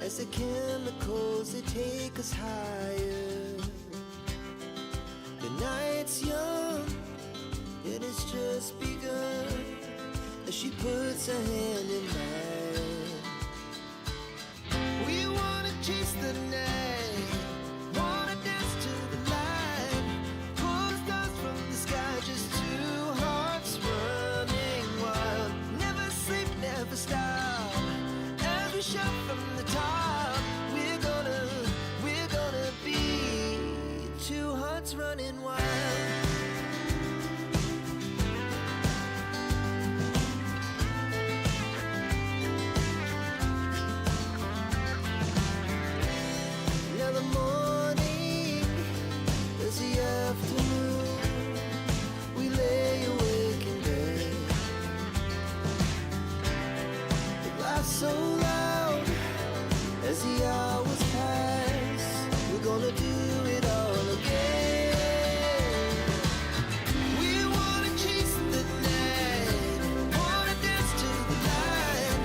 as the chemicals they take us higher. The night's young, it has just begun, as she puts her hand in mine. We wanna chase the night, wanna dance to the light, pull the stars from the sky, just two hearts running wild. Never sleep, never stop, as we shout from the top. We're gonna be two hearts running wild. Now the morning is the afternoon. We lay awake in bed. It laughs so loud as the hours pass. We're gonna do it all again. We wanna chase the night, wanna dance to the light,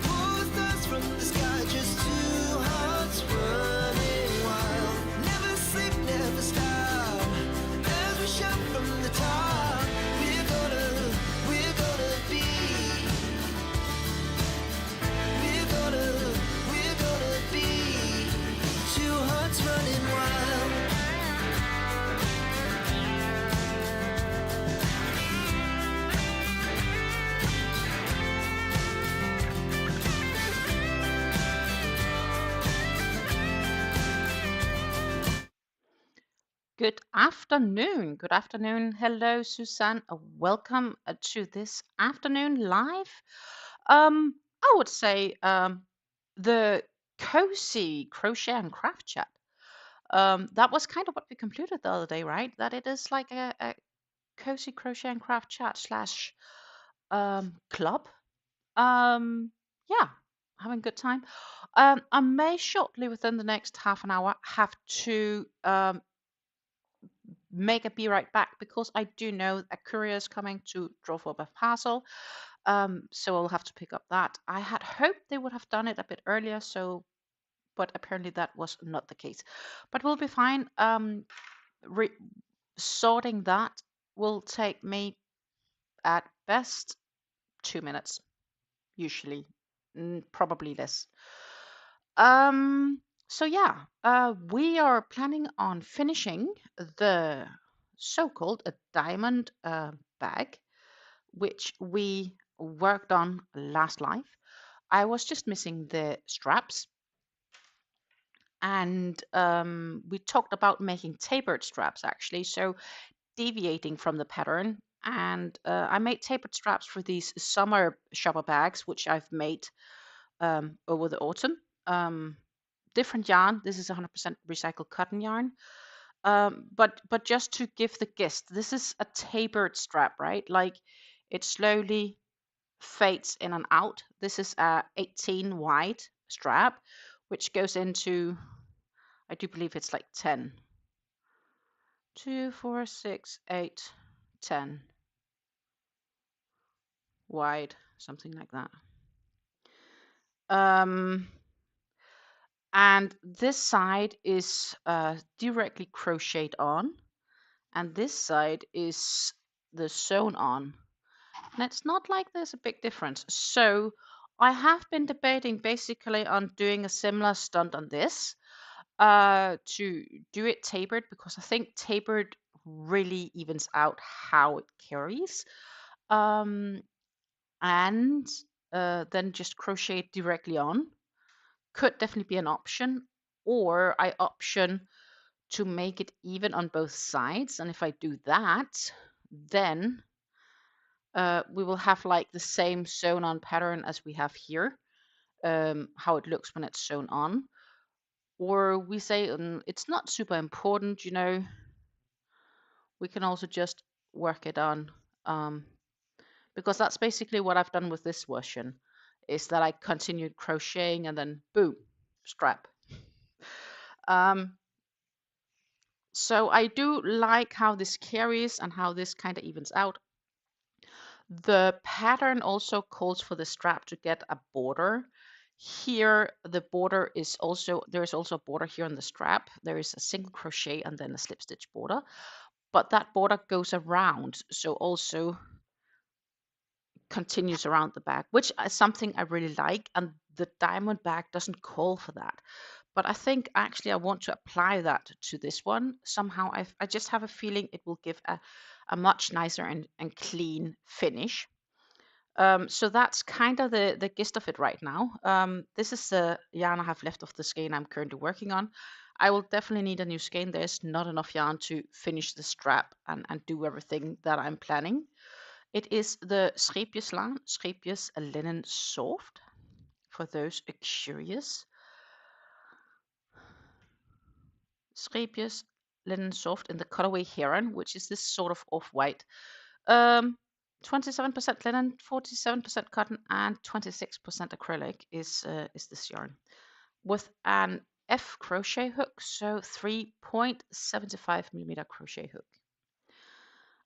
pull the stars from the sky, just two hearts running wild. Never sleep, never stop, as we shout from the top. We're gonna be, we're gonna be two hearts running wild. Good afternoon. Good afternoon. Hello, Suzanne. Welcome to this afternoon live. I would say the cozy crochet and craft chat. That was kind of what we concluded the other day, right? That it is like a cozy crochet and craft chat slash club. Yeah, having a good time. I may shortly, within the next half an hour, have to make a be right back because I do know a courier is coming to drop off a parcel. So I'll have to pick up that. I had hoped they would have done it a bit earlier, but apparently that was not the case. But we'll be fine. Sorting that will take me at best 2 minutes, usually, probably less. So yeah, we are planning on finishing the so-called a diamond bag, which we worked on last live. I was just missing the straps, and we talked about making tapered straps actually, so deviating from the pattern. And I made tapered straps for these summer shopper bags, which I've made over the autumn. Different yarn. This is 100% recycled cotton yarn. But just to give the gist, this is a tapered strap, right? Like it slowly fades in and out. This is a 18 wide strap, which goes into, I do believe it's like 10. 2, 4, 6, 8, 10 wide, something like that. And this side is directly crocheted on, and this side is the sewn on. And it's not like there's a big difference. So I have been debating basically on doing a similar stunt on this to do it tapered, because I think tapered really evens out how it carries. And then just crochet it directly on. Could definitely be an option, or I option to make it even on both sides. And if I do that, then we will have like the same sewn on pattern as we have here, how it looks when it's sewn on. Or we say it's not super important, you know, we can also just work it on, because that's basically what I've done with this version, is that I continued crocheting and then boom, strap. So I do like how this carries and how this kind of evens out. The pattern also calls for the strap to get a border. Here, the border is also, there is also a border here on the strap. There is a single crochet and then a slip stitch border, but that border goes around, so also continues around the bag, which is something I really like, and the diamond bag doesn't call for that. But I think actually I want to apply that to this one. Somehow I just have a feeling it will give a much nicer and clean finish. So that's kind of the gist of it right now. This is the yarn I have left of the skein I'm currently working on. I will definitely need a new skein. There's not enough yarn to finish the strap and do everything that I'm planning. It is the Scheepjes laan, Scheepjes linen soft, for those curious. Scheepjes linen soft in the colorway Heron, which is this sort of off-white. 27% linen, 47% cotton, and 26% acrylic is this yarn, with an F crochet hook, so 3.75 millimeter crochet hook.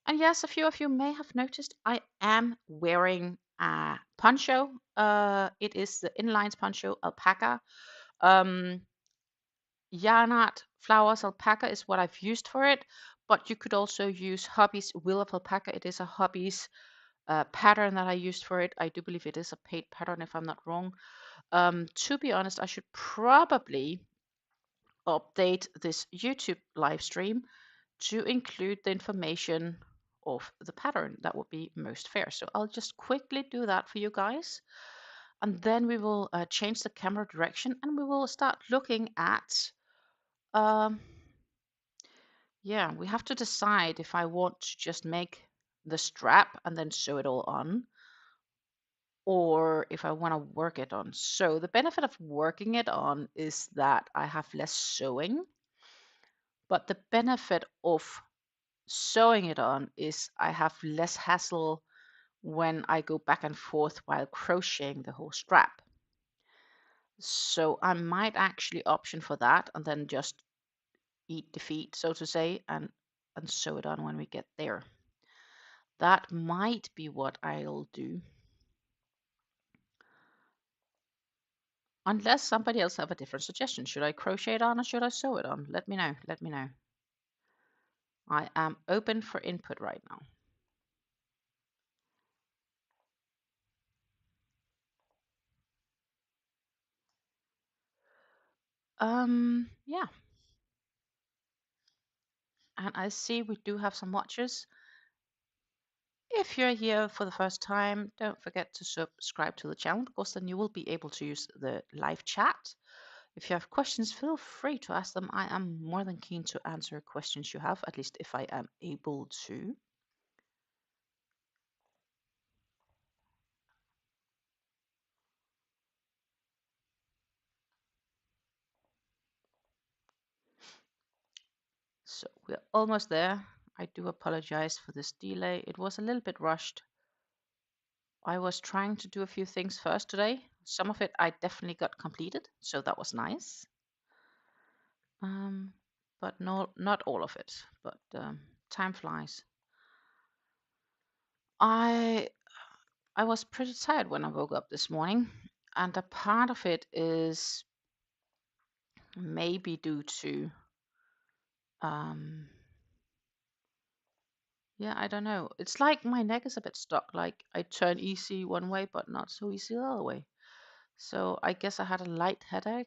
And yes, a few of you may have noticed I am wearing a poncho. It is the Inlines poncho alpaca. Yarn art flowers alpaca is what I've used for it, but you could also use Hobby's Will of Alpaca. It is a Hobby's pattern that I used for it. I do believe it is a paid pattern if I'm not wrong. To be honest, I should probably update this YouTube live stream to include the information of the pattern. That would be most fair. So I'll just quickly do that for you guys. And then we will change the camera direction and we will start looking at, yeah, we have to decide if I want to just make the strap and then sew it all on, or if I want to work it on. So the benefit of working it on is that I have less sewing, but the benefit of sewing it on is I have less hassle when I go back and forth while crocheting the whole strap. So I might actually option for that and then just eat defeat, so to say, and sew it on when we get there. That might be what I'll do. Unless somebody else have a different suggestion. Should I crochet it on or should I sew it on? Let me know. Let me know. I am open for input right now. Yeah. And I see we do have some watchers. If you're here for the first time, don't forget to subscribe to the channel, because then you will be able to use the live chat. If you have questions, feel free to ask them. I am more than keen to answer questions you have, at least if I am able to. So we're almost there. I do apologize for this delay. It was a little bit rushed. I was trying to do a few things first today. Some of it I definitely got completed, so that was nice. But not all of it. But time flies. I was pretty tired when I woke up this morning, and a part of it is maybe due to yeah, I don't know. It's like my neck is a bit stuck. Like I turn easy one way, but not so easy the other way. So I guess I had a light headache.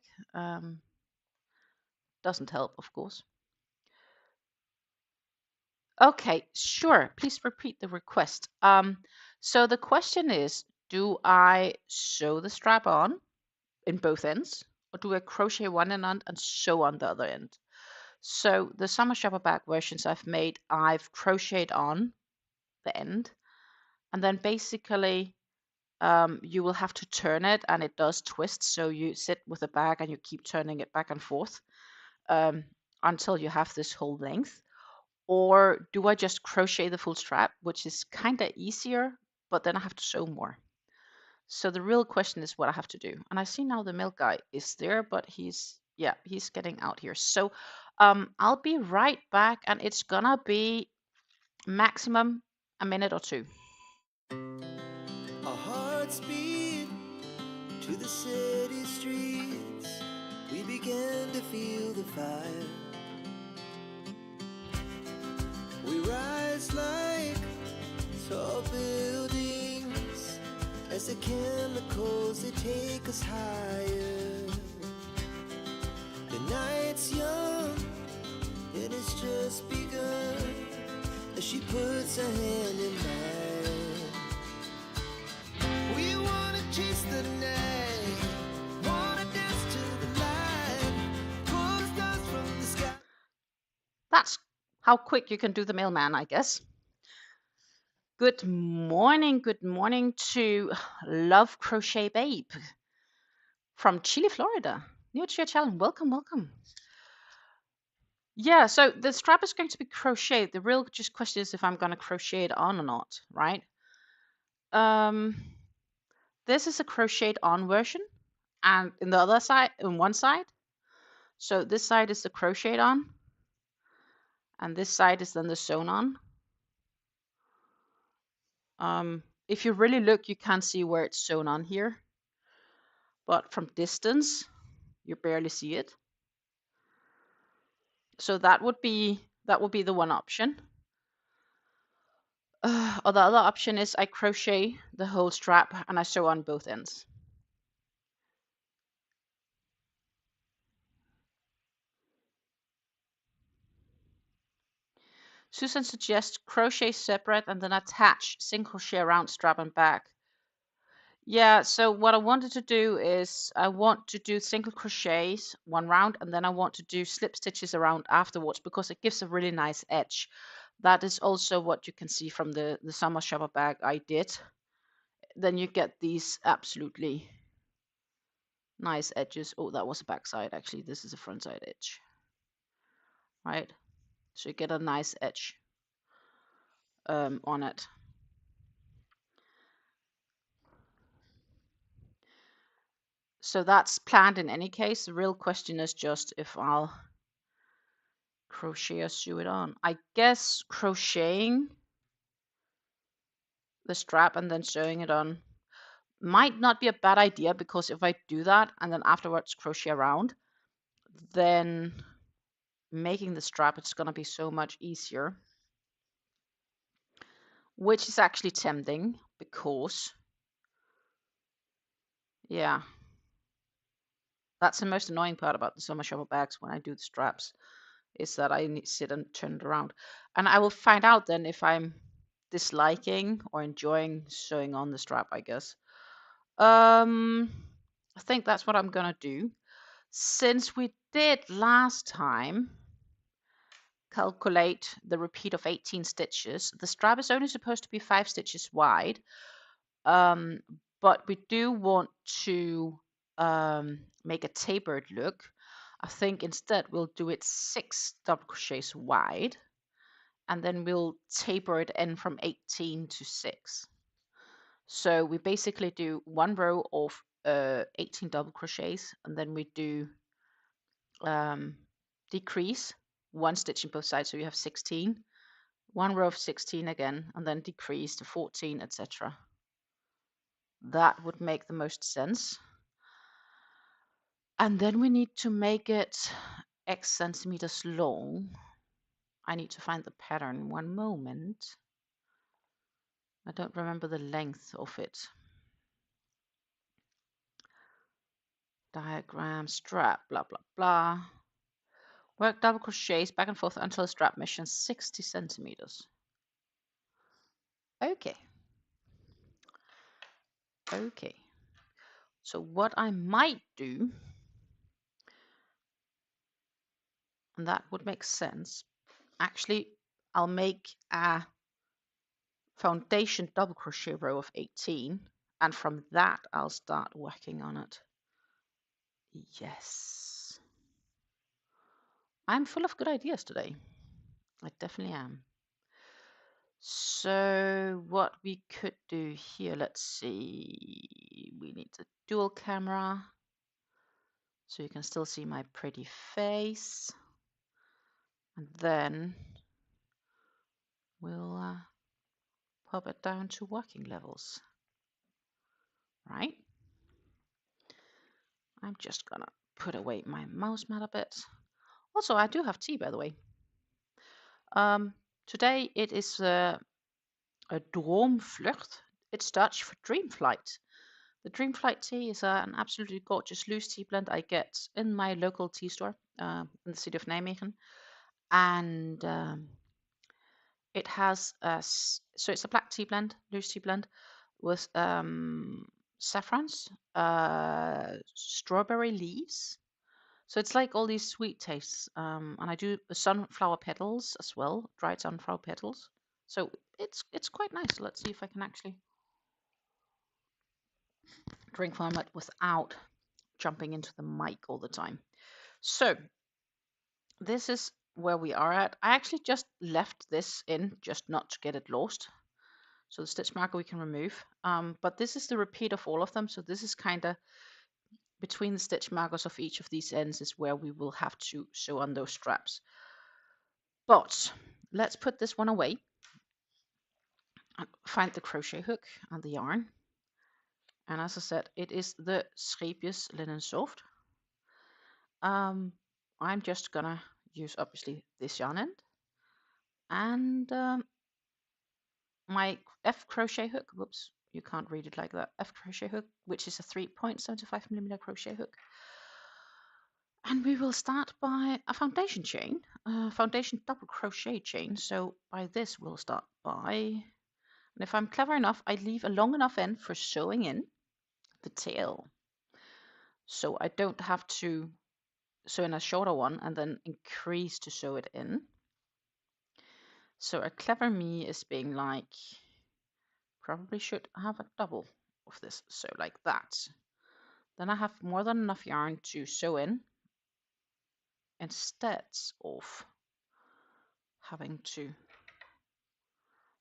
Doesn't help, of course. Okay, sure. Please repeat the request. So the question is, do I sew the strap on in both ends, or do I crochet one end and sew on the other end? So the summer shopper bag versions I've made, I've crocheted on the end, and then basically you will have to turn it, and it does twist. So you sit with the bag and you keep turning it back and forth until you have this whole length. Or do I just crochet the full strap, which is kind of easier, but then I have to sew more. So the real question is what I have to do. And I see now the milk guy is there, but he's getting out here. So I'll be right back, and it's gonna be maximum a minute or two. Our hearts beat to to the city streets, we began to feel the fire. We rise like tall buildings as the chemicals, they take us higher. The night's young and it's just begun as she puts her hand in mine. We wanna chase the night, wanna dance to the light, pull the stars from the sky. That's how quick you can do the mailman, I guess. Good morning to Love Crochet Babe from Chile, Florida. New to your channel. Welcome. Yeah, so the strap is going to be crocheted. The real just question is if I'm going to crochet it on or not, right? This is a crocheted on version, and in the other side, on one side, so this side is the crocheted on, and this side is then the sewn on. If you really look, you can't see where it's sewn on here, but from distance, you barely see it. So that would be the one option. Or the other option is I crochet the whole strap and I sew on both ends. Susan suggests crochet separate and then attach single crochet around strap and back. Yeah, so what I wanted to do is I want to do single crochets one round and then I want to do slip stitches around afterwards because it gives a really nice edge. That is also what you can see from the summer shopper bag I did. Then you get these absolutely nice edges. Oh, that was a back side. Actually, this is a front side edge, right? So you get a nice edge on it. So that's planned in any case. The real question is just if I'll crochet or sew it on. I guess crocheting the strap and then sewing it on might not be a bad idea, because if I do that and then afterwards crochet around, then making the strap, it's going to be so much easier, which is actually tempting because, yeah, that's the most annoying part about the summer shopper bags when I do the straps, is that I need to sit and turn it around. And I will find out then if I'm disliking or enjoying sewing on the strap, I guess. I think that's what I'm gonna do. Since we did last time calculate the repeat of 18 stitches, the strap is only supposed to be 5 stitches wide, but we do want to make a tapered look. I think instead we'll do it 6 double crochets wide, and then we'll taper it in from 18 to 6. So we basically do one row of 18 double crochets, and then we do decrease 1 stitch in both sides, so you have 16, 1 row of 16 again, and then decrease to 14, etc. That would make the most sense. And then we need to make it X centimeters long. I need to find the pattern. One moment. I don't remember the length of it. Diagram, strap, blah, blah, blah. Work double crochets back and forth until the strap measures 60 centimeters. Okay. So what I might do, and that would make sense, actually, I'll make a foundation double crochet row of 18, and from that I'll start working on it. Yes, I'm full of good ideas today. I definitely am. So what we could do here, let's see, we need the dual camera so you can still see my pretty face, and then we'll pop it down to working levels, right? I'm just gonna put away my mouse mat a bit. Also, I do have tea, by the way. Today it is a droomvlucht. It's Dutch for dream flight. The dream flight tea is an absolutely gorgeous loose tea blend I get in my local tea store in the city of Nijmegen. And it has so it's a black tea blend, loose tea blend with saffrons, strawberry leaves. So it's like all these sweet tastes. And I do sunflower petals as well, dried sunflower petals. So it's quite nice. Let's see if I can actually drink from it without jumping into the mic all the time. So this is where we are at. I actually just left this in just not to get it lost. So the stitch marker we can remove. But this is the repeat of all of them. So this is kind of between the stitch markers of each of these ends is where we will have to sew on those straps. But let's put this one away and find the crochet hook and the yarn. And as I said, it is the Scheepjes Linen Soft. I'm just gonna use obviously this yarn end and my F crochet hook. Whoops, you can't read it like that. F crochet hook, which is a 3.75mm crochet hook. And we will start by a foundation chain, foundation double crochet chain. So by this we'll start by, and if I'm clever enough, I leave a long enough end for sewing in the tail. So I don't have to sew in a shorter one and then increase to sew it in. So a clever me is being like, probably should have a double of this, so like that. Then I have more than enough yarn to sew in instead of having to,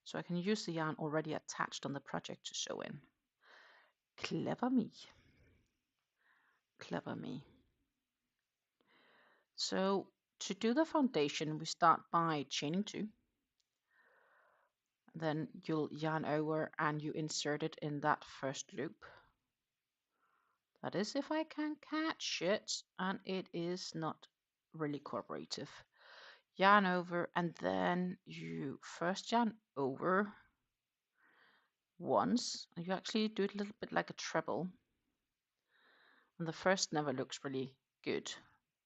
so I can use the yarn already attached on the project to sew in. Clever me. Clever me. So to do the foundation, we start by chaining 2. Then you'll yarn over and you insert it in that first loop. That is if I can catch it, and it is not really cooperative. Yarn over, and then you first yarn over once, and you actually do it a little bit like a treble. And the first never looks really good,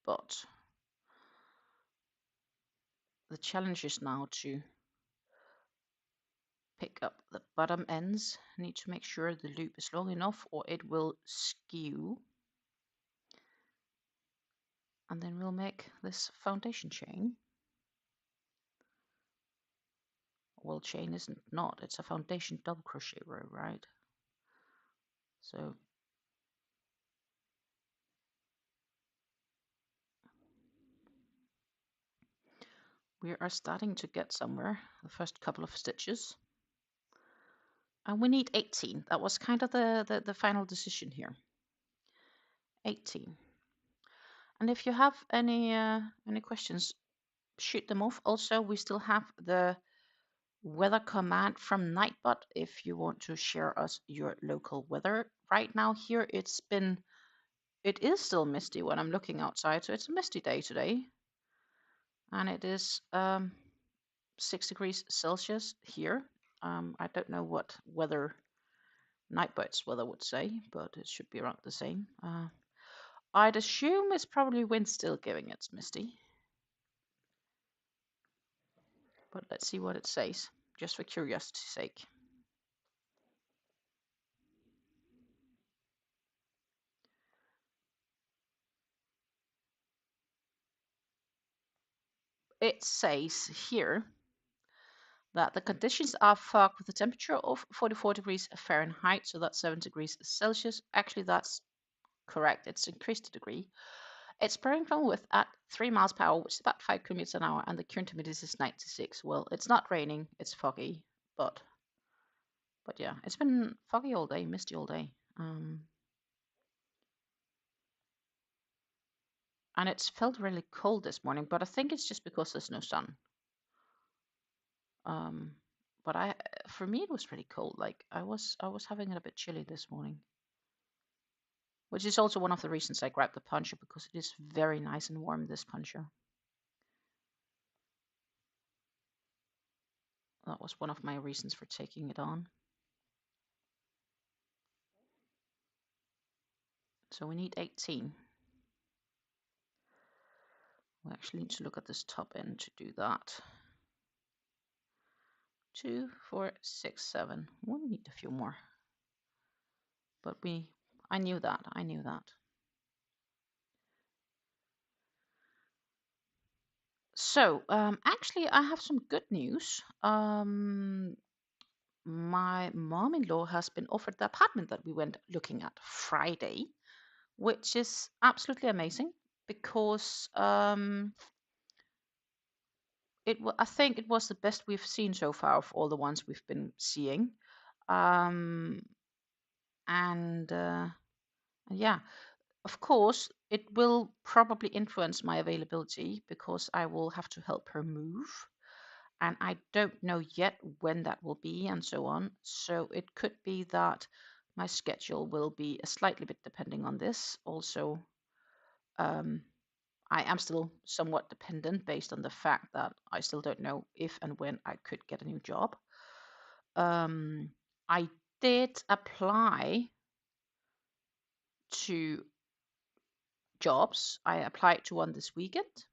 but the challenge is now to pick up the bottom ends. I need to make sure the loop is long enough or it will skew. And then we'll make this foundation chain. Well, chain isn't not, it's a foundation double crochet row, right? So we are starting to get somewhere, the first couple of stitches. And we need 18. That was kind of the final decision here. 18. And if you have any questions, shoot them off. Also, we still have the weather command from Nightbot if you want to share us your local weather. Right now here it is still misty when I'm looking outside, so it's a misty day today. And it is 6 degrees Celsius here. I don't know what weather Nightbot's weather would say, but it should be around the same. I'd assume it's probably wind still giving it's misty. But let's see what it says, just for curiosity's sake. It says here that the conditions are fog with a temperature of 44 degrees Fahrenheit, so that's 7 degrees Celsius. Actually, that's correct. It's increased a degree. It's blowing from with at 3 miles per hour, which is about 5 kilometers an hour, and the current humidity is 96. Well, it's not raining, it's foggy, but yeah, it's been foggy all day, misty all day. And it's felt really cold this morning, but I think it's just because there's no sun. But for me, it was pretty cold. Like I was having it a bit chilly this morning, which is also one of the reasons I grabbed the poncho, because it is very nice and warm, this poncho. That was one of my reasons for taking it on. So we need 18. We actually need to look at this top end to do that. 2, 4, 6, 7. We'll need a few more. But I knew that. So, actually, I have some good news. My mom-in-law has been offered the apartment that we went looking at Friday, which is absolutely amazing because I think it was the best we've seen so far of all the ones we've been seeing. And yeah, of course, it will probably influence my availability because I will have to help her move. And I don't know yet when that will be and so on. So it could be that my schedule will be a slightly bit depending on this. Also, I am still somewhat dependent based on the fact that I still don't know if and when I could get a new job. I did apply to jobs. I applied to one this weekend,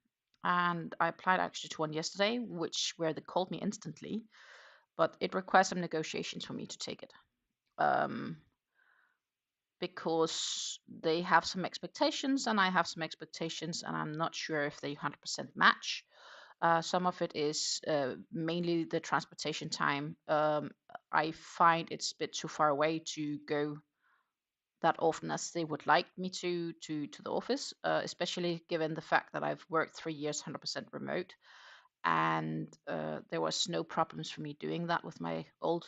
and I applied actually to one yesterday, where they called me instantly, but it requires some negotiations for me to take it. Because they have some expectations and I have some expectations, and I'm not sure if they 100% match. Some of it is mainly the transportation time. I find it's a bit too far away to go that often as they would like me to the office, especially given the fact that I've worked 3 years 100% remote, and there was no problems for me doing that with my old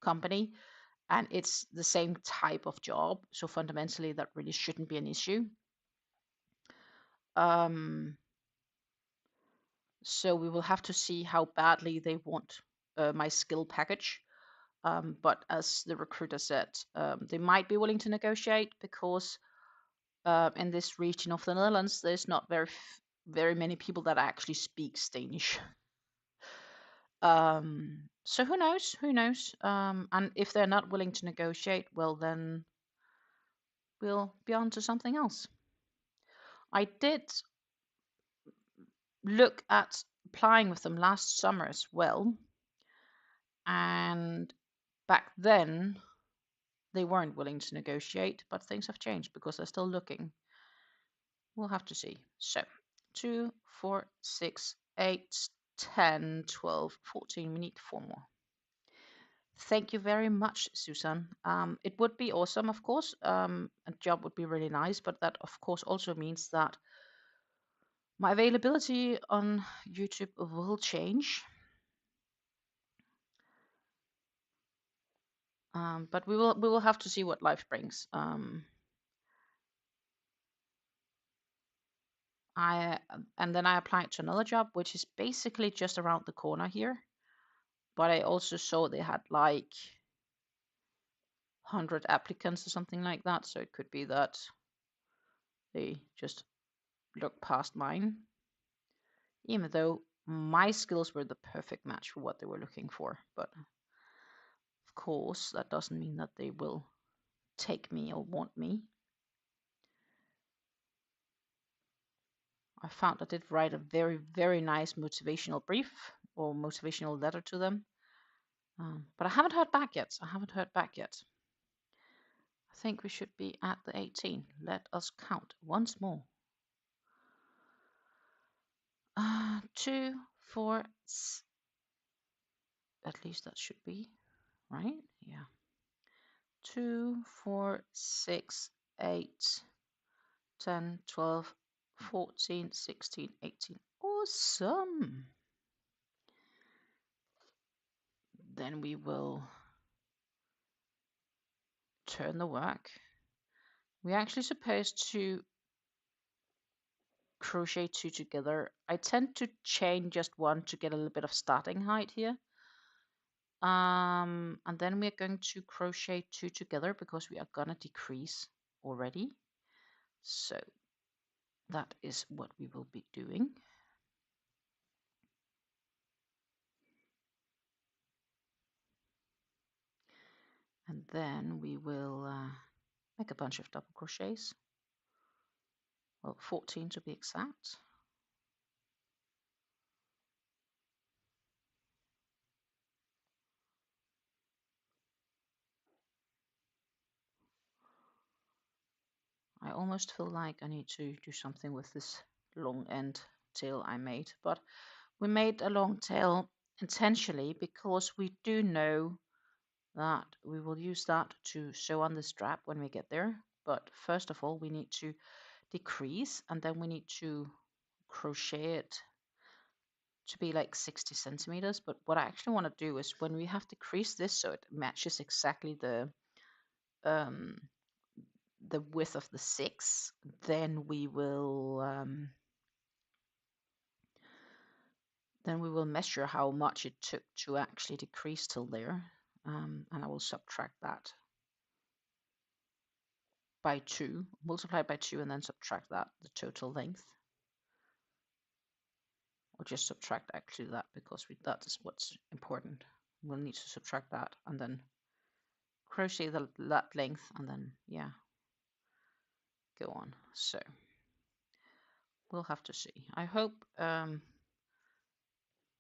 company, and it's the same type of job, so fundamentally that really shouldn't be an issue. So we will have to see how badly they want my skill package. But as the recruiter said, they might be willing to negotiate because in this region of the Netherlands, there's not very many people that actually speak Danish. So who knows? And if they're not willing to negotiate, well, then we'll be on to something else. I did look at applying with them last summer as well, and back then they weren't willing to negotiate, but things have changed because they're still looking. We'll have to see. So 2, 4, 6, 8, 10, 12, 14. We need 4 more. Thank you very much, Susan. It would be awesome, of course. A job would be really nice, but that, of course, also means that my availability on YouTube will change. But we will have to see what life brings. And then I applied to another job, which is basically just around the corner here. But I also saw they had like 100 applicants or something like that. So it could be that they just looked past mine, even though my skills were the perfect match for what they were looking for. But of course, that doesn't mean that they will take me or want me. I found I did write a very, very nice motivational brief or motivational letter to them. But I haven't heard back yet. I think we should be at the 18. Let us count once more. 2, 4, at least that should be, right? Yeah. 2, 4, 6, 8, 10, 12, 14, 16, 18. Awesome. Then we will turn the work. We're actually supposed to crochet 2 together. I tend to chain just 1 to get a little bit of starting height here. And then we're going to crochet 2 together because we are gonna decrease already. So that is what we will be doing. And then we will make a bunch of double crochets. Well, 14 to be exact. I almost feel like I need to do something with this long end tail I made, but we made a long tail intentionally because we do know that we will use that to sew on the strap when we get there. But first of all, we need to decrease, and then we need to crochet it to be like 60 centimeters. But what I actually want to do is when we have decreased this so it matches exactly um, the width of the 6, then we will measure how much it took to actually decrease till there, and I will subtract that by 2, multiply by 2, and then subtract that, the total length. Or just subtract actually that, because that is what's important. We'll need to subtract that and then crochet that length, and then yeah, go on. So we'll have to see. I hope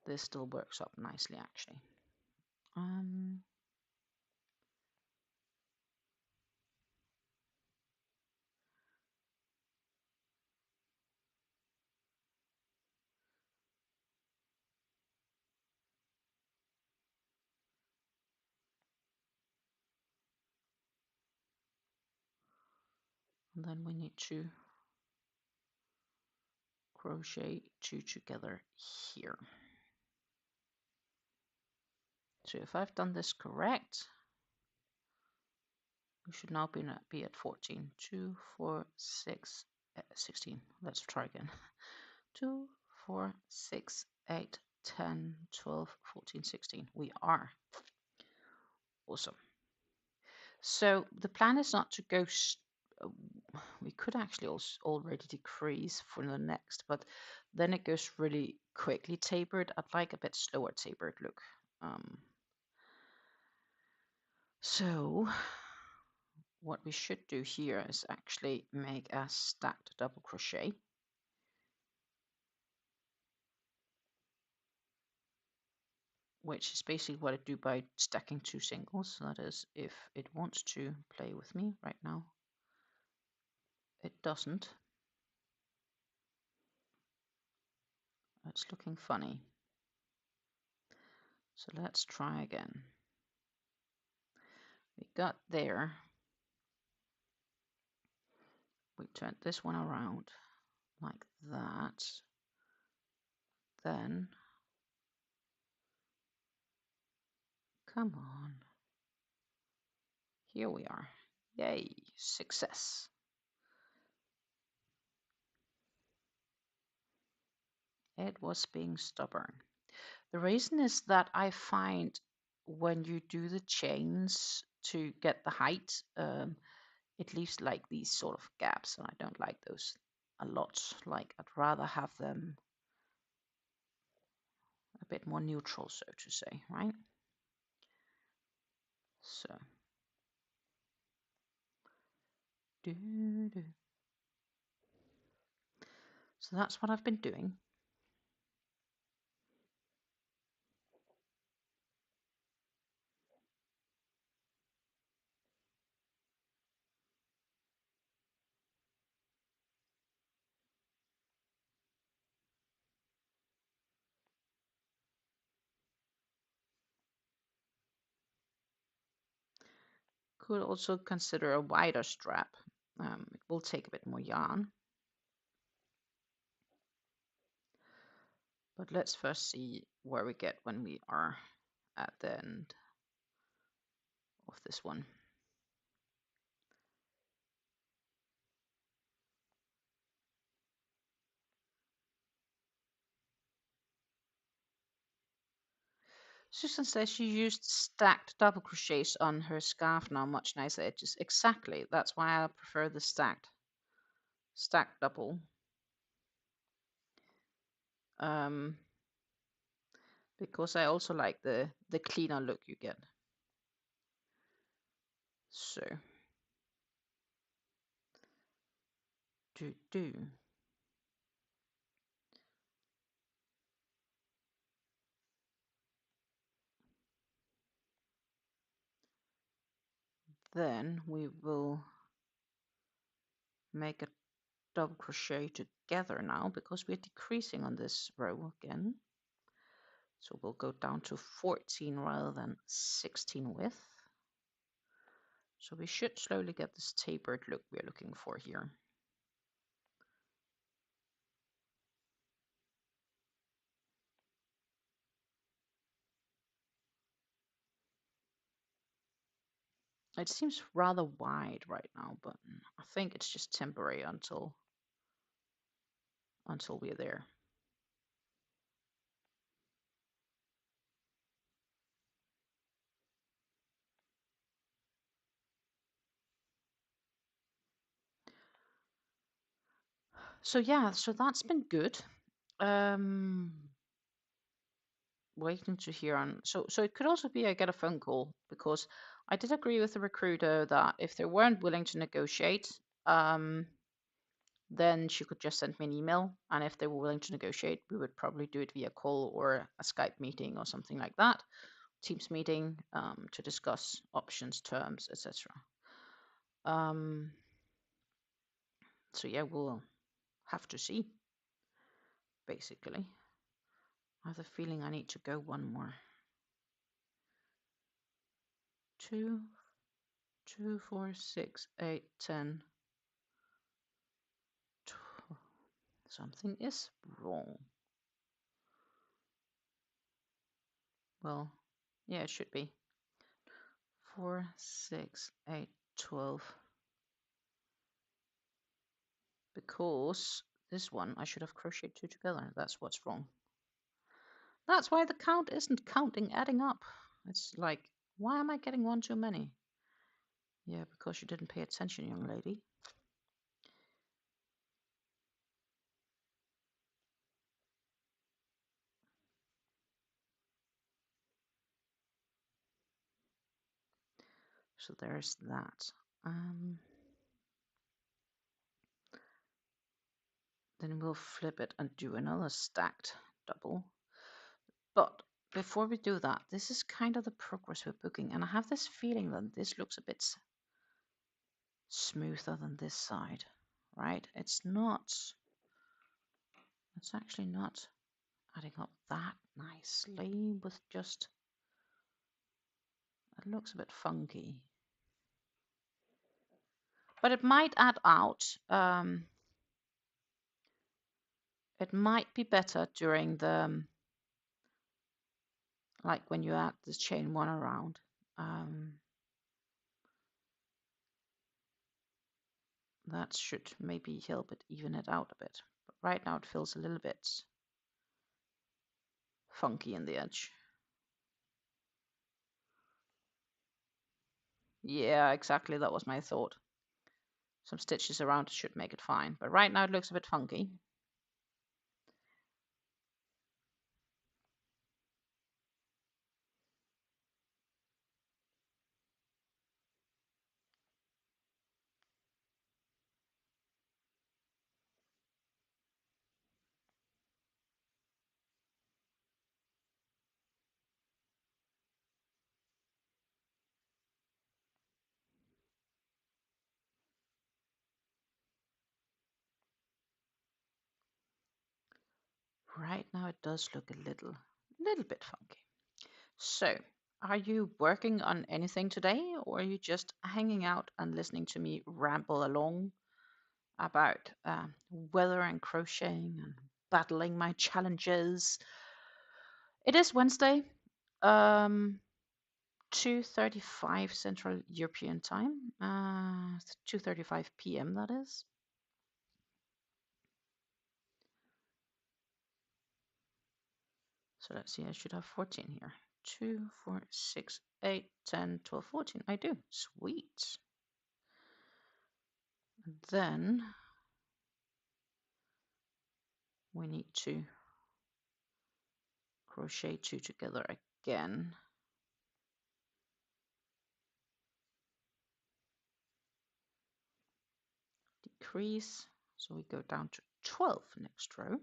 this still works up nicely actually. And then we need to crochet 2 together here. So if I've done this correct, we should now be at 14. 2, 4, 6, 16. Let's try again. 2, 4, 6, 8, 10, 12, 14, 16. We are. Awesome. So the plan is not to go, we could actually also already decrease for the next, but then it goes really quickly tapered. I'd like a bit slower tapered look. So what we should do here is actually make a stacked double crochet. Which is basically what I do by stacking 2 singles. So that is, if it wants to play with me right now, it doesn't. It's looking funny. So let's try again. We got there. We turned this one around like that. Then, come on. Here we are. Yay, success. It was being stubborn. The reason is that I find when you do the chains to get the height, it leaves like these sort of gaps, and I don't like those a lot. Like, I'd rather have them a bit more neutral, so to say, right? So so that's what I've been doing. Could also consider a wider strap. It will take a bit more yarn. But let's first see where we get when we are at the end of this one. Susan says she used stacked double crochets on her scarf now, much nicer edges. Exactly, that's why I prefer the stacked. stack double. Because I also like the cleaner look you get. So do. Then we will make a double crochet together now because we're decreasing on this row again. So we'll go down to 14 rather than 16 width. So we should slowly get this tapered look we're looking for here. It seems rather wide right now, but I think it's just temporary until we're there. So yeah, so that's been good. Waiting to hear on. So it could also be I get a phone call because I did agree with the recruiter that if they weren't willing to negotiate, then she could just send me an email, and if they were willing to negotiate, we would probably do it via call or a Skype meeting or something like that, Teams meeting, to discuss options, terms, etc. So yeah, we'll have to see. Basically, I have the feeling I need to go one more. 2, 2, 4, 6, 8, 10. Something is wrong. Well, yeah, it should be. 4, 6, 8, 12. Because this one I should have crocheted 2 together. That's what's wrong. That's why the count isn't counting, adding up. It's like, why am I getting 1 too many? Yeah, because you didn't pay attention, young lady. So there's that. Then we'll flip it and do another stacked double. But before we do that, this is kind of the progress we're booking. And I have this feeling that this looks a bit smoother than this side, right? It's actually not adding up that nicely with just, it looks a bit funky. But it might add out. It might be better during the, like when you add this chain 1 around. That should maybe help it even it out a bit. But right now it feels a little bit funky in the edge. Yeah, exactly. That was my thought. Some stitches around should make it fine. But right now it looks a bit funky. Right now it does look a little bit funky. So, are you working on anything today, or are you just hanging out and listening to me ramble along about weather and crocheting and battling my challenges? It is Wednesday, 2:35 Central European Time, 2:35 p.m. that is. So let's see, I should have 14 here. 2, 4, 6, 8, 10, 12, 14. I do. Sweet. And then we need to crochet 2 together again. Decrease, so we go down to 12 next row.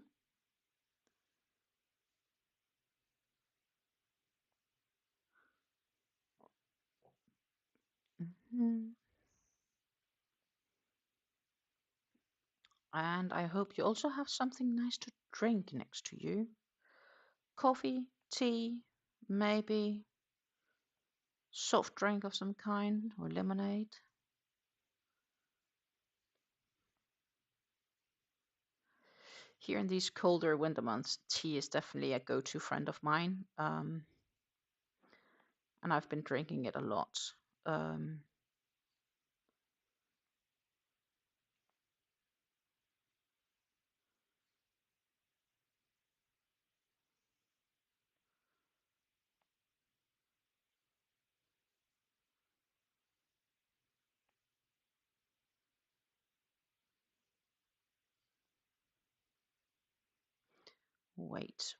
And I hope you also have something nice to drink next to you. Coffee, tea, maybe soft drink of some kind, or lemonade. Here in these colder winter months, tea is definitely a go-to friend of mine. And I've been drinking it a lot. Wait.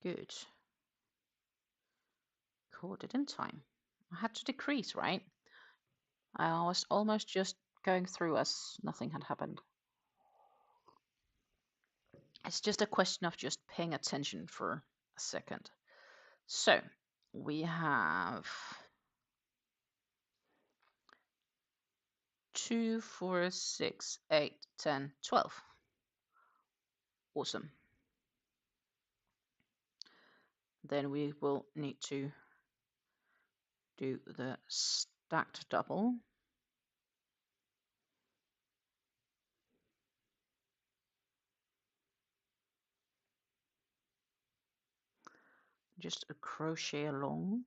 Good. Caught it in time. I had to decrease, right? I was almost just going through as nothing had happened. It's just a question of just paying attention for a second. So we have 2, 4, 6, 8, 10, 12. Awesome. Then we will need to do the stacked double. Just a crochet along.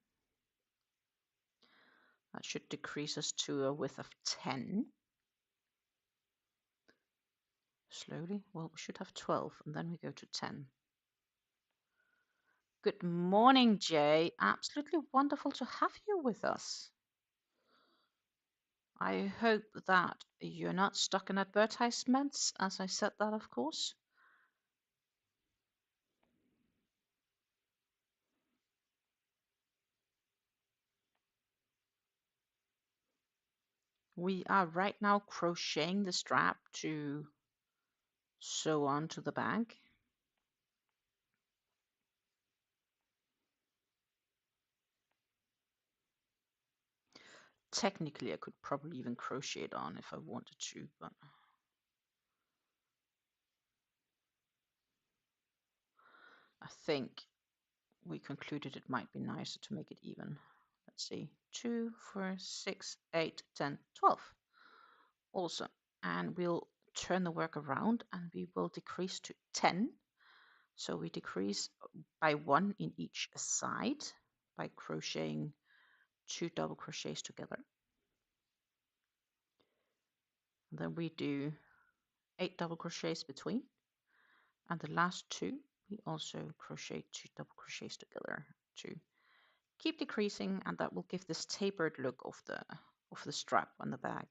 That should decrease us to a width of 10. Slowly. Well, we should have 12, and then we go to 10. Good morning, Jay. Absolutely wonderful to have you with us. I hope that you're not stuck in advertisements, as I said that, of course. We are right now crocheting the strap to sew onto the bag. Technically, I could probably even crochet it on if I wanted to, but I think we concluded it might be nicer to make it even. Let's see, 2, 4, 6, 8, 10, 12. Awesome. And we'll turn the work around and we will decrease to 10. So we decrease by 1 in each side by crocheting 2 double crochets together. And then we do 8 double crochets between, and the last 2 we also crochet 2 double crochets together to keep decreasing, and that will give this tapered look of the strap on the bag.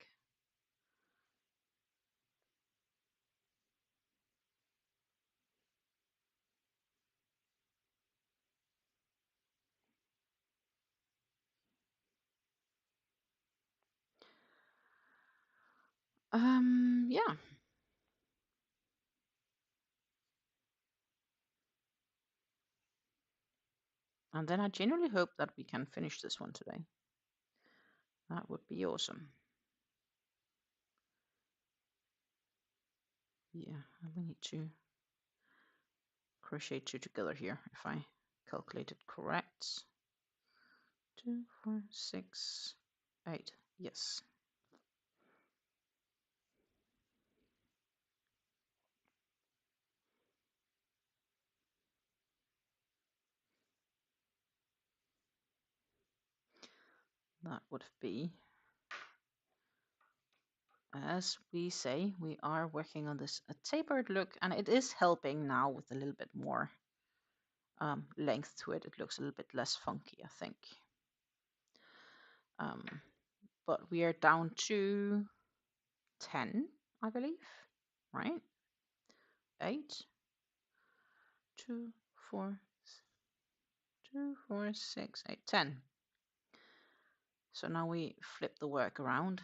Yeah. And then I genuinely hope that we can finish this one today. That would be awesome. Yeah, and we need to crochet 2 together here if I calculated correct. 2, 4, 6, 8. Yes. That would be, as we say, we are working on this tapered look, and it is helping now with a little bit more length to it. It looks a little bit less funky, I think. But we are down to 10, I believe, right? 8, 2, 4, 2, 4, 6, 8, 10. So now we flip the work around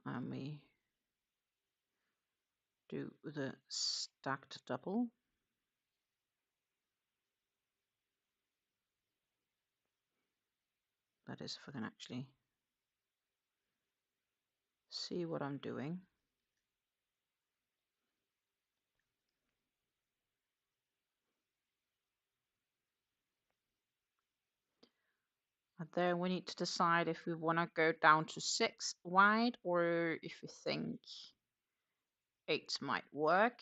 and we do the stacked double. That is, if I can actually see what I'm doing. And then we need to decide if we want to go down to 6 wide or if we think 8 might work.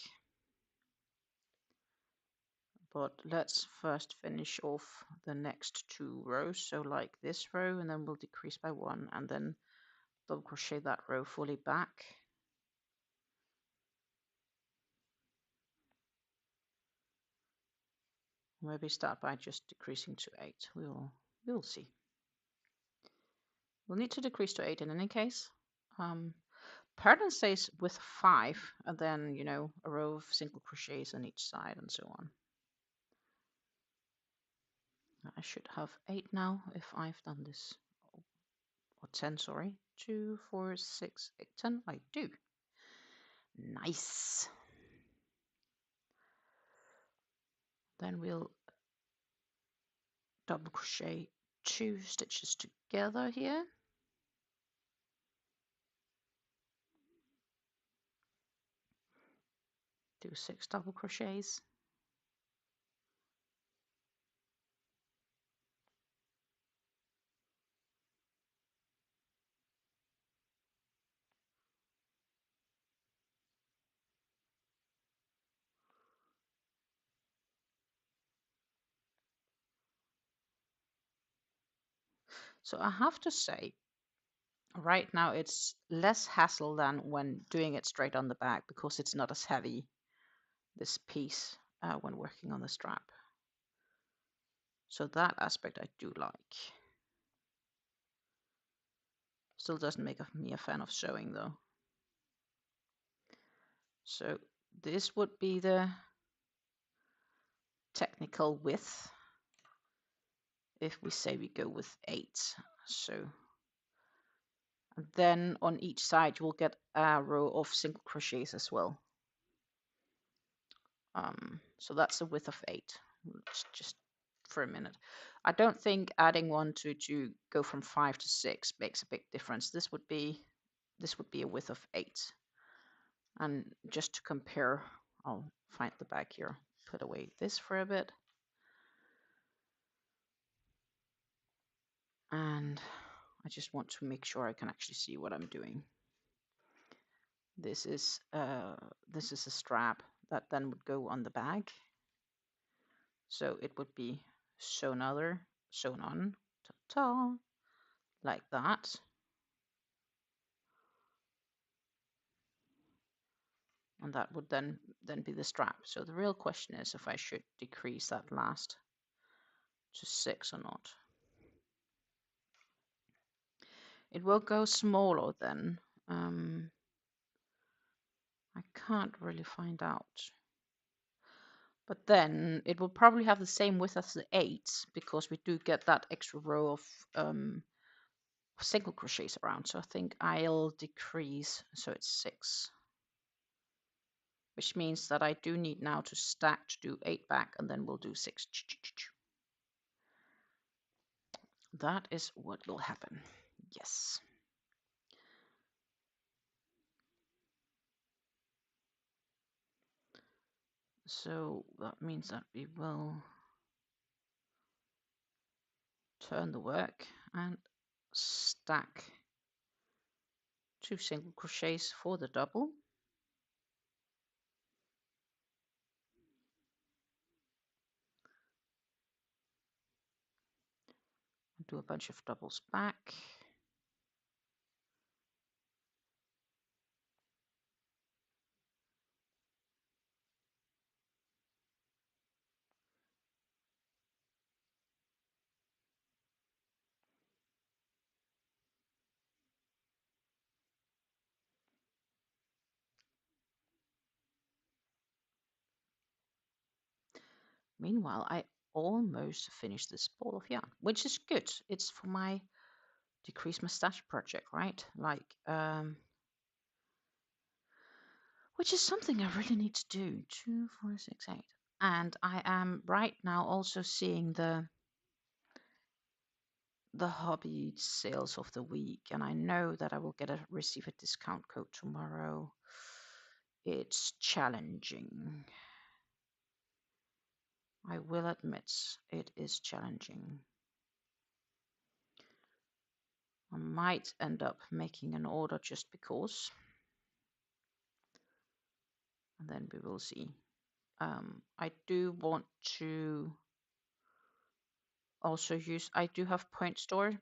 But let's first finish off the next 2 rows. So like this row, and then we'll decrease by 1 and then double crochet that row fully back. Maybe start by just decreasing to 8. We'll see. We'll need to decrease to 8 in any case. Pattern says with 5, and then, you know, a row of single crochets on each side and so on. I should have 8 now if I've done this. Or 10, sorry. 2, 4, 6, 8, 10. I do. Nice. Then we'll double crochet 2 stitches together here. Do 6 double crochets. So I have to say, right now it's less hassle than when doing it straight on the back because it's not as heavy, this piece, when working on the strap. So that aspect I do like. Still doesn't make me a fan of sewing though. So this would be the technical width if we say we go with 8. So and then on each side you will get a row of single crochets as well. So that's the width of 8. Just for a minute. I don't think adding 1 to go from 5 to 6 makes a big difference. This would be a width of 8. And just to compare, I'll find the back here, put away this for a bit. And I just want to make sure I can actually see what I'm doing. This is a strap that then would go on the bag. So it would be sewn on, ta-ta, like that. And that would then be the strap. So the real question is if I should decrease that last to 6 or not. It will go smaller then. I can't really find out. But then it will probably have the same width as the 8 because we do get that extra row of single crochets around. So I think I'll decrease so it's 6. Which means that I do need now to stack to do 8 back and then we'll do 6. That is what will happen. Yes. So that means that we will turn the work and stack 2 single crochets for the double. Do a bunch of doubles back. Meanwhile, I almost finished this ball of yarn, which is good. It's for my decrease mustache project, right? Like, which is something I really need to do. 2, 4, 6, 8. And I am right now also seeing the hobby sales of the week, and I know that I will receive a discount code tomorrow. It's challenging. I will admit it is challenging. I might end up making an order just because, and then we will see. I do want to also use, I do have point store,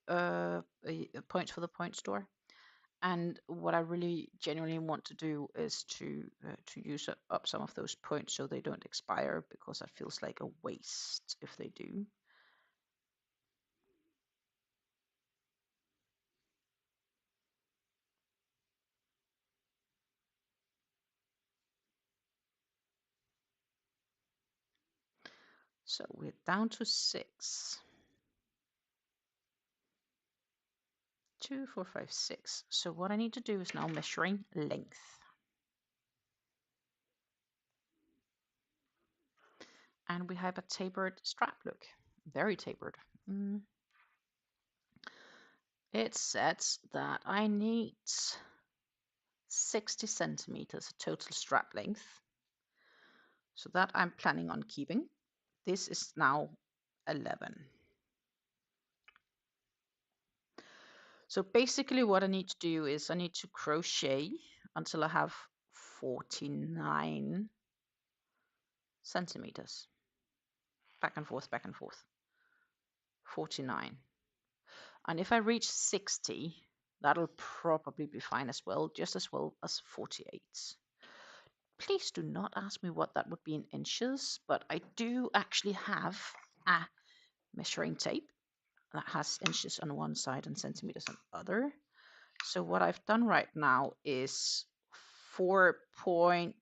points for the point store. And what I really genuinely want to do is to use up some of those points so they don't expire, because that feels like a waste if they do. So we're down to 6. 2, 4, 5, 6. So what I need to do is now measuring length. And we have a tapered strap look. Very tapered. It says that I need 60 centimeters total strap length. So that I'm planning on keeping. This is now 11. So basically what I need to do is I need to crochet until I have 49 centimeters. Back and forth, 49. And if I reach 60, that'll probably be fine as well, just as well as 48. Please do not ask me what that would be in inches, but I do actually have a measuring tape that has inches on one side and centimeters on the other. So what I've done right now is 4.25,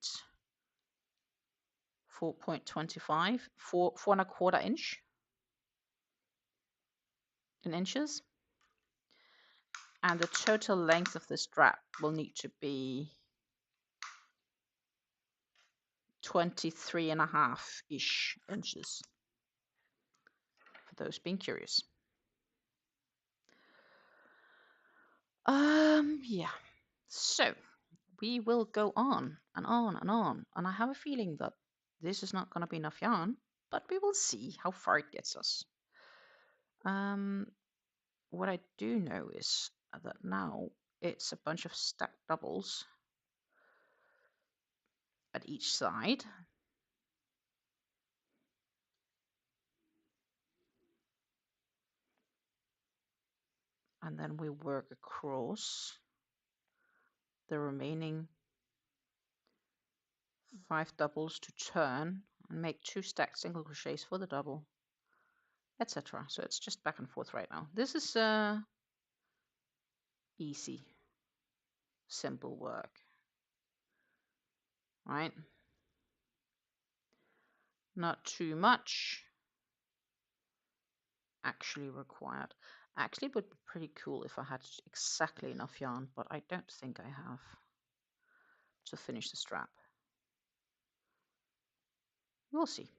4.25 inch in inches. And the total length of the strap will need to be 23.5-ish inches, for those being curious. Yeah, so we will go on and on and on, and I have a feeling that this is not going to be enough yarn, but we will see how far it gets us. What I do know is that now it's a bunch of stacked doubles at each side. And then we work across the remaining 5 doubles to turn and make 2 stacked single crochets for the double, etc. So it's just back and forth right now. This is easy, simple work, right? Not too much actually required. Actually, it would be pretty cool if I had exactly enough yarn, but I don't think I have to finish the strap. We'll see.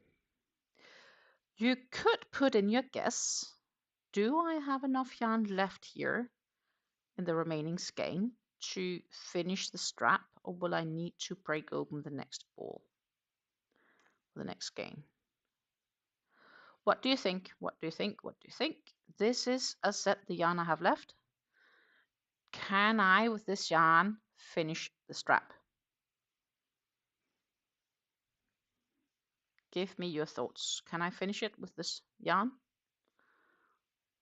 You could put in your guess. Do I have enough yarn left here in the remaining skein to finish the strap, or will I need to break open the next ball, the next skein? What do you think? What do you think? What do you think? This is a set the yarn I have left. Can I, with this yarn, finish the strap? Give me your thoughts. Can I finish it with this yarn?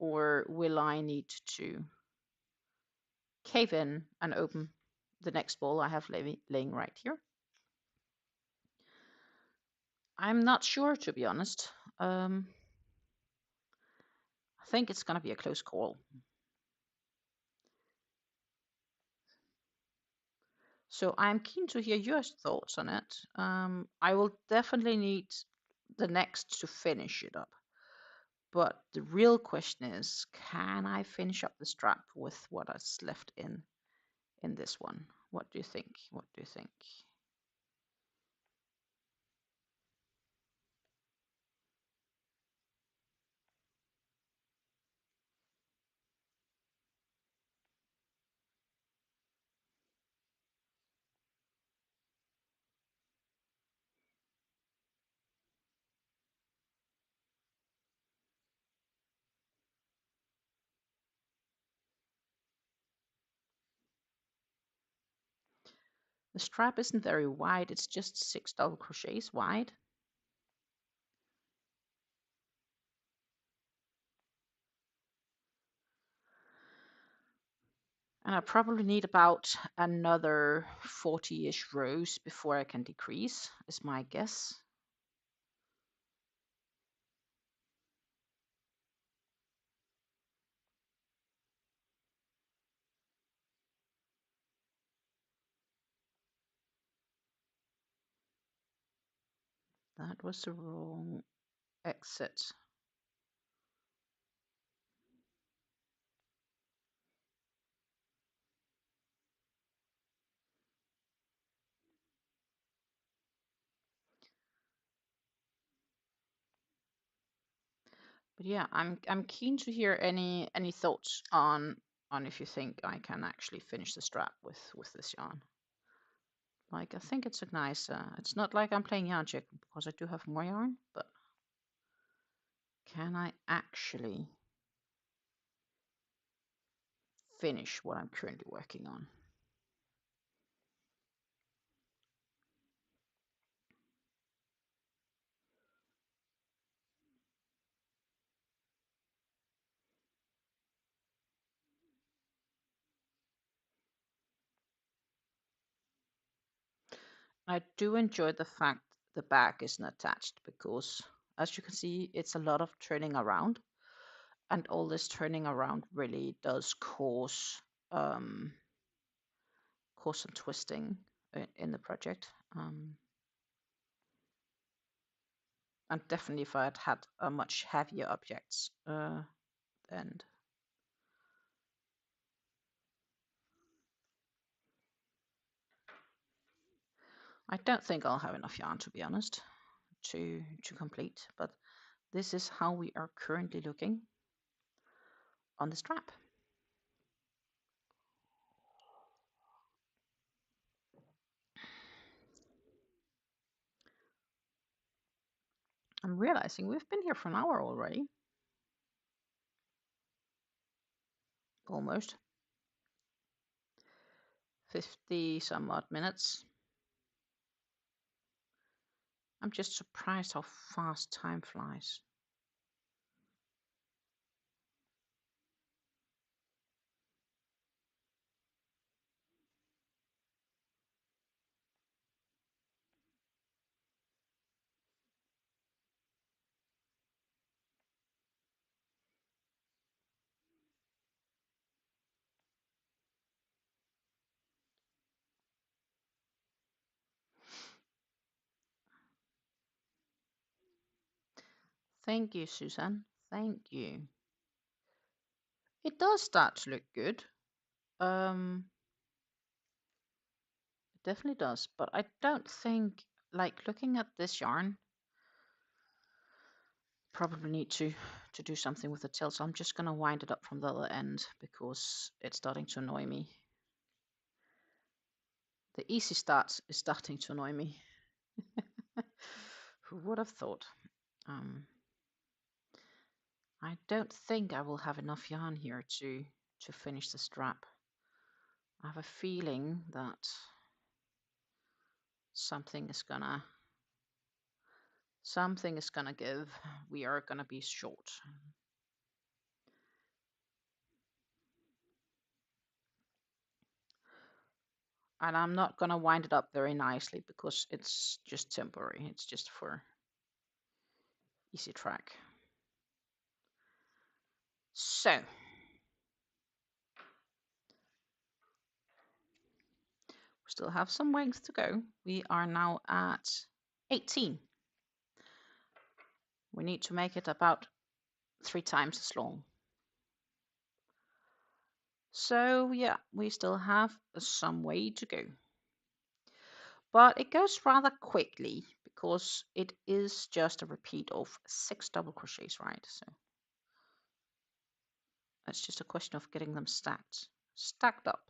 Or will I need to cave in and open the next ball I have laying right here? I'm not sure, to be honest. I think it's going to be a close call. So I'm keen to hear your thoughts on it. I will definitely need the next to finish it up. But the real question is, can I finish up the strap with what is left in this one? What do you think? What do you think? The strap isn't very wide, it's just 6 double crochets wide. And I probably need about another 40-ish rows before I can decrease, is my guess. That was the wrong exit. But yeah, I'm keen to hear any thoughts on if you think I can actually finish the strap with this yarn. Like, I think it's a nice. It's not like I'm playing yarn chicken because I do have more yarn, but can I actually finish what I'm currently working on? I do enjoy the fact the back isn't attached because, as you can see, it's a lot of turning around, and all this turning around really does cause some twisting in the project. And definitely if I had had a much heavier objects, and I don't think I'll have enough yarn, to be honest, to complete, but this is how we are currently looking on the strap. I'm realizing we've been here for an hour already. Almost. 50 some odd minutes. I'm just surprised how fast time flies. Thank you, Susan. Thank you. It does start to look good. It definitely does, but I don't think, like, looking at this yarn, probably need to do something with the tail, so I'm just going to wind it up from the other end because it's starting to annoy me. The easy start is starting to annoy me. Who would have thought? I don't think I will have enough yarn here to finish the strap. I have a feeling that something is gonna give. We are gonna be short. And I'm not gonna wind it up very nicely because it's just temporary. It's just for easy track. So we still have some length to go. We are now at 18. We need to make it about 3 times as long. So yeah, we still have some way to go. But it goes rather quickly because it is just a repeat of 6 double crochets, right? So it's just a question of getting them stacked up.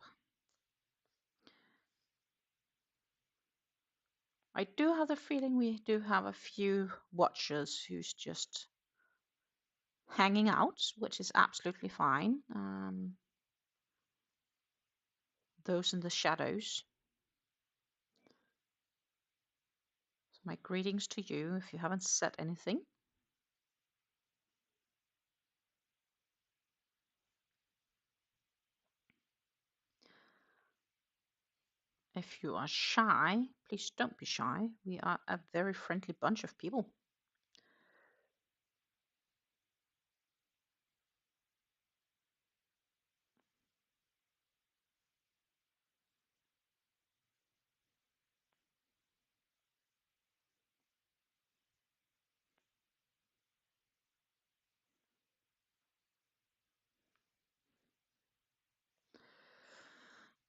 I do have the feeling we do have a few watchers who's just hanging out, which is absolutely fine. Those in the shadows. So my greetings to you if you haven't said anything. If you are shy, please don't be shy. We are a very friendly bunch of people.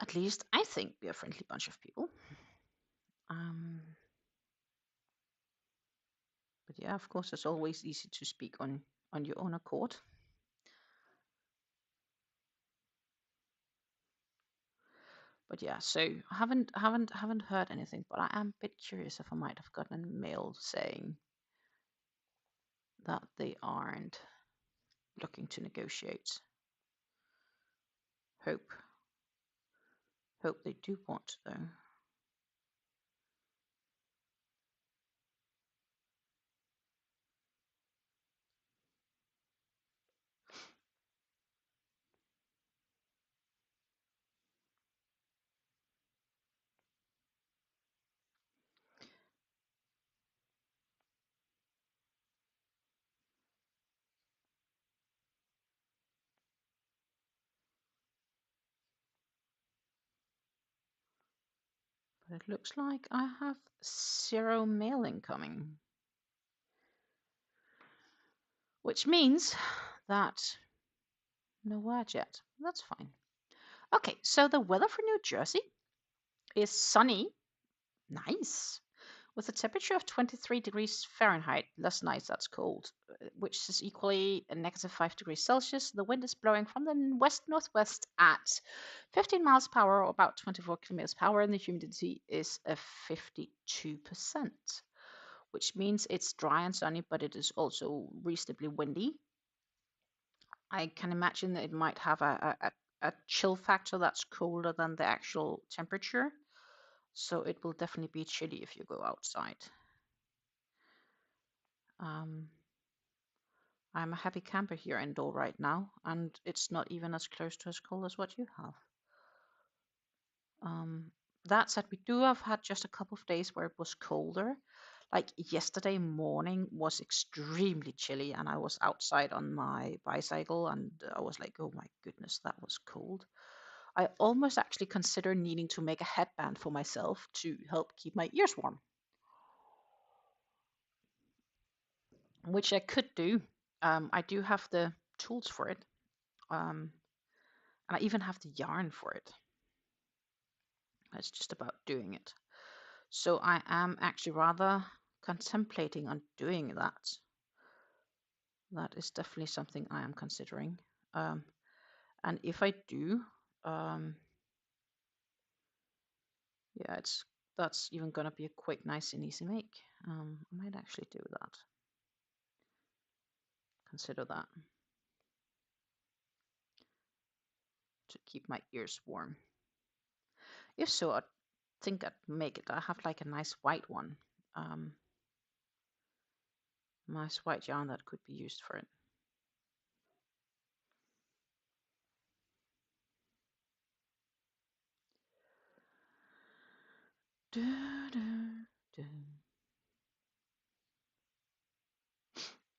At least I think we're a friendly bunch of people. But yeah, of course, it's always easy to speak on your own accord. But yeah, so I haven't heard anything, but I am a bit curious if I might have gotten a mail saying that they aren't looking to negotiate. Hope they do want though. But it looks like I have 0 mail incoming. Which means that no word yet. That's fine. Okay, so the weather for New Jersey is sunny, nice, with a temperature of 23 degrees Fahrenheit. That's nice, that's cold, which is equally a -5 degrees Celsius. The wind is blowing from the west-northwest at 15 miles per hour, or about 24 kilometers per hour, and the humidity is 52%, which means it's dry and sunny, but it is also reasonably windy. I can imagine that it might have a chill factor that's colder than the actual temperature. So it will definitely be chilly if you go outside. I'm a happy camper here indoor right now, and it's not even as close to as cold as what you have. That said, we do have had just a couple of days where it was colder. Like yesterday morning was extremely chilly, and I was outside on my bicycle, and I was like, oh my goodness, that was cold. I almost actually consider needing to make a headband for myself to help keep my ears warm, which I could do. I do have the tools for it, and I even have the yarn for it. It's just about doing it. So I am actually rather contemplating on doing that. That is definitely something I am considering. And if I do, yeah, that's even gonna be a quick, nice, and easy make. I might actually do that. Consider that to keep my ears warm. If so, I think I'd make it. I have like a nice white one. Nice white yarn that could be used for it.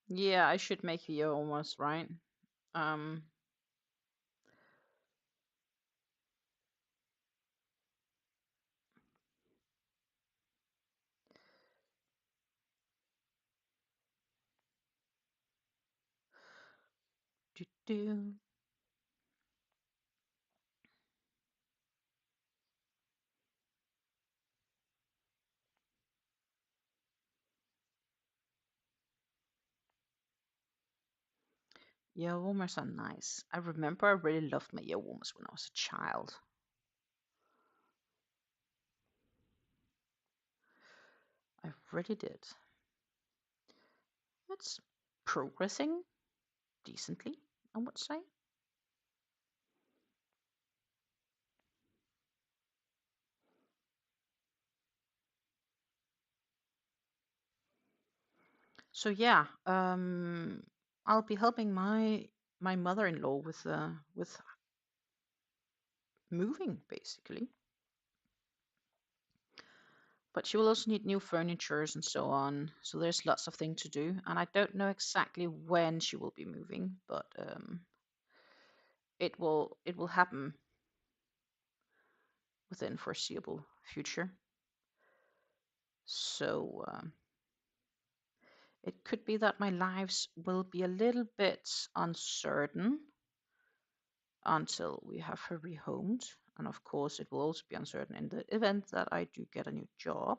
Yeah, I should make Vio almost, right? Do, do. Ear warmers are nice. I remember I really loved my ear warmers when I was a child. I really did. It's progressing decently, I would say. So yeah, I'll be helping my mother-in-law with moving basically. But she will also need new furnitures and so on. So there's lots of things to do, and I don't know exactly when she will be moving, but it will happen within foreseeable future. So it could be that my lives will be a little bit uncertain until we have her rehomed. And of course, it will also be uncertain in the event that I do get a new job.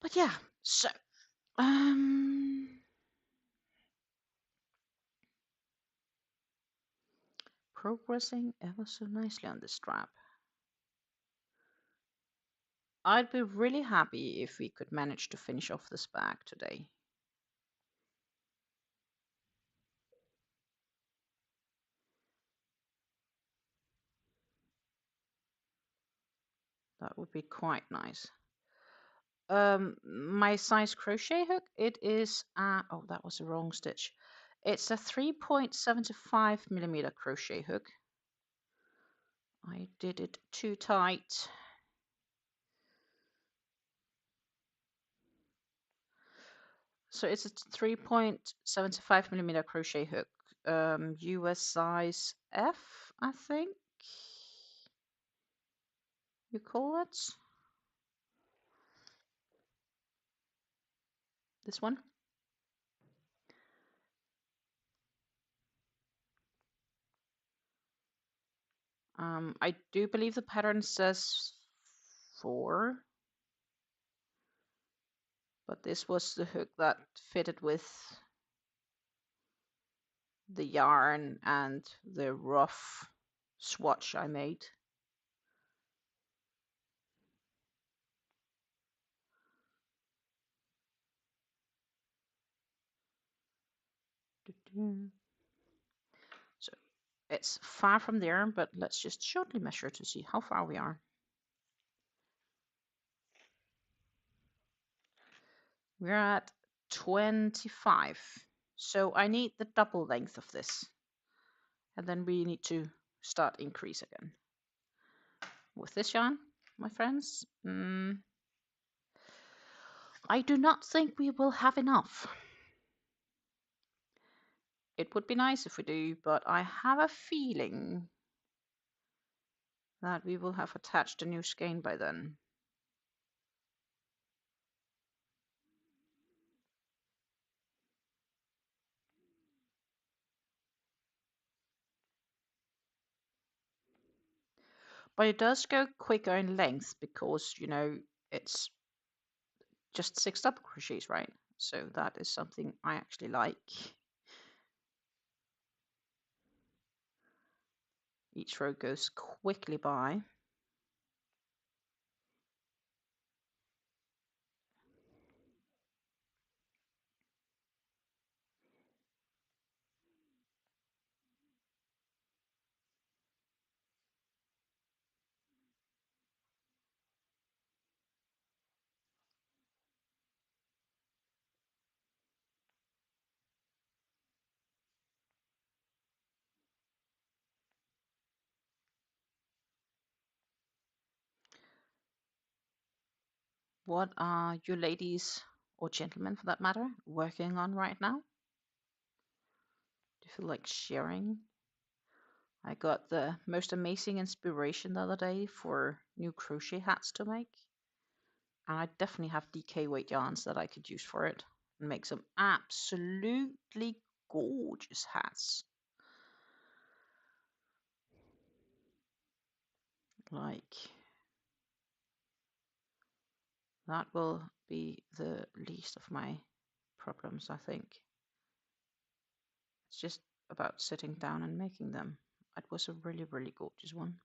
But yeah, so progressing ever so nicely on this strap. I'd be really happy if we could manage to finish off this bag today. That would be quite nice. My size crochet hook, it is oh, that was the wrong stitch. It's a 3.75 millimeter crochet hook. I did it too tight. So it's a 3.75 millimeter crochet hook, US size F, I think you call it. This one. I do believe the pattern says 4, but this was the hook that fitted with the yarn and the rough swatch I made. So it's far from there, but let's just shortly measure to see how far we are. We're at 25. So I need the double length of this. And then we need to start increase again. With this yarn, my friends, I do not think we will have enough. It would be nice if we do, but I have a feeling that we will have attached a new skein by then. But it does go quicker in length because, you know, it's just 6 double crochets, right? So that is something I actually like. Each row goes quickly by. What are you ladies, or gentlemen for that matter, working on right now? Do you feel like sharing? I got the most amazing inspiration the other day for new crochet hats to make. And I definitely have DK weight yarns that I could use for it and make some absolutely gorgeous hats. Like, that will be the least of my problems, I think. It's just about sitting down and making them. It was a really, really gorgeous one.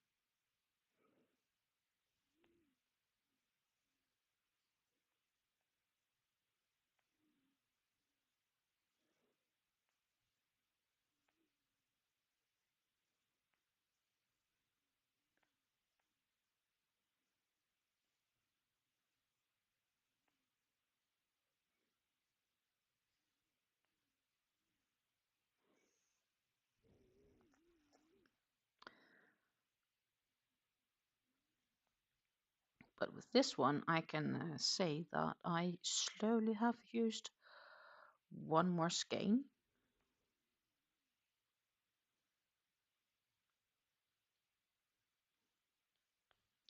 But with this one, I can say that I slowly have used one more skein,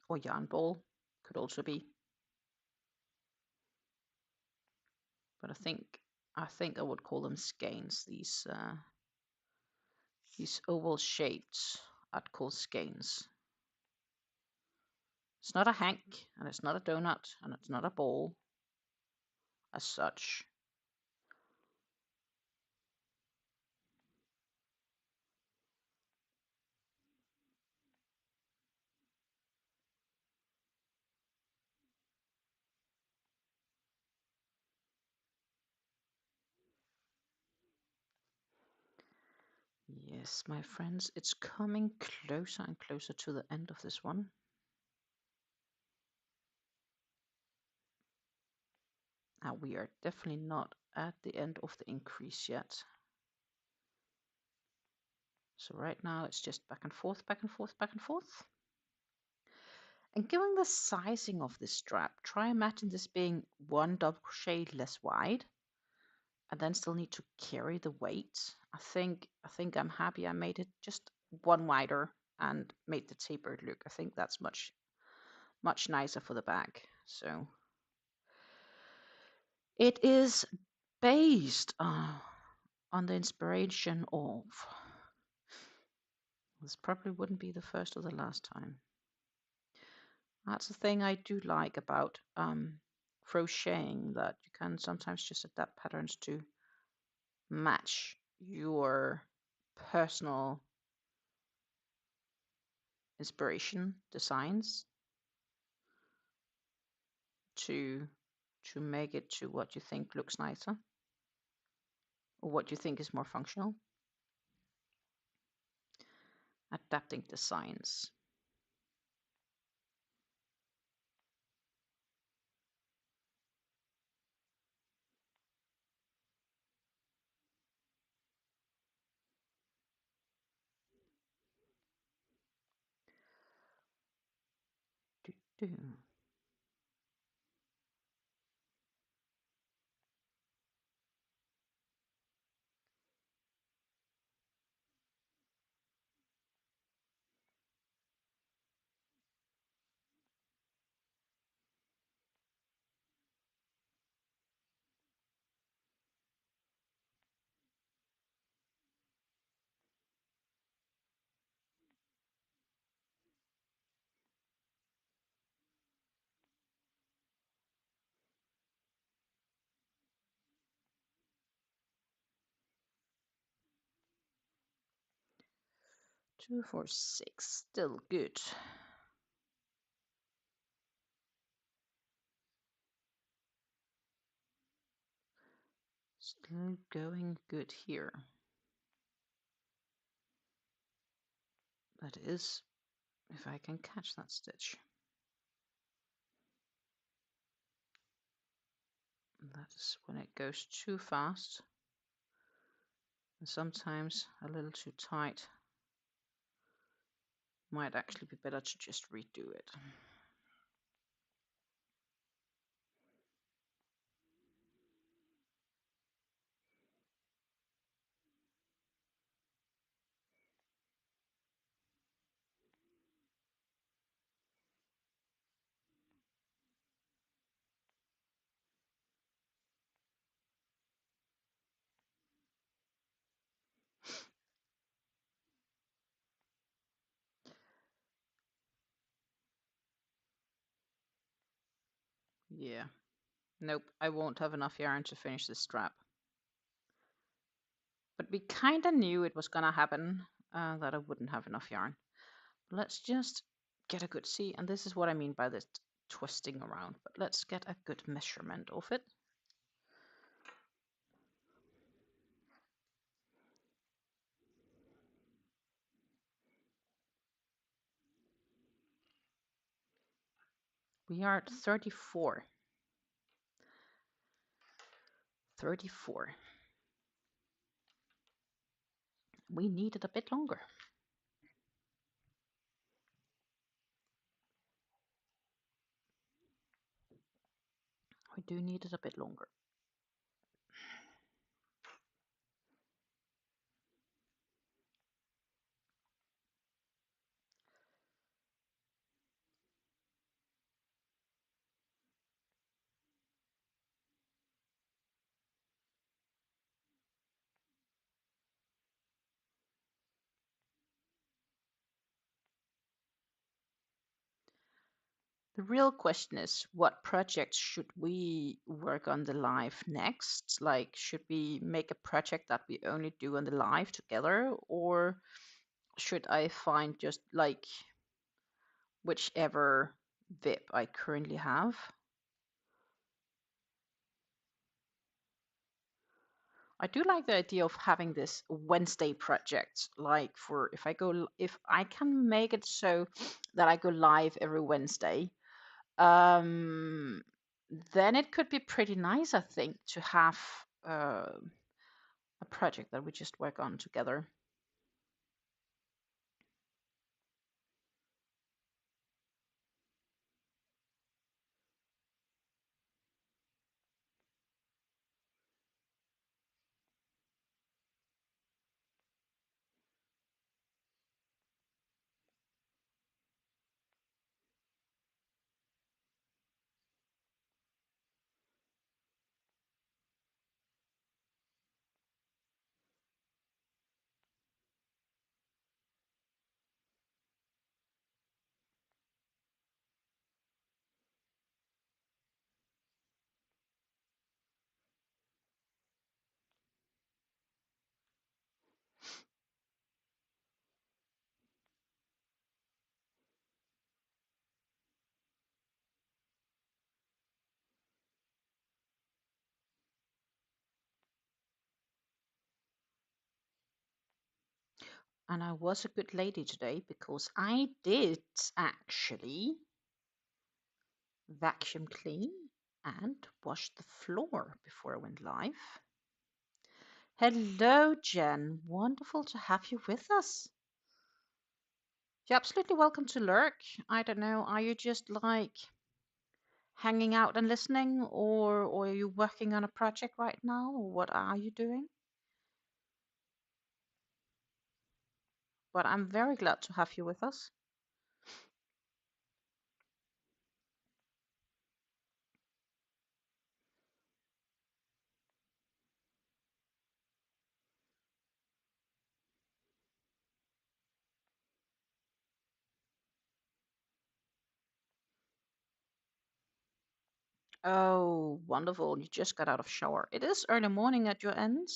or yarn ball, could also be. But I think I would call them skeins. These oval shaped, I'd call skeins. It's not a hank, and it's not a donut, and it's not a ball as such. Yes, my friends, it's coming closer and closer to the end of this one. Now we are definitely not at the end of the increase yet. So right now it's just back and forth, back and forth, back and forth. And given the sizing of this strap, try imagine this being one double crochet less wide, and then still need to carry the weight. I think I'm happy I made it just one wider and made the tapered look. I think that's much nicer for the back. So it is based on the inspiration of, this probably wouldn't be the first or the last time. That's the thing I do like about crocheting, that you can sometimes just adapt patterns to match your personal inspiration designs to make it to what you think looks nicer or what you think is more functional. Adapting designs. Do, do. 2, 4, 6, still good. Still going good here. That is, if I can catch that stitch. That is when it goes too fast and sometimes a little too tight. Might actually be better to just redo it. Yeah. Nope, I won't have enough yarn to finish this strap. But we kind of knew it was going to happen, that I wouldn't have enough yarn. Let's just get a good see. And this is what I mean by this twisting around. But let's get a good measurement of it. We are at 34. 34. We need it a bit longer. We do need it a bit longer. The real question is, what projects should we work on the live next? Like, should we make a project that we only do on the live together, or should I find just like whichever VIP I currently have? I do like the idea of having this Wednesday project, like for if I can make it so that I go live every Wednesday, um, then it could be pretty nice, I think, to have a project that we just work on together. And I was a good lady today because I did actually vacuum clean and wash the floor before I went live. Hello, Jen. Wonderful to have you with us. You're absolutely welcome to lurk. I don't know, are you just like hanging out and listening, or are you working on a project right now, or what are you doing? But I'm very glad to have you with us. Oh, wonderful. You just got out of shower. It is early morning at your end,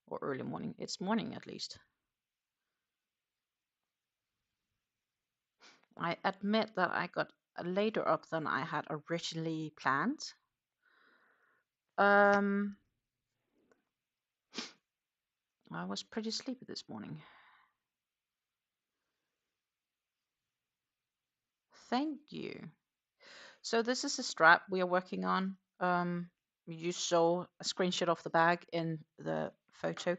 or early morning. It's morning at least. I admit that I got later up than I had originally planned. I was pretty sleepy this morning. Thank you. So this is a strap we are working on. You saw a screenshot of the bag in the photo,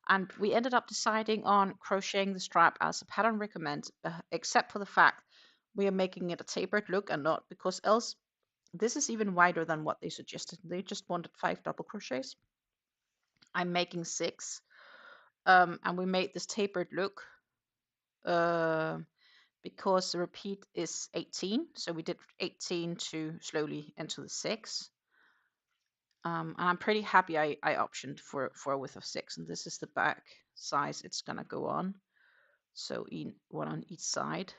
and we ended up deciding on crocheting the strap as a pattern recommend, except for the fact we are making it a tapered look and not, because else this is even wider than what they suggested. They just wanted 5 double crochets. I'm making 6, and we made this tapered look because the repeat is 18, so we did 18 to slowly into the 6. And I'm pretty happy I optioned for a width of 6, and this is the back size it's gonna go on. So one on each side.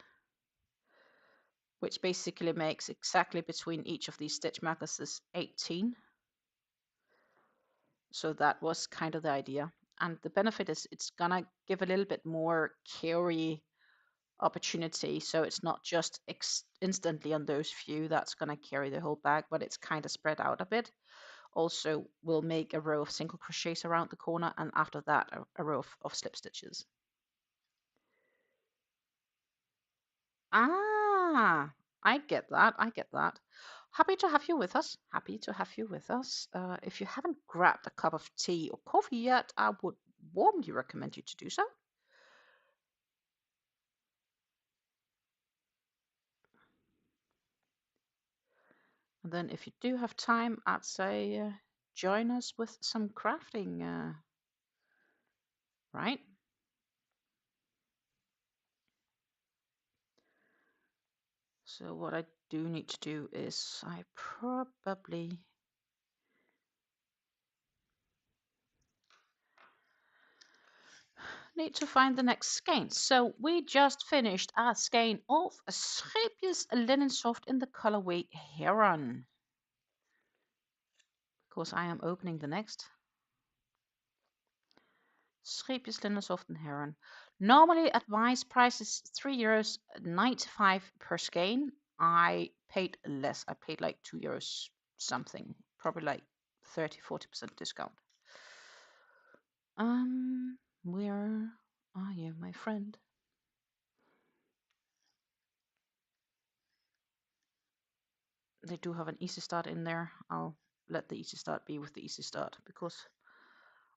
which basically makes exactly between each of these stitch markers is 18. So that was kind of the idea. And the benefit is it's gonna give a little bit more carry opportunity. So it's not just instantly on those few that's gonna carry the whole bag, but it's kind of spread out a bit. Also, we'll make a row of single crochets around the corner, and after that, a row of slip stitches. Ah, I get that. I get that. Happy to have you with us. Happy to have you with us. If you haven't grabbed a cup of tea or coffee yet, I would warmly recommend you to do so. And then if you do have time, I'd say join us with some crafting, right? So what I do need to do is I probably need to find the next skein. So we just finished our skein of Scheepjes Linen Soft in the colorway Heron. Because I am opening the next. Scheepjes Linen Soft and Heron. Normally advised price is €3.95 per skein. I paid less. I paid like €2 something. Probably like 30-40% discount. Where are you, my friend? They do have an easy start in there. I'll let the easy start be with the easy start because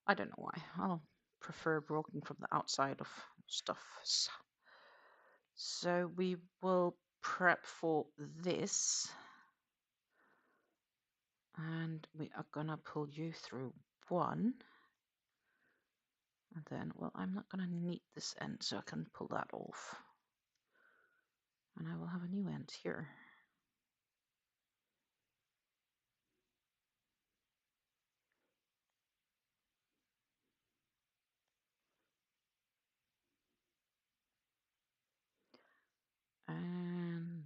I don't know why. I'll prefer working from the outside of stuff. So we will prep for this. And we are gonna pull you through one. And then, well, I'm not gonna need this end, so I can pull that off. And I will have a new end here. And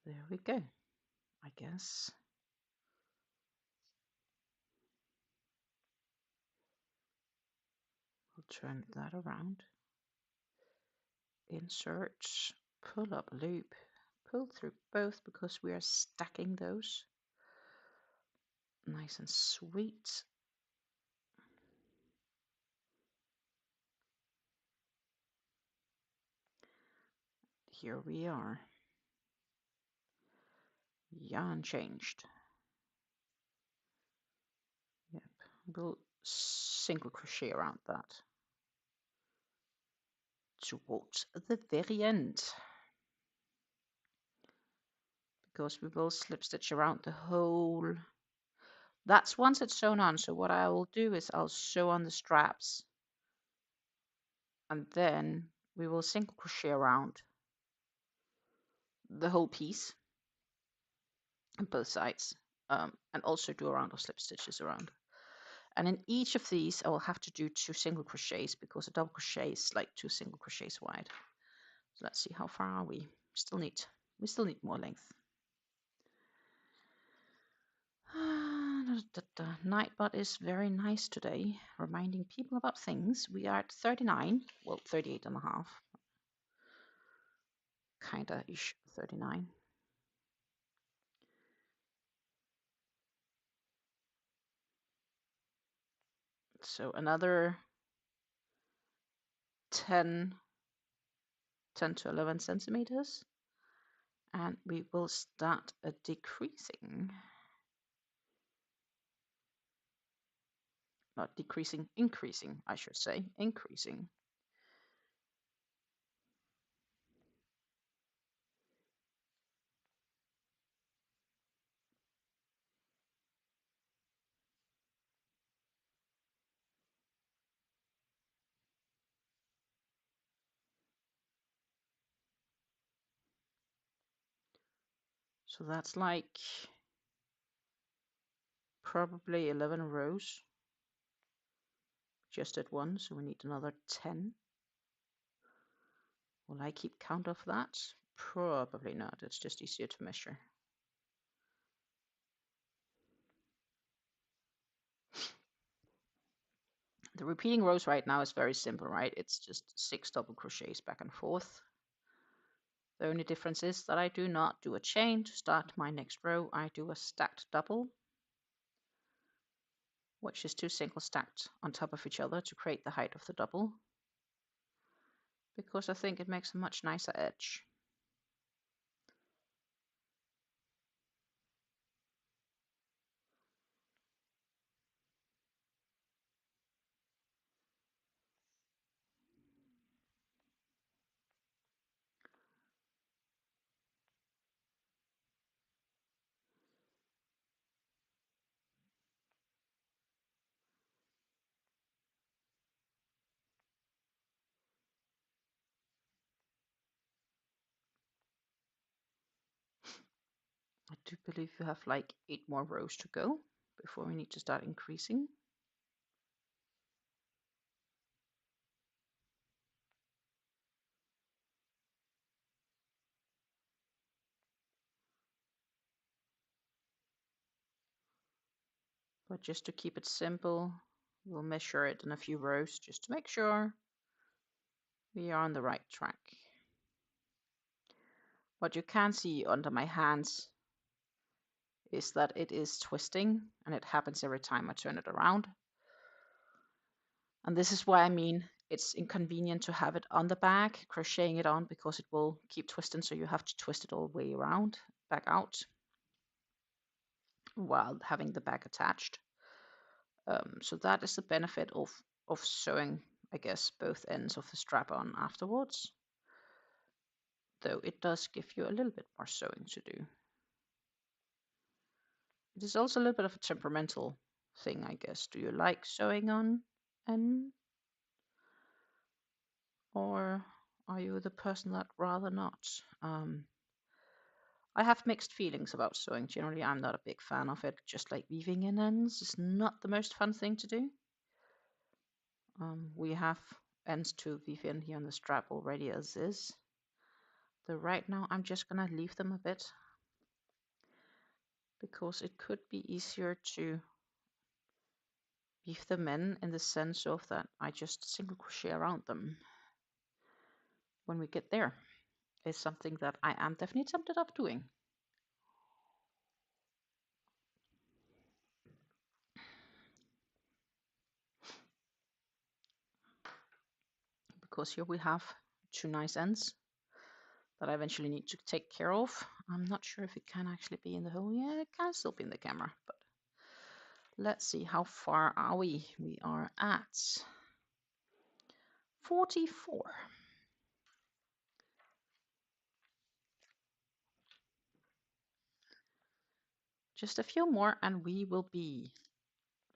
there we go, I guess. We'll turn that around. Insert, pull up loop, pull through both because we are stacking those. Nice and sweet. Here we are. Yarn changed. Yep, we'll single crochet around that towards the very end, because we will slip stitch around the whole. That's once it's sewn on. So what I will do is I'll sew on the straps, and then we will single crochet around the whole piece on both sides, and also do a round of slip stitches around. And in each of these I will have to do 2 single crochets because a double crochet is like 2 single crochets wide. So let's see, how far are we? We still need more length. Nightbot is very nice today, reminding people about things. We are at 39, well, 38 and a half. Kinda ish 39. So another 10 to 11 centimeters. And we will start decreasing. Not decreasing, increasing, I should say. Increasing. So that's like probably 11 rows just at once. So we need another 10. Will I keep count of that? Probably not. It's just easier to measure. The repeating rows right now is very simple, right? It's just 6 double crochets back and forth. The only difference is that I do not do a chain to start my next row. I do a stacked double, which is 2 singles stacked on top of each other to create the height of the double, because I think it makes a much nicer edge. I do believe you have like 8 more rows to go before we need to start increasing. But just to keep it simple, we'll measure it in a few rows just to make sure we are on the right track. What you can see under my hands is that it is twisting, and it happens every time I turn it around. And this is why I mean it's inconvenient to have it on the bag, crocheting it on, because it will keep twisting, so you have to twist it all the way around, back out, while having the bag attached. So that is the benefit of sewing, I guess, both ends of the strap on afterwards. Though it does give you a little bit more sewing to do. It is also a little bit of a temperamental thing, I guess. Do you like sewing on N? Or are you the person that rather not? I have mixed feelings about sewing. Generally, I'm not a big fan of it. Just like weaving in ends is not the most fun thing to do. We have ends to weave in here on the strap already as is. So right now, I'm just gonna leave them a bit, because it could be easier to weave them in the sense of that I just single crochet around them when we get there. Is something that I am definitely tempted of doing. Because here we have 2 nice ends that I eventually need to take care of. I'm not sure if it can actually be in the hole. Yeah, it can still be in the camera, but let's see, how far are we? We are at 44. Just a few more and we will be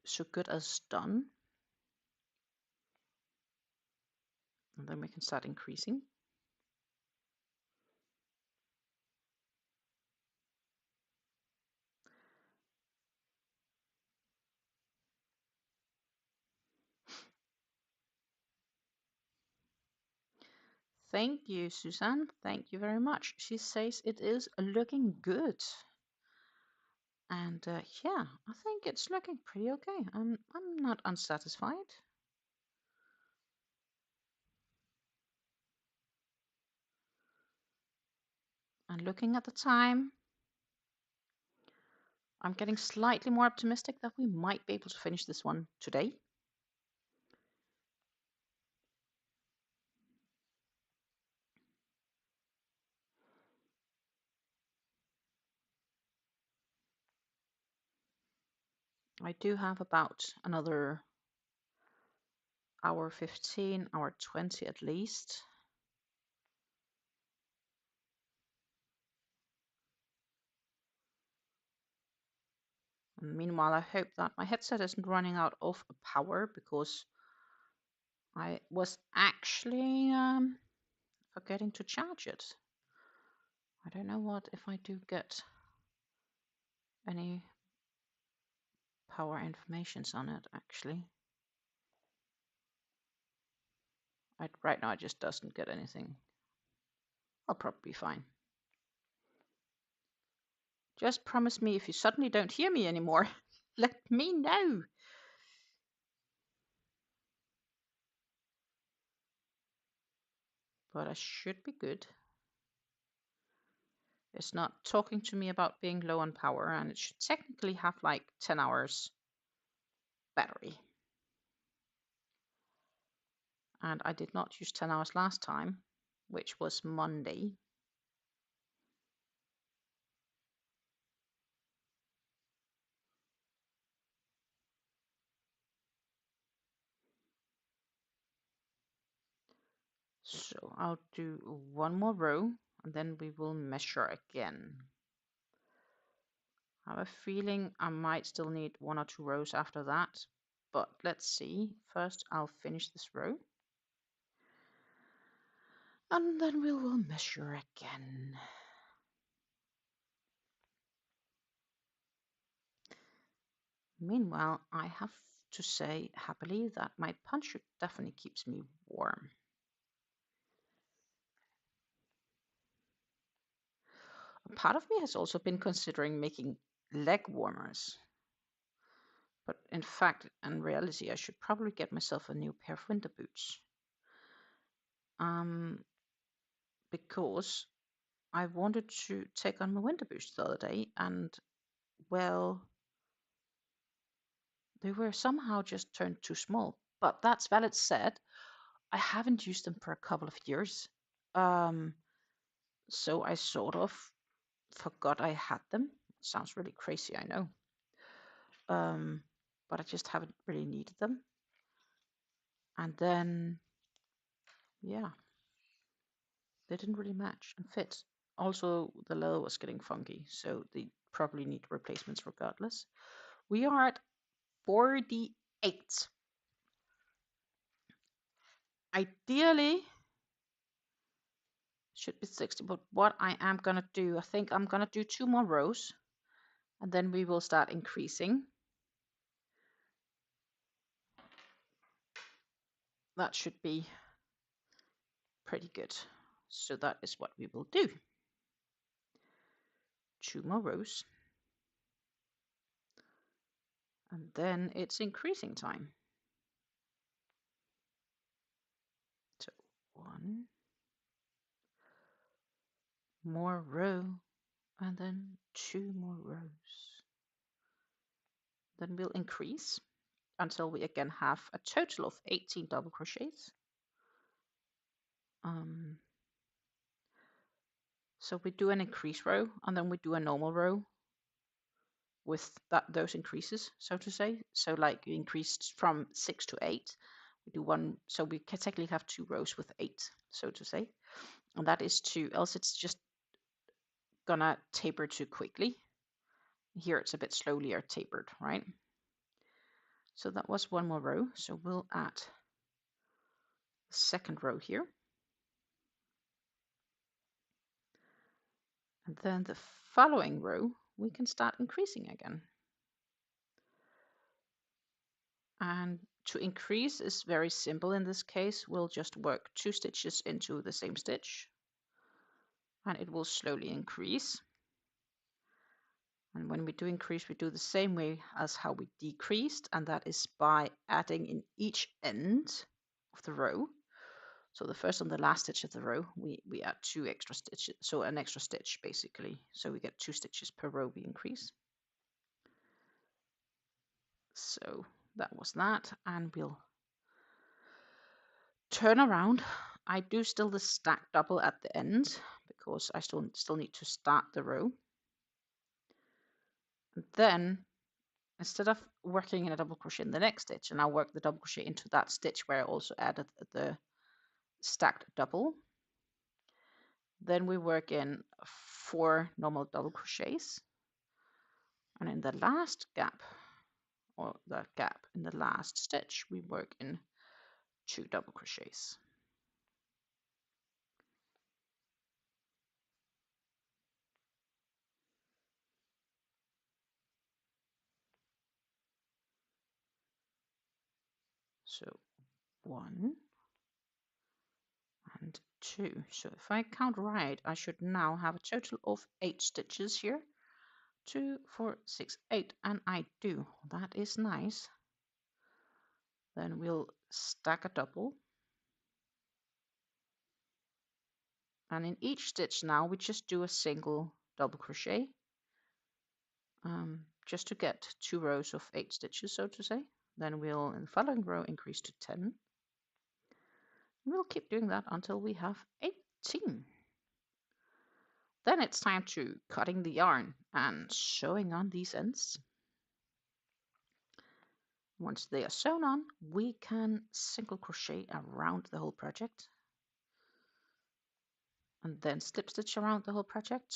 so good as done. And then we can start increasing. Thank you, Suzanne. Thank you very much. She says it is looking good. And yeah, I think it's looking pretty okay. I'm not unsatisfied. And looking at the time, I'm getting slightly more optimistic that we might be able to finish this one today. I do have about another hour 15, hour 20 at least. And meanwhile, I hope that my headset isn't running out of power, because I was actually forgetting to charge it. I don't know what if I do get any power informations on it actually. Right now it just doesn't get anything. I'll probably be fine. Just promise me if you suddenly don't hear me anymore, let me know. But I should be good. It's not talking to me about being low on power, and it should technically have like 10 hours battery. And I did not use 10 hours last time, which was Monday. So I'll do one more row and then we will measure again. I have a feeling I might still need 1 or 2 rows after that, but let's see. First I'll finish this row and then we will measure again. Meanwhile, I have to say happily that my puncher definitely keeps me warm. A part of me has also been considering making leg warmers. But in fact, in reality, I should probably get myself a new pair of winter boots. Because I wanted to take on my winter boots the other day, and well, they were somehow just turned too small. But that's valid said. I haven't used them for a couple of years. So I sort of forgot I had them. Sounds really crazy, I know. But I just haven't really needed them. And then, yeah, they didn't really match and fit. Also, the leather was getting funky, so they probably need replacements regardless. We are at 48. Ideally, should be 60, but what I am going to do, I think I'm going to do 2 more rows, and then we will start increasing. That should be pretty good. So that is what we will do. 2 more rows. And then it's increasing time. So 1 more row, and then 2 more rows. Then we'll increase until we again have a total of 18 double crochets. So we do an increase row, and then we do a normal row with those increases, so to say. So like you increased from 6 to 8, we do 1, so we can technically have 2 rows with 8, so to say. And that is to, else it's just gonna taper too quickly. Here it's a bit slowly tapered, right? So that was 1 more row. So we'll add the second row here. And then the following row, we can start increasing again. And to increase is very simple in this case. We'll just work 2 stitches into the same stitch, and it will slowly increase. And when we do increase, we do the same way as how we decreased, and that is by adding in each end of the row. So the first and the last stitch of the row, we add 2 extra stitches, so an extra stitch basically. So we get 2 stitches per row we increase. So that was that, and we'll turn around. I do still the stack double at the end because I still need to start the row. And then instead of working in a double crochet in the next stitch, and I'll work the double crochet into that stitch where I also added the stacked double, then we work in 4 normal double crochets, and in the last gap, or that gap in the last stitch, we work in 2 double crochets. So 1 and 2. So if I count right, I should now have a total of 8 stitches here. 2, 4, 6, 8, and I do. That is nice. Then we'll stack a double. And in each stitch now, we just do a single double crochet. Just to get 2 rows of 8 stitches, so to say. Then we'll, in the following row, increase to 10. We'll keep doing that until we have 18. Then it's time to cutting the yarn and sewing on these ends. Once they are sewn on, we can single crochet around the whole project. And then slip stitch around the whole project.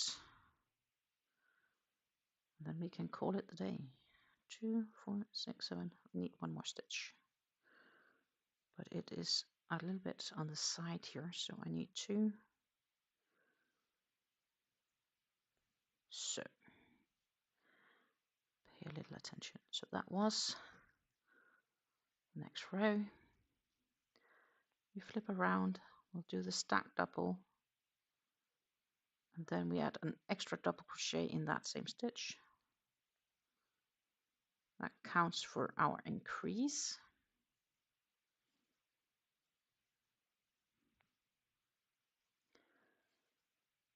And then we can call it the day. 2, 4, 6, 7. We need one more stitch. But it is a little bit on the side here, so I need 2. So pay a little attention. So that was the next row. We flip around, we'll do the stack double, and then we add an extra double crochet in that same stitch. That counts for our increase.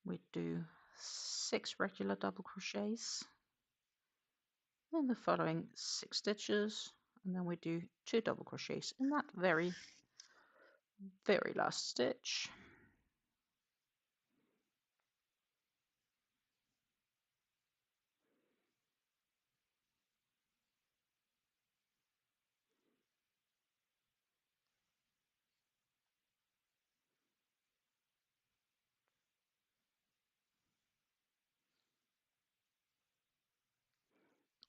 We do 6 regular double crochets in the following 6 stitches, and then we do 2 double crochets in that very last stitch.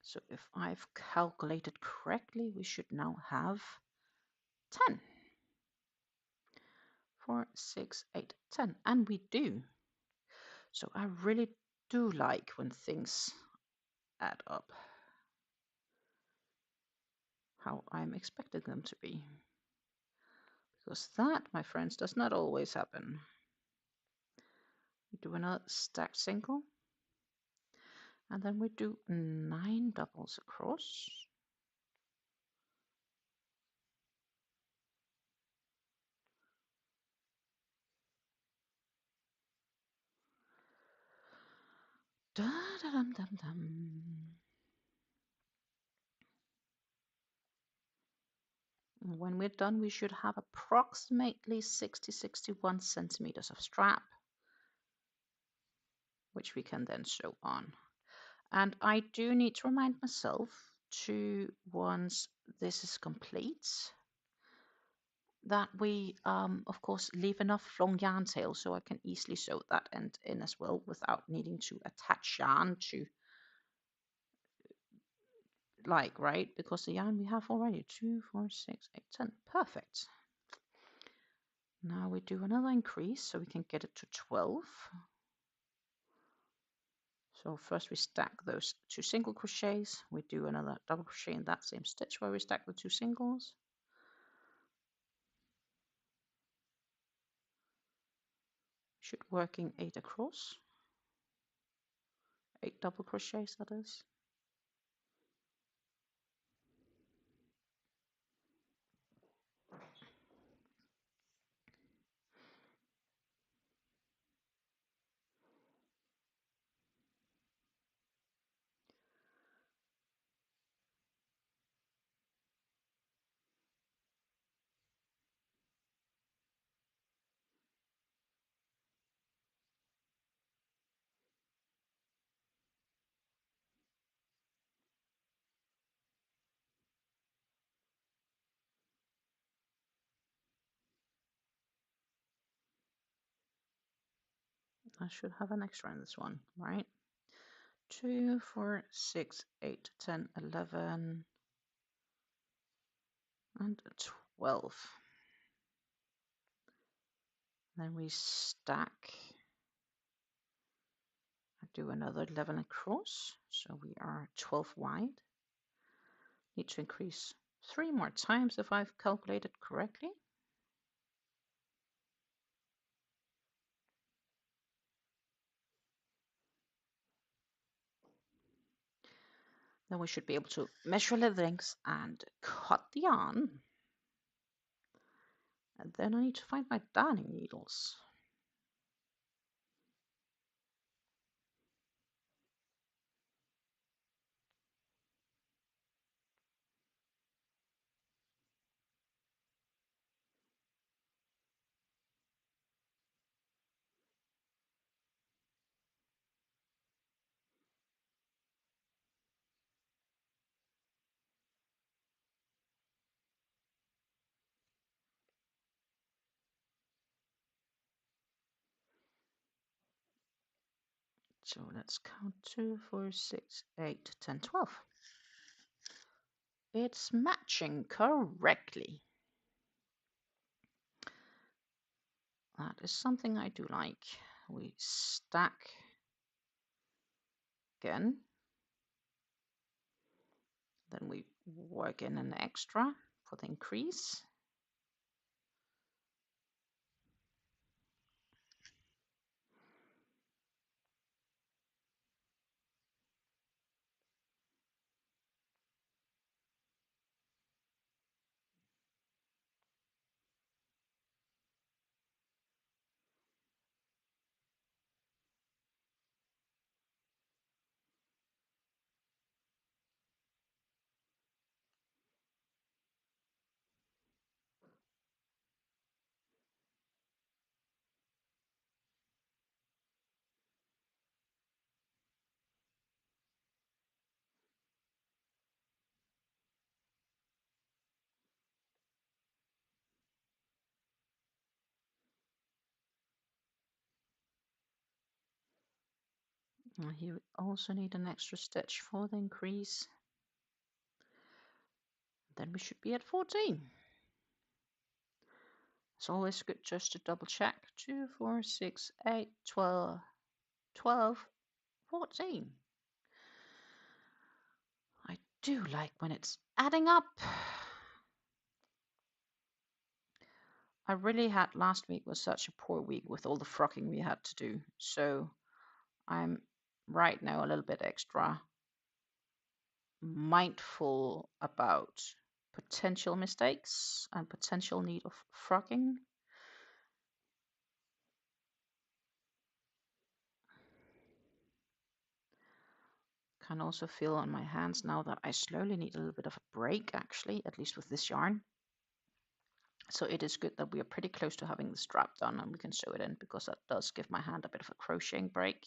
So if I've calculated correctly, we should now have 10. 4, 6, 8, 10, and we do. So I really do like when things add up how I'm expecting them to be. Because that, my friends, does not always happen. We do another stacked single, and then we do 9 doubles across. Da, da, dum, dum, dum. When we're done, we should have approximately 60-61 centimeters of strap, which we can then sew on. And I do need to remind myself to, once this is complete, that we, of course, leave enough long yarn tail so I can easily sew that end in as well without needing to attach yarn to, like, right? Because the yarn we have already, 2, 4, 6, 8, 10. Perfect. Now we do another increase so we can get it to 12. So first we stack those 2 single crochets. We do another double crochet in that same stitch where we stack the 2 singles. Should working 8 across. 8 double crochets, that is. I should have an extra in this one, right? 2, 4, 6, 8, 10, 11, and 12. Then we stack. I do another 11 across, so we are 12 wide. Need to increase 3 more times if I've calculated correctly. Then we should be able to measure the length and cut the yarn. And then I need to find my darning needles. So let's count 2, 4, 6, 8, 10, 12. It's matching correctly. That is something I do like. We stack again. Then we work in an extra for the increase. And here we also need an extra stitch for the increase. Then we should be at 14. It's always good just to double check. 2, 4, 6, 8, 12, 12, 14. I do like when it's adding up. I really had last week was such a poor week with all the frocking we had to do. So I'm right now a little bit extra mindful about potential mistakes and potential need of frocking. Can also feel on my hands now that I slowly need a little bit of a break, actually, at least with this yarn. So it is good that we are pretty close to having the strap done and we can sew it in, because that does give my hand a bit of a crocheting break.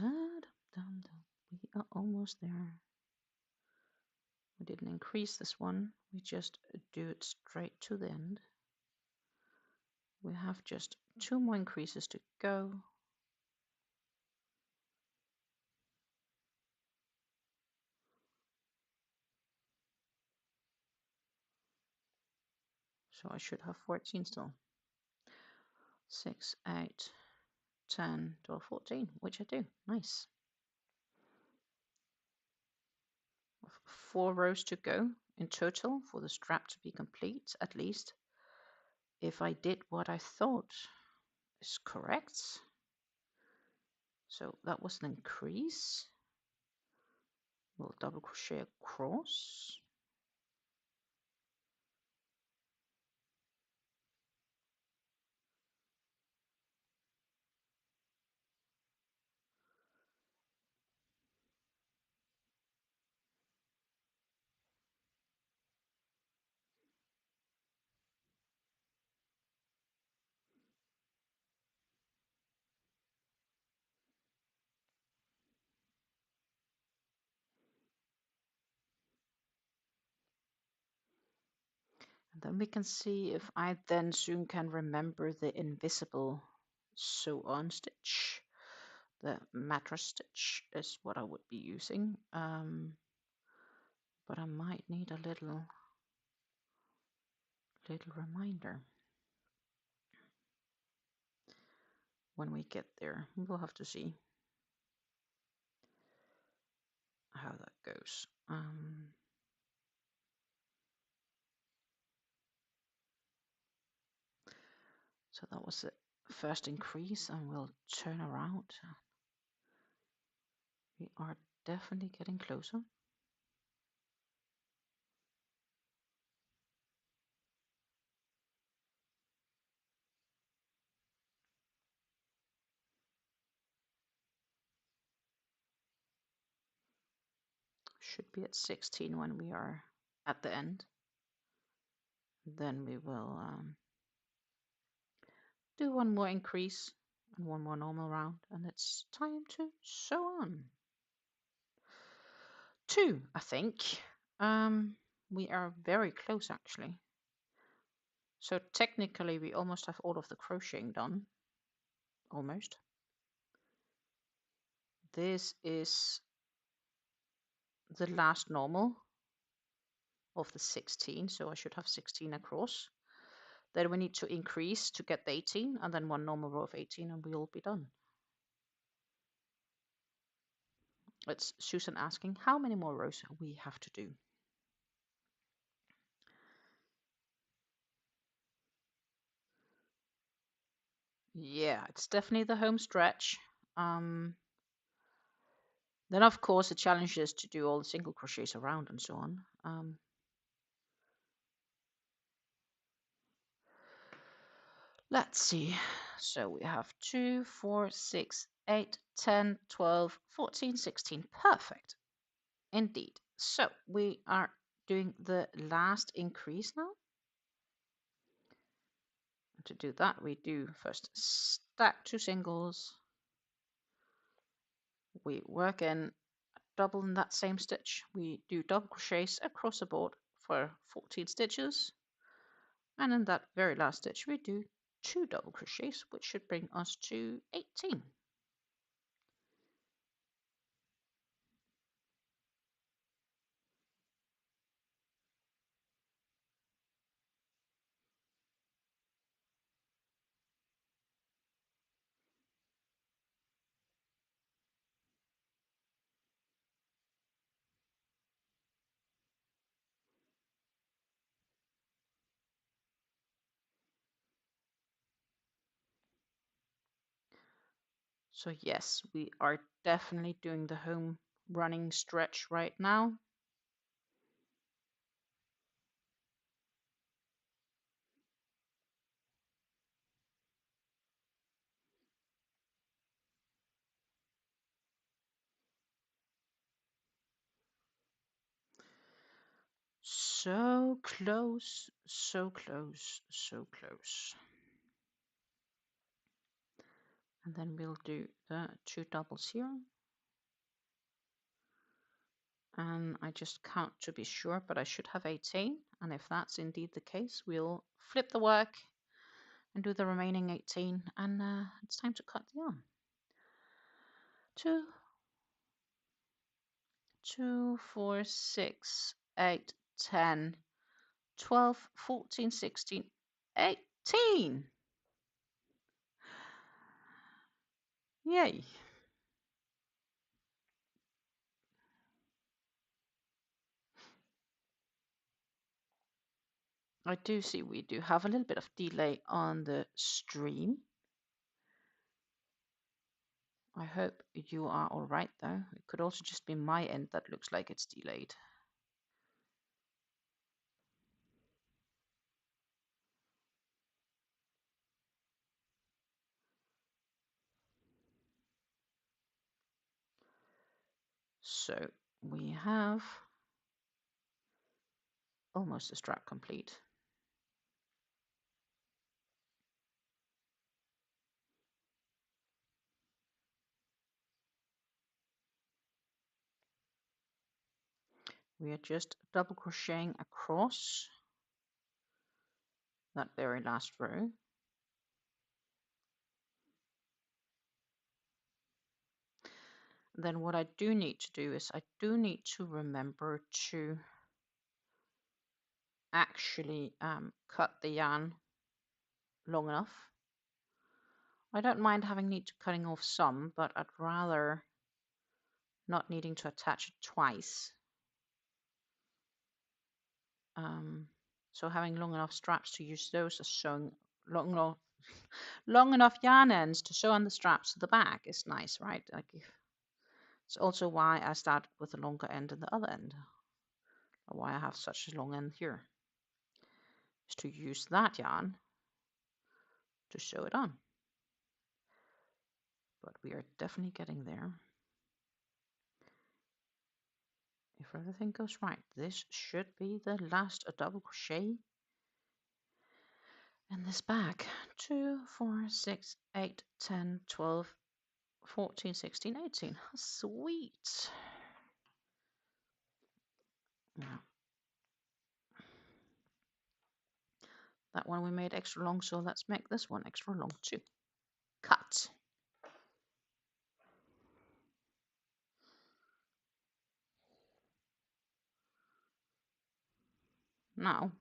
We are almost there. We didn't increase this one, we just do it straight to the end. We have just 2 more increases to go. So I should have 14 still. 6, 8, 10, 12, 14, which I do. Nice. 4 rows to go in total for the strap to be complete, at least. If I did what I thought is correct. So that was an increase. We'll double crochet across. And then we can see if I then soon can remember the invisible sew on stitch. The mattress stitch is what I would be using. But I might need a little little reminder when we get there. We'll have to see how that goes. So that was the first increase, and we'll turn around. We are definitely getting closer. Should be at 16 when we are at the end. Then we will do one more increase and one more normal round, and it's time to sew on. 2, I think. We are very close actually. So technically we almost have all of the crocheting done. Almost. This is the last normal of the 16, so I should have 16 across. Then we need to increase to get the 18, and then one normal row of 18, and we'll be done. It's Susan asking how many more rows we have to do. Yeah, it's definitely the home stretch. Then of course the challenge is to do all the single crochets around and so on. Let's see. So we have 2, 4, 6, 8, 10, 12, 14, 16. Perfect. Indeed. So we are doing the last increase now. To do that, we do first stack 2 singles. We work in double in that same stitch. We do double crochets across the board for 14 stitches. And in that very last stitch, we do 2 double crochets, which should bring us to 18. So yes, we are definitely doing the home running stretch right now. So close, so close, so close. And then we'll do the 2 doubles here. And I just count to be sure, but I should have 18. And if that's indeed the case, we'll flip the work and do the remaining 18. And it's time to cut the yarn. 2, 2, 4, 6, 8, 10, 12, 14, 16, 18. Yay. I do see we do have a little bit of delay on the stream. I hope you are all right though. It could also just be my end that looks like it's delayed. So we have almost a strap complete. We are just double crocheting across that very last row. Then what I do need to do is I do need to remember to actually cut the yarn long enough. I don't mind cutting off some, but I'd rather not needing to attach it twice. So having long enough straps to use those as sewing long enough yarn ends to sew on the straps to the back is nice, right? Like it's also why I started with the longer end and the other end, or why I have such a long end here, is to use that yarn to sew it on. But we are definitely getting there. If everything goes right, this should be the last double crochet in this bag. 2, 4, 6, 8, 10, 12, 14, 16, 18. Sweet. Yeah. That one we made extra long, so let's make this one extra long too. Cut. Now,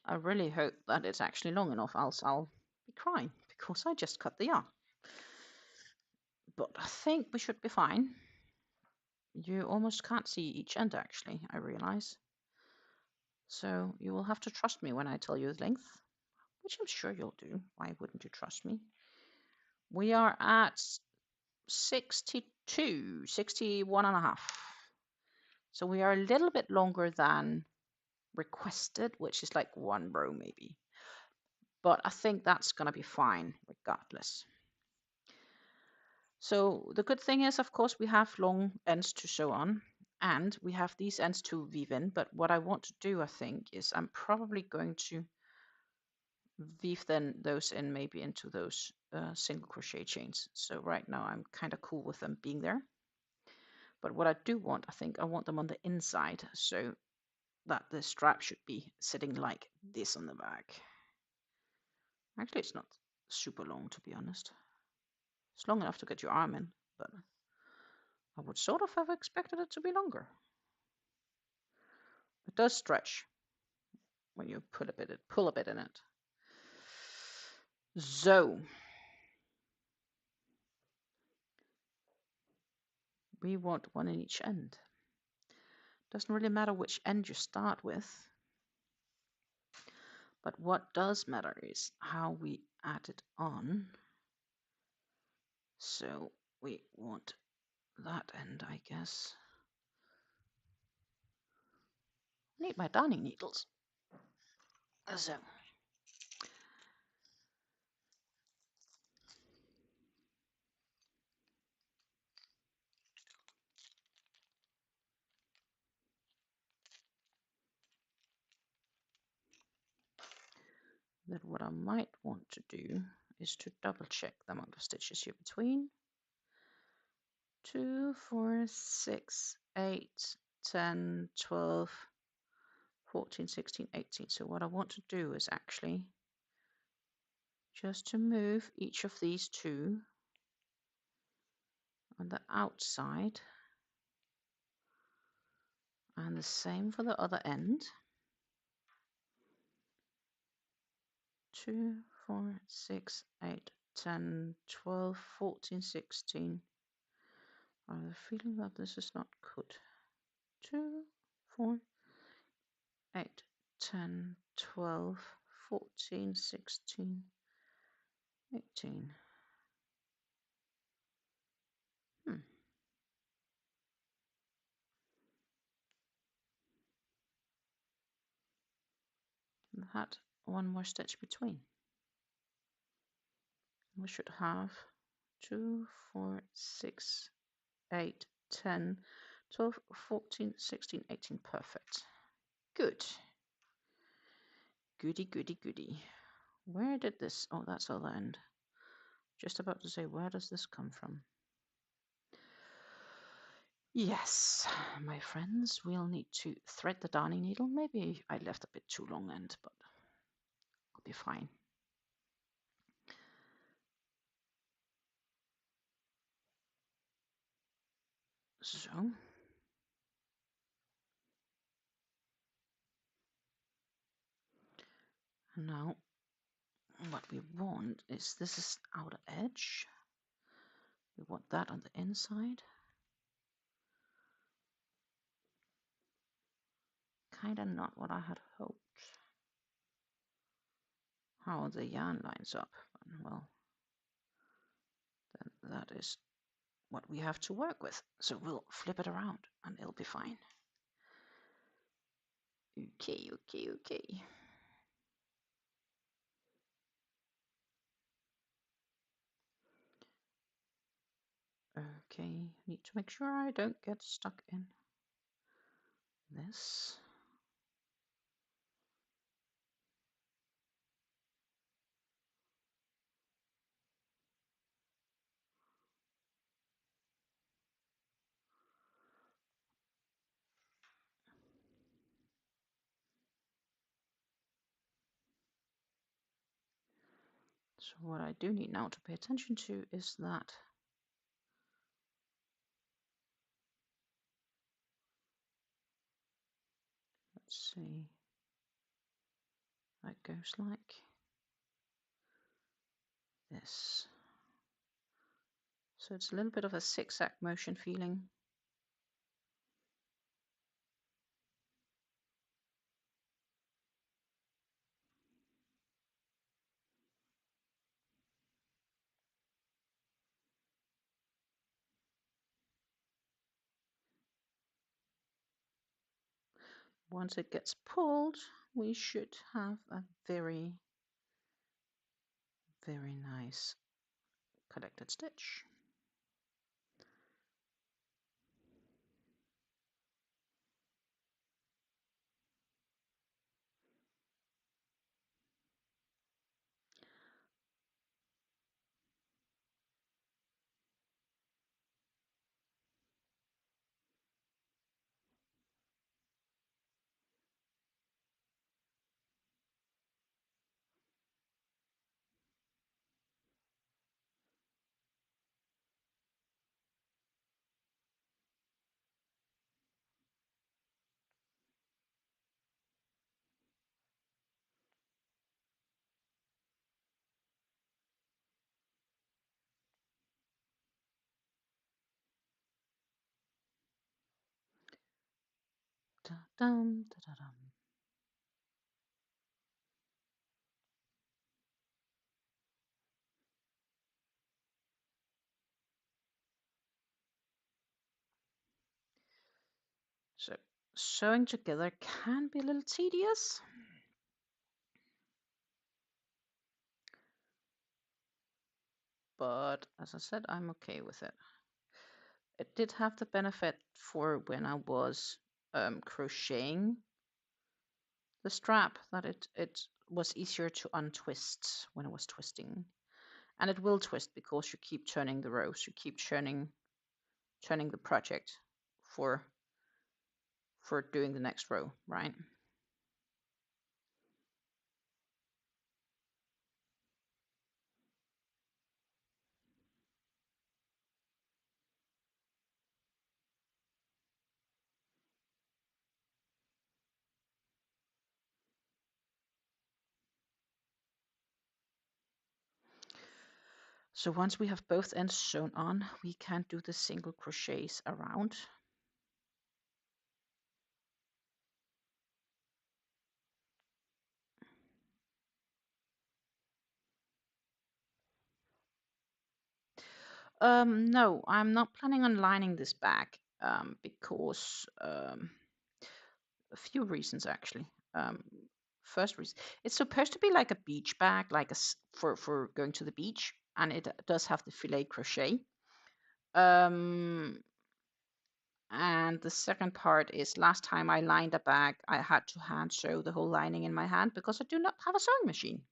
I really hope that it's actually long enough, else I'll be crying because I just cut the yarn. But I think we should be fine. You almost can't see each end actually, I realize. So you will have to trust me when I tell you the length, which I'm sure you'll do. Why wouldn't you trust me? We are at 62, 61 and a half. So we are a little bit longer than requested, which is like 1 row maybe. But I think that's going to be fine regardless. So the good thing is, of course, we have long ends to sew on, and we have these ends to weave in. But what I want to do, I think, is I'm probably going to weave then those in maybe into those single crochet chains. So right now I'm kind of cool with them being there. But what I do want, I want them on the inside so that the strap should be sitting like this on the back. Actually, it's not super long, to be honest. It's long enough to get your arm in, but I would sort of have expected it to be longer. It does stretch when you pull a bit in it. So we want one in each end. Doesn't really matter which end you start with, but what does matter is how we add it on. So we want that end, I guess. I need my darning needles. So then what I might want to do is to double check the amount of stitches here between. 2, 4, 6, 8, 10, 12, 14, 16, 18. So what I want to do is actually just to move each of these two on the outside, and the same for the other end. 2, 4, 6, 8, 10, 12, 14, 16. I have a feeling that this is not good. 2, 4, 8, 10, 12, 14, 16, 18. That one more stitch between. We should have 2, 4, 6, 8, 10, 12, 14, 16, 18. Perfect. Good. Goody, goody, goody. Where did this... Oh, that's other end. Just about to say, where does this come from? Yes, my friends, we'll need to thread the darning needle. Maybe I left a bit too long end, but I'll be fine. So And now what we want is, this is outer edge. We want that on the inside. Kind of not what I had hoped. How the yarn lines up. Well, then that is what we have to work with. So we'll flip it around and it'll be fine. Okay. Okay, need to make sure I don't get stuck in this. So what I do need now to pay attention to is that let's see, that goes like this. So it's a little bit of a zigzag motion feeling. Once it gets pulled, we should have a very, very nice connected stitch. Da-dum, da-da-dum. So sewing together can be a little tedious. But as I said, I'm okay with it. It did have the benefit for when I was crocheting the strap that it was easier to untwist when I was twisting. And it will twist because you keep turning the rows, you keep turning the project for doing the next row, right? So once we have both ends sewn on, we can do the single crochets around. No, I'm not planning on lining this bag because a few reasons actually. First reason, it's supposed to be like a beach bag, like for going to the beach, and it does have the filet crochet. And the second part is, last time I lined a bag, I had to hand sew the whole lining in my hand because I do not have a sewing machine.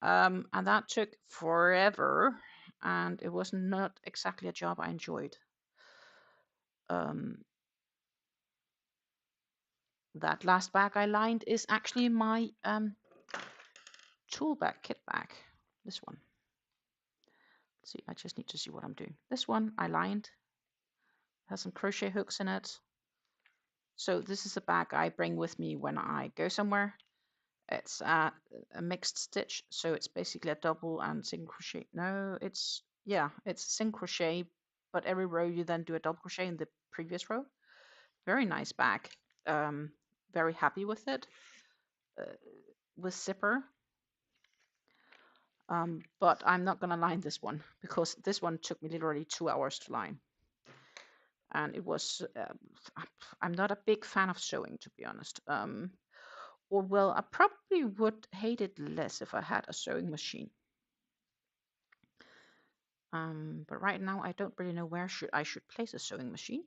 And that took forever, and it was not exactly a job I enjoyed. That last bag I lined is actually my tool bag, kit bag. This one. Let's see, I just need to see what I'm doing. This one I lined, has some crochet hooks in it. So this is a bag I bring with me when I go somewhere. It's a mixed stitch, so it's basically a double and single crochet. No, it's single crochet, but every row you then do a double crochet in the previous row. Very nice bag. Very happy with it. With zipper. But I'm not gonna line this one because this one took me literally 2 hours to line, and it was. I'm not a big fan of sewing, to be honest. Or well, I probably would hate it less if I had a sewing machine. But right now I don't really know where I should place a sewing machine.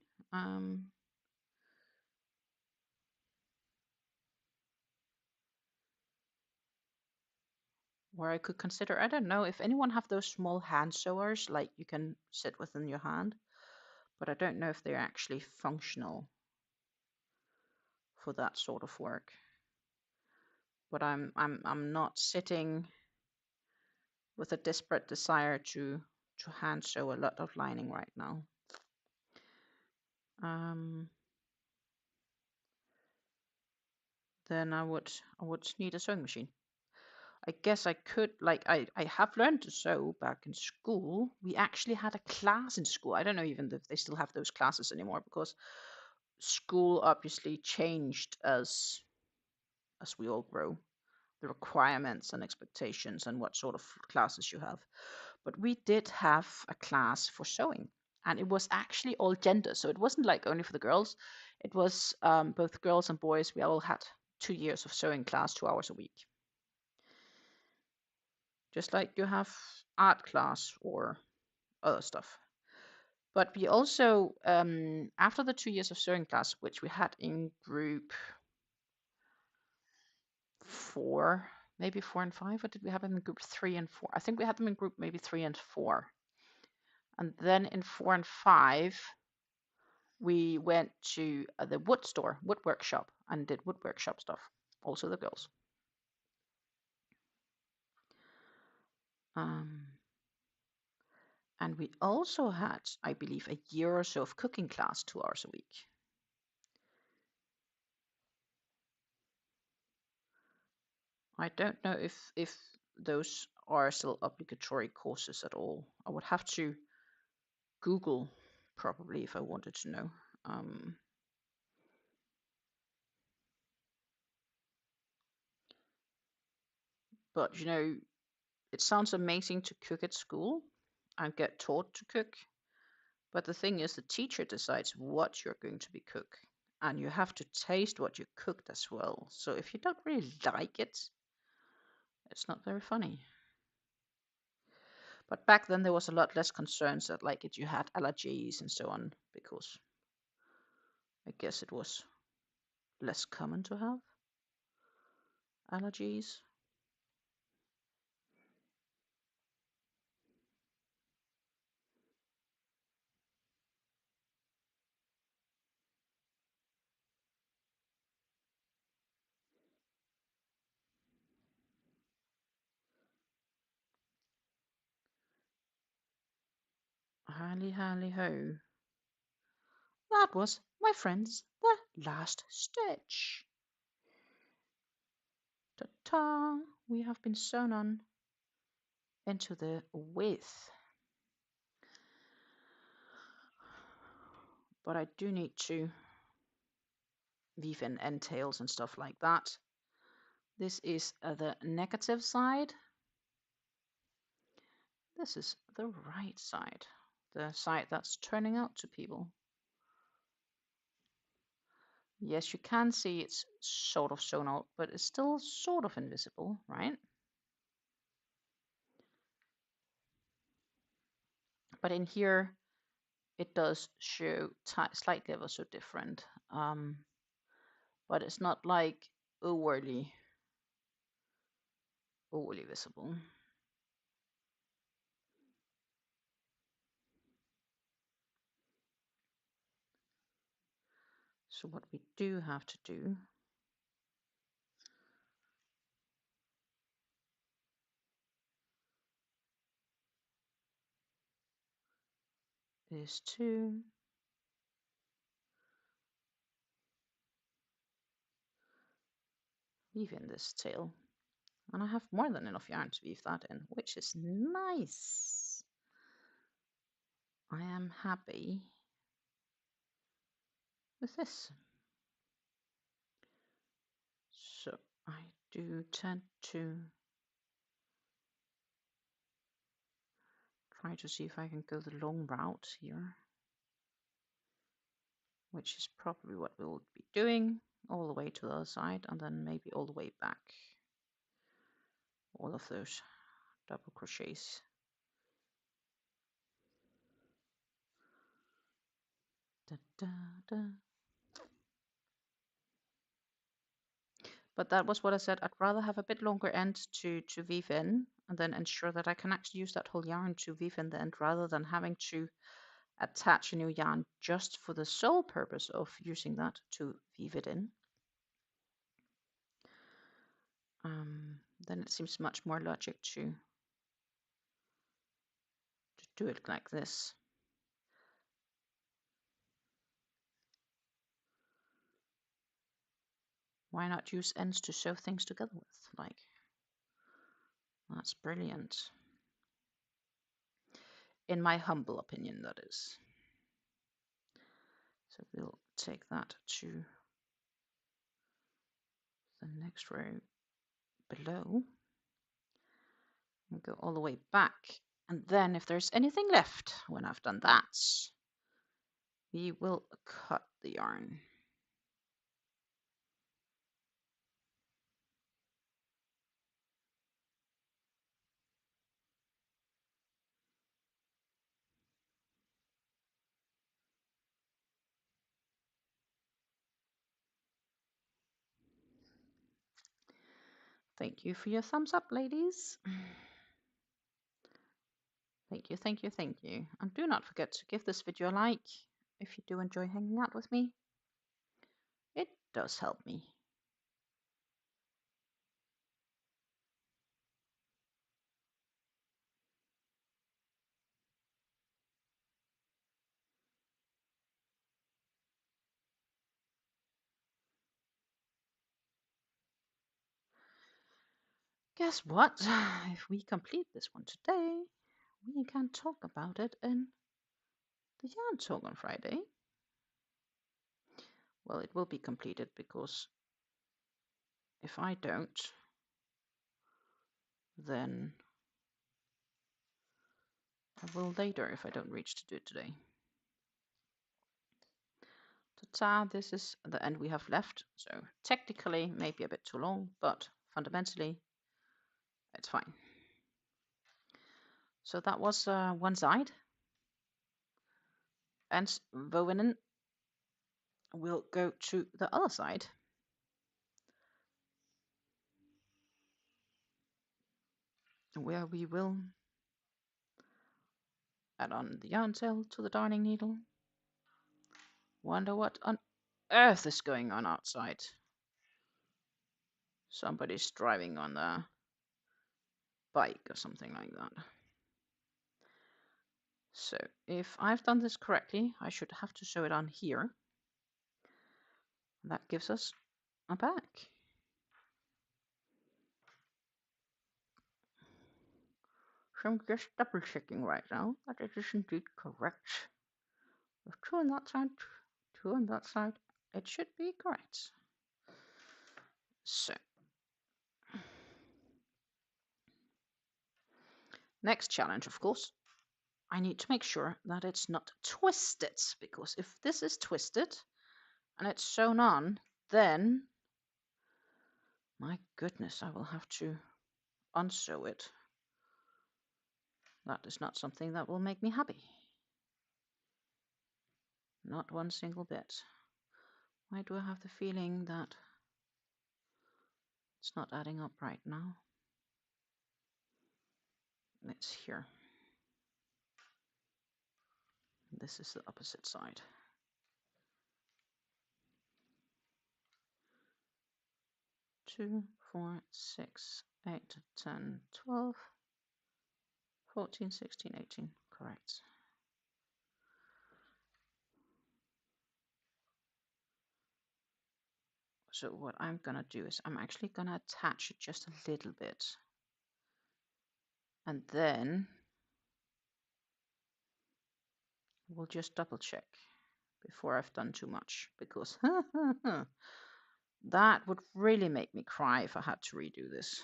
Where I could consider, I don't know if anyone have those small hand sewers like you can sit within your hand, but I don't know if they're actually functional for that sort of work. But I'm not sitting with a desperate desire to hand sew a lot of lining right now. Then I would need a sewing machine. I guess I could, like, I have learned to sew back in school. We actually had a class in school. I don't know even if they still have those classes anymore, because school obviously changed as we all grow, the requirements and expectations and what sort of classes you have. But we did have a class for sewing, and it was actually all gender. So it wasn't like only for the girls. It was both girls and boys. We all had 2 years of sewing class, 2 hours a week. Just like you have art class or other stuff. But we also, after the 2 years of sewing class, which we had in group 4, maybe 4 and 5, or did we have them in group 3 and 4? I think we had them in group maybe 3 and 4. And then in 4 and 5, we went to the wood store, wood workshop, and did wood workshop stuff. Also the girls. And we also had, I believe, a year or so of cooking class, 2 hours a week. I don't know if those are still obligatory courses at all. I would have to Google probably if I wanted to know. But you know, it sounds amazing to cook at school and get taught to cook. But the thing is, the teacher decides what you're going to be cook, and you have to taste what you cooked as well. So if you don't really like it, it's not very funny. But back then there was a lot less concerns that like it you had allergies and so on, because I guess it was less common to have allergies. Hally, hally, ho. That was, my friends, the last stitch. Ta-ta! We have been sewn on into the width. But I do need to weave in end tails and stuff like that. This is the negative side. This is the right side, the side that's turning out to people. Yes, you can see it's sort of sewn out, but it's still sort of invisible, right? But in here, it does show slightly ever so different. But it's not like overly visible. So what we do have to do is to weave in this tail. And I have more than enough yarn to weave that in, which is nice. I am happy with this. So I do tend to try to see if I can go the long route here, which is probably what we'll be doing, all the way to the other side and then maybe all the way back. All of those double crochets. Da, da, da. But that was what I said. I'd rather have a bit longer end to weave in and then ensure that I can actually use that whole yarn to weave in the end rather than having to attach a new yarn just for the sole purpose of using that to weave it in. Then it seems much more logic to do it like this. Why not use ends to sew things together with? Like, that's brilliant. In my humble opinion, that is. So we'll take that to the next row below and go all the way back. And then if there's anything left when I've done that, we will cut the yarn. Thank you for your thumbs up, ladies. Thank you, thank you, thank you. And do not forget to give this video a like if you do enjoy hanging out with me. It does help me. Guess what? If we complete this one today, we can talk about it in the yarn talk on Friday. Well, it will be completed because if I don't, then I will later if I don't reach to do it today. Ta-ta, this is the end we have left. So technically, maybe a bit too long, but fundamentally, it's fine. So that was one side. And woven will go to the other side. Where we will add on the yarn tail to the darning needle. Wonder what on earth is going on outside. Somebody's driving on a bike or something like that. So if I've done this correctly, I should have to sew it on here. That gives us a bag. So I'm just double checking right now that it is indeed correct. With 2 on that side, 2 on that side, it should be correct. So next challenge, of course, I need to make sure that it's not twisted, because if this is twisted and it's sewn on, then my goodness, I will have to unsew it. That is not something that will make me happy. Not one single bit. Why do I have the feeling that it's not adding up right now? It's here. This is the opposite side. Two, 4, 6, 8, 10, 12, 14, 16, 18. Correct. So what I'm gonna do is I'm actually gonna attach it just a little bit. And then we'll just double check before I've done too much, because that would really make me cry if I had to redo this.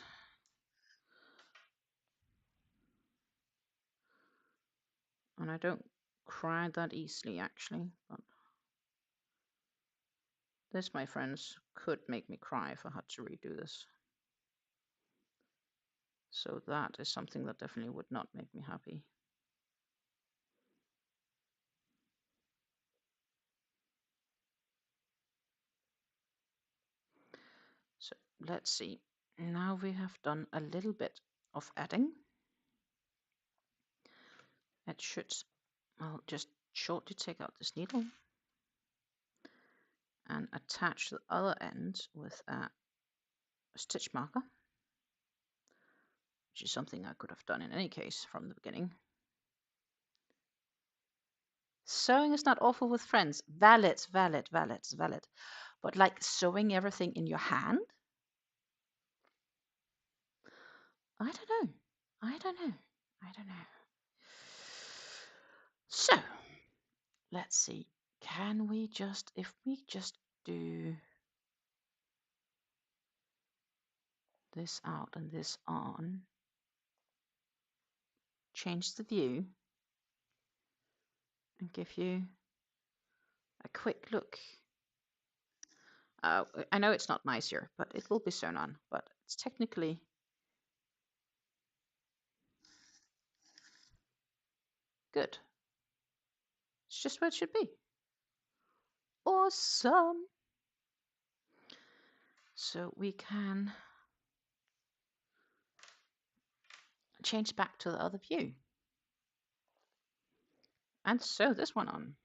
And I don't cry that easily, actually, but this, my friends, could make me cry if I had to redo this. So that is something that definitely would not make me happy. So let's see. Now we have done a little bit of adding. It should, I'll just shortly take out this needle and attach the other end with a stitch marker, which is something I could have done in any case from the beginning. Sewing is not awful with friends. Valid, valid, valid, valid. But like sewing everything in your hand? I don't know. I don't know. I don't know. So, let's see. Can we just, if we just do this out and this on, change the view and give you a quick look. I know it's not nice here, but it will be sewn on, but it's technically good. It's just what it should be. Awesome. So we can change back to the other view and sew this one on,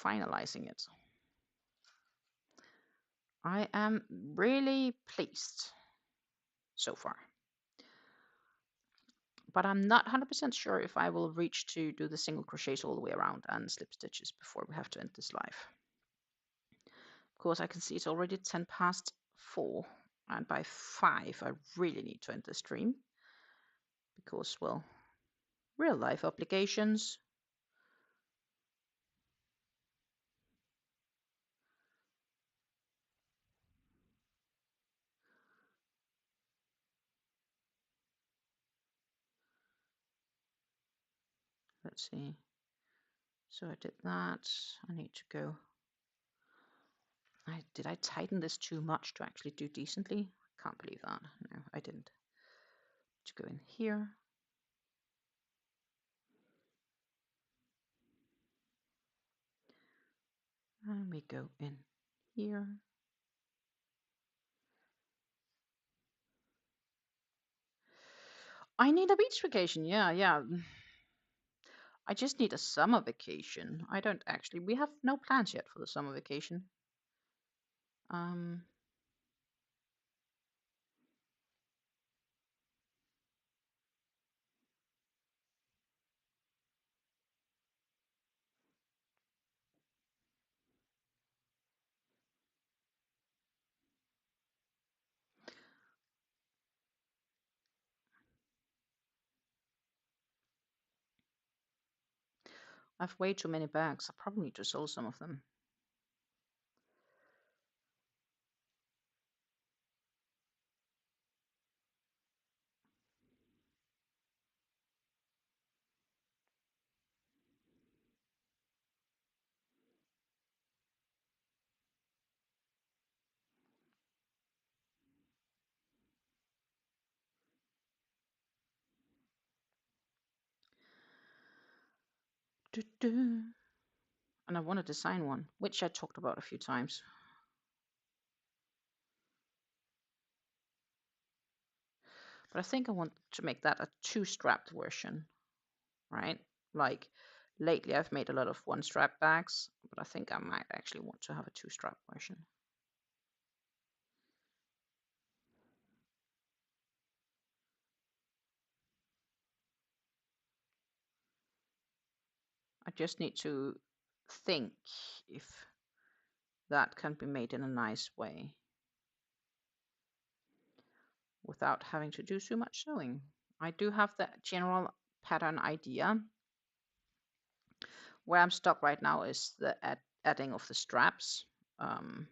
finalizing it. I am really pleased so far, but I'm not 100% sure if I will reach to do the single crochets all the way around and slip stitches before we have to end this live. Of course, I can see it's already 10 past 4, and by 5 I really need to end the stream because, well, real life obligations. Let's see. So I did that. I need to go. Did I tighten this too much to actually do decently? I can't believe that. No, I didn't. To go in here. And we go in here. I need a beach vacation. Yeah, yeah. I just need a summer vacation. I don't actually. We have no plans yet for the summer vacation. I have way too many bags. I probably need to sell some of them. And I want to design one, which I talked about a few times. But I think I want to make that a two-strapped version, right? Like lately I've made a lot of one-strap bags, but I think I might actually want to have a two-strap version. I just need to think if that can be made in a nice way without having to do so much sewing. I do have the general pattern idea. Where I'm stuck right now is the adding of the straps. But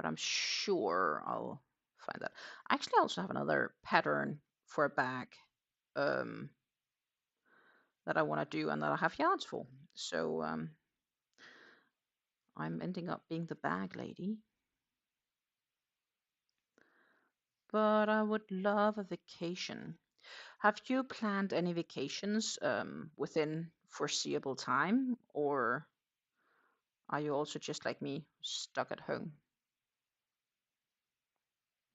I'm sure I'll find that. I actually also have another pattern for a bag that I want to do and that I have yarns for. So I'm ending up being the bag lady. But I would love a vacation. Have you planned any vacations within foreseeable time, or are you also just like me, stuck at home?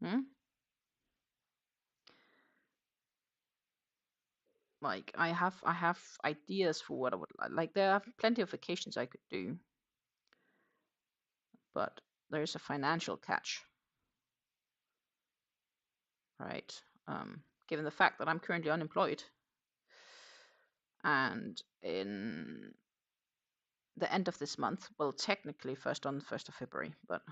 Hmm? Like I have ideas for what I would like. There are plenty of vacations I could do, but there is a financial catch, right? Given the fact that I'm currently unemployed, and in the end of this month, well, technically first on the 1st of February, but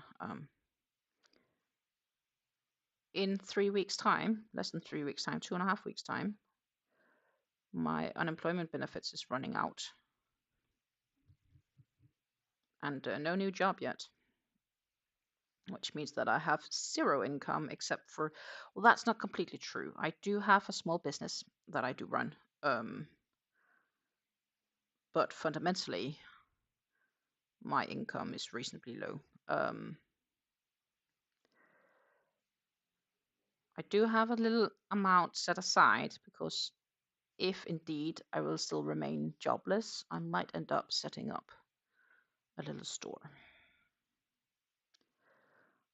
in 3 weeks' time, less than 3 weeks' time, 2.5 weeks' time, my unemployment benefits is running out, and no new job yet, which means that I have zero income except for, well, that's not completely true. I do have a small business that I do run, but fundamentally, my income is reasonably low. I do have a little amount set aside because if indeed I will still remain jobless, I might end up setting up a little store.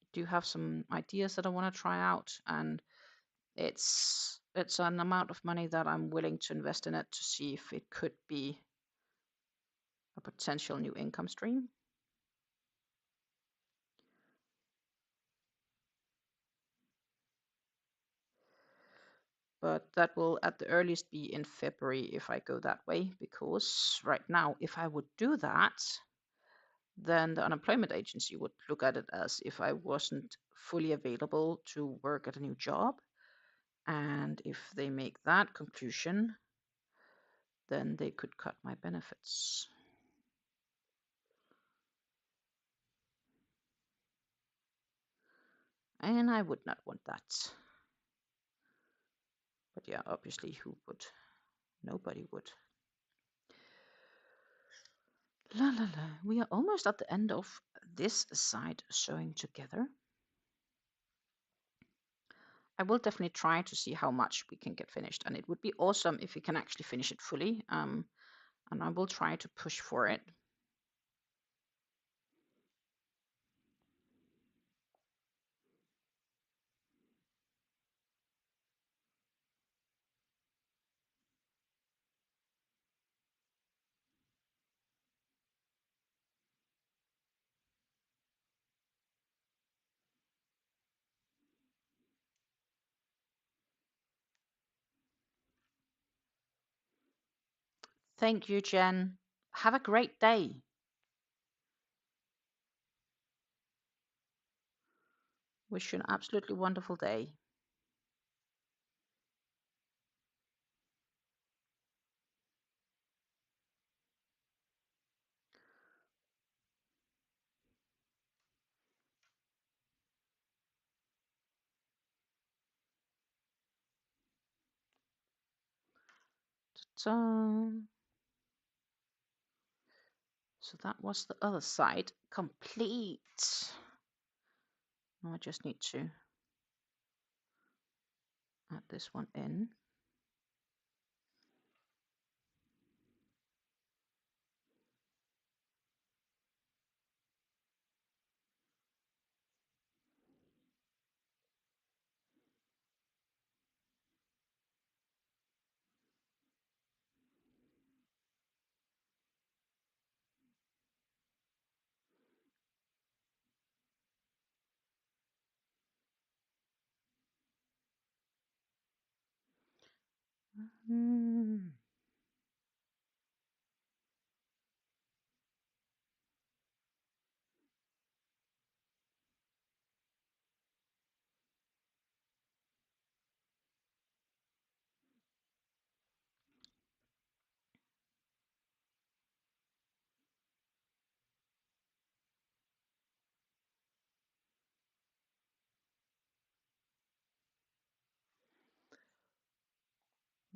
I do have some ideas that I want to try out, and it's an amount of money that I'm willing to invest in it to see if it could be a potential new income stream. But that will at the earliest be in February if I go that way, because right now, if I would do that, then the unemployment agency would look at it as if I wasn't fully available to work at a new job. And if they make that conclusion, then they could cut my benefits. And I would not want that. But yeah, obviously, who would? Nobody would. La la la. We are almost at the end of this side sewing together. I will definitely try to see how much we can get finished, and it would be awesome if we can actually finish it fully. And I will try to push for it. Thank you, Jen. Have a great day. Wish you an absolutely wonderful day. Ta-ta. So that was the other side complete. Now I just need to add this one in.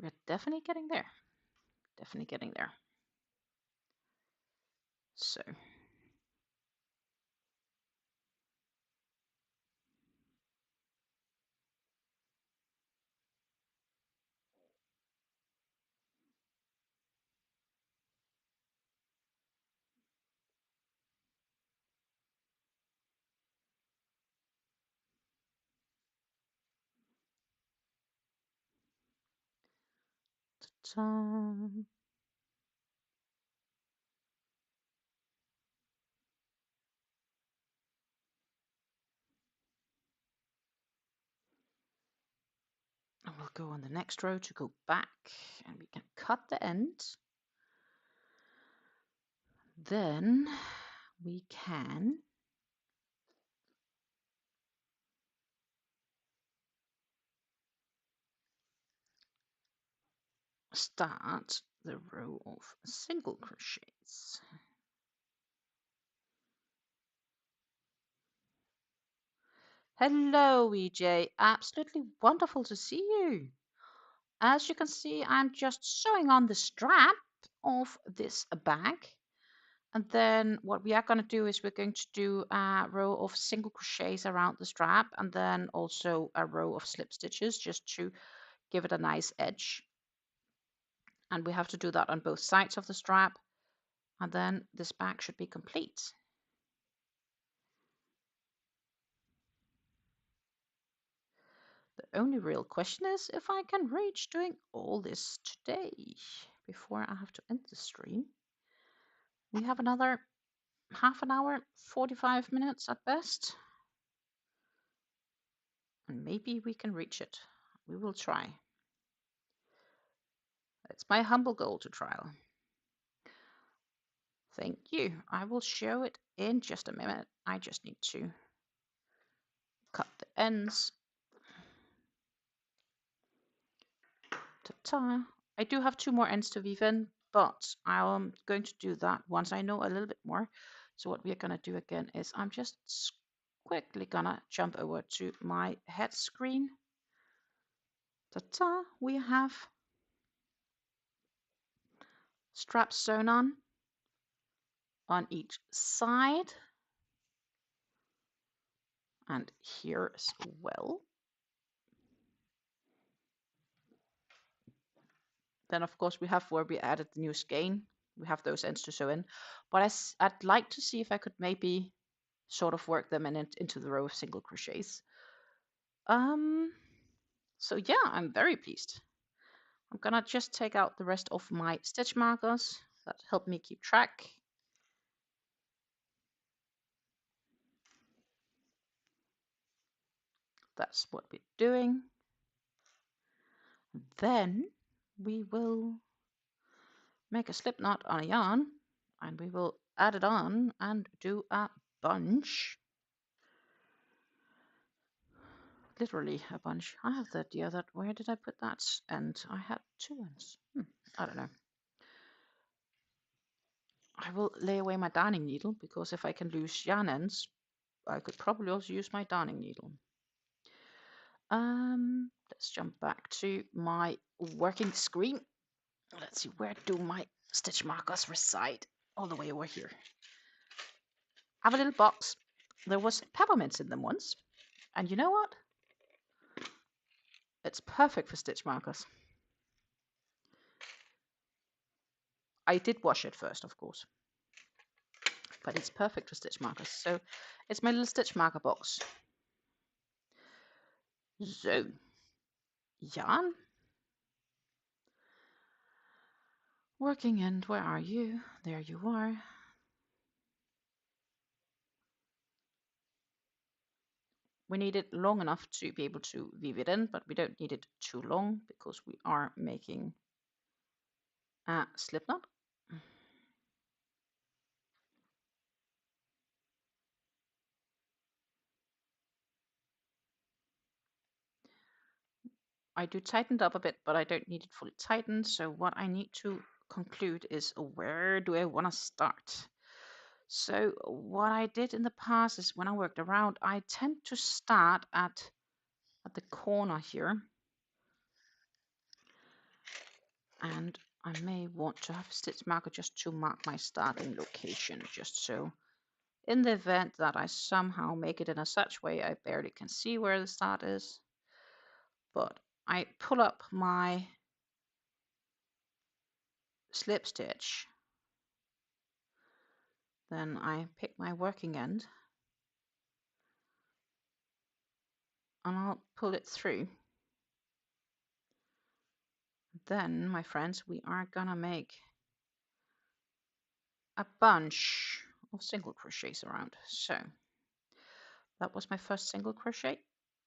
We're definitely getting there. Definitely getting there. So. Ta-ta. And we'll go on the next row to go back, and we can cut the end. Then we can start the row of single crochets. Hello, EJ. Absolutely wonderful to see you. As you can see, I'm just sewing on the strap of this bag. And then what we are going to do is we're going to do a row of single crochets around the strap, and then also a row of slip stitches just to give it a nice edge. And we have to do that on both sides of the strap. And then this bag should be complete. The only real question is if I can reach doing all this today before I have to end the stream. We have another half an hour, 45 minutes at best. And maybe we can reach it. We will try. It's my humble goal to trial. Thank you. I will show it in just a minute. I just need to cut the ends. Ta-ta. I do have 2 more ends to weave in, but I'm going to do that once I know a little bit more. So what we're going to do again is I'm just quickly gonna jump over to my head screen. Ta-ta. We have straps sewn on each side and here as well. Then of course we have where we added the new skein. We have those ends to sew in, but I'd like to see if I could maybe sort of work them into the row of single crochets. So yeah, I'm very pleased. I'm gonna just take out the rest of my stitch markers that help me keep track. That's what we're doing. Then we will make a slip knot on a yarn and we will add it on and do a bunch. Literally a bunch. I have the idea that where did I put that end? I had 2 ends. I don't know. I will lay away my darning needle because if I can lose yarn ends, I could probably also use my darning needle. Let's jump back to my working screen. Let's see, where do my stitch markers reside? All the way over here. I have a little box. There was peppermints in them once. And you know what? It's perfect for stitch markers. I did wash it first, of course. But it's perfect for stitch markers. So it's my little stitch marker box. So, yarn. Working end, where are you? There you are. We need it long enough to be able to weave it in, but we don't need it too long because we are making a slip knot. I do tighten it up a bit, but I don't need it fully tightened. So what I need to conclude is where do I want to start? So what I did in the past is when I worked around, I tend to start at the corner here. And I may want to have a stitch marker just to mark my starting location, just so in the event that I somehow make it in a such way I barely can see where the start is. But I pull up my slip stitch, then I pick my working end and I'll pull it through. Then, my friends, we are gonna make a bunch of single crochets around. So that was my first single crochet.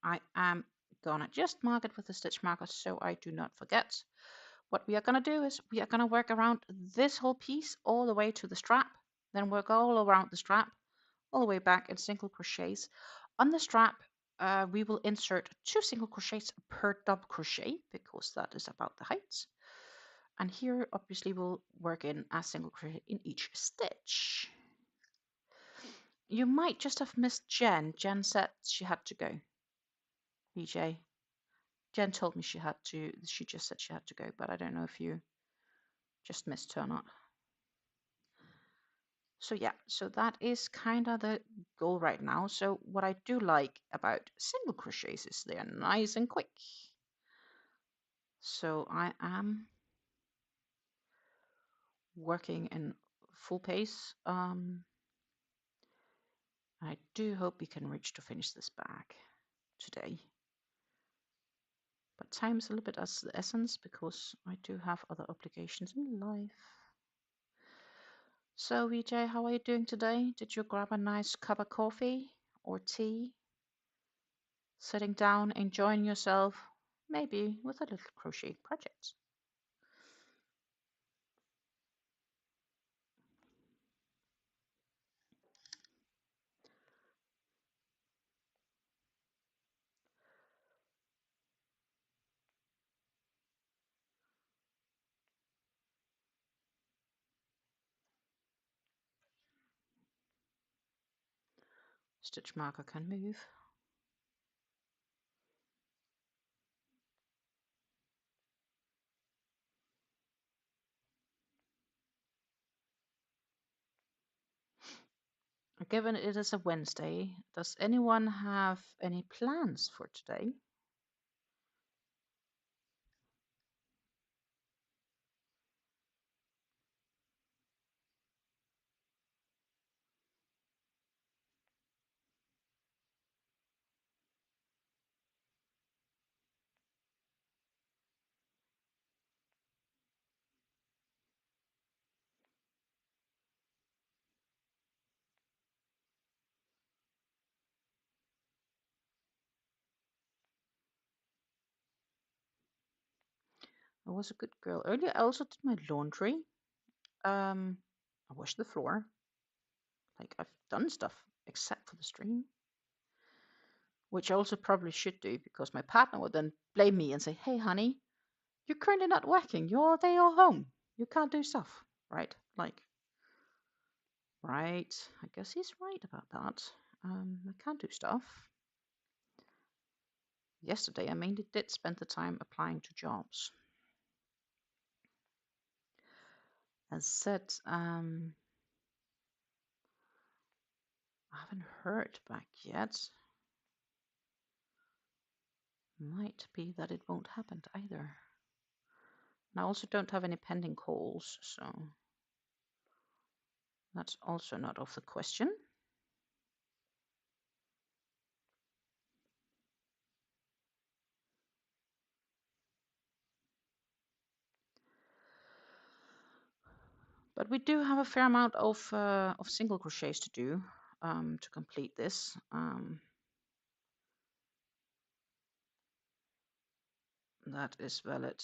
I am gonna just mark it with a stitch marker so I do not forget. What we are gonna do is we are gonna work around this whole piece all the way to the strap, then work all around the strap, all the way back in single crochets. On the strap, we will insert 2 single crochets per double crochet because that is about the height. And here, obviously, we'll work in a single crochet in each stitch. You might just have missed Jen. Jen said she had to go. BJ. Jen told me she just said she had to go, but I don't know if you just missed her or not. So yeah, so that is kind of the goal right now. So what I do like about single crochets is they're nice and quick. So I am working in full pace. I do hope we can reach to finish this bag today. But time is a little bit as the essence because I do have other obligations in life. So VJ, how are you doing today? Did you grab a nice cup of coffee or tea? Sitting down, enjoying yourself, maybe with a little crochet project. Stitch marker can move. Given it is a Wednesday, does anyone have any plans for today? I was a good girl. Earlier, I also did my laundry. I washed the floor. Like, I've done stuff except for the stream, which I also probably should do because my partner would then blame me and say, "Hey, honey, you're currently not working. You're there, you're home. You can't do stuff, right?" Like, right? I guess he's right about that. I can't do stuff. Yesterday, I mainly did spend the time applying to jobs. As said, I haven't heard back yet. Might be that it won't happen either. And I also don't have any pending calls, so that's also not off the question. But we do have a fair amount of single crochets to do to complete this. That is valid.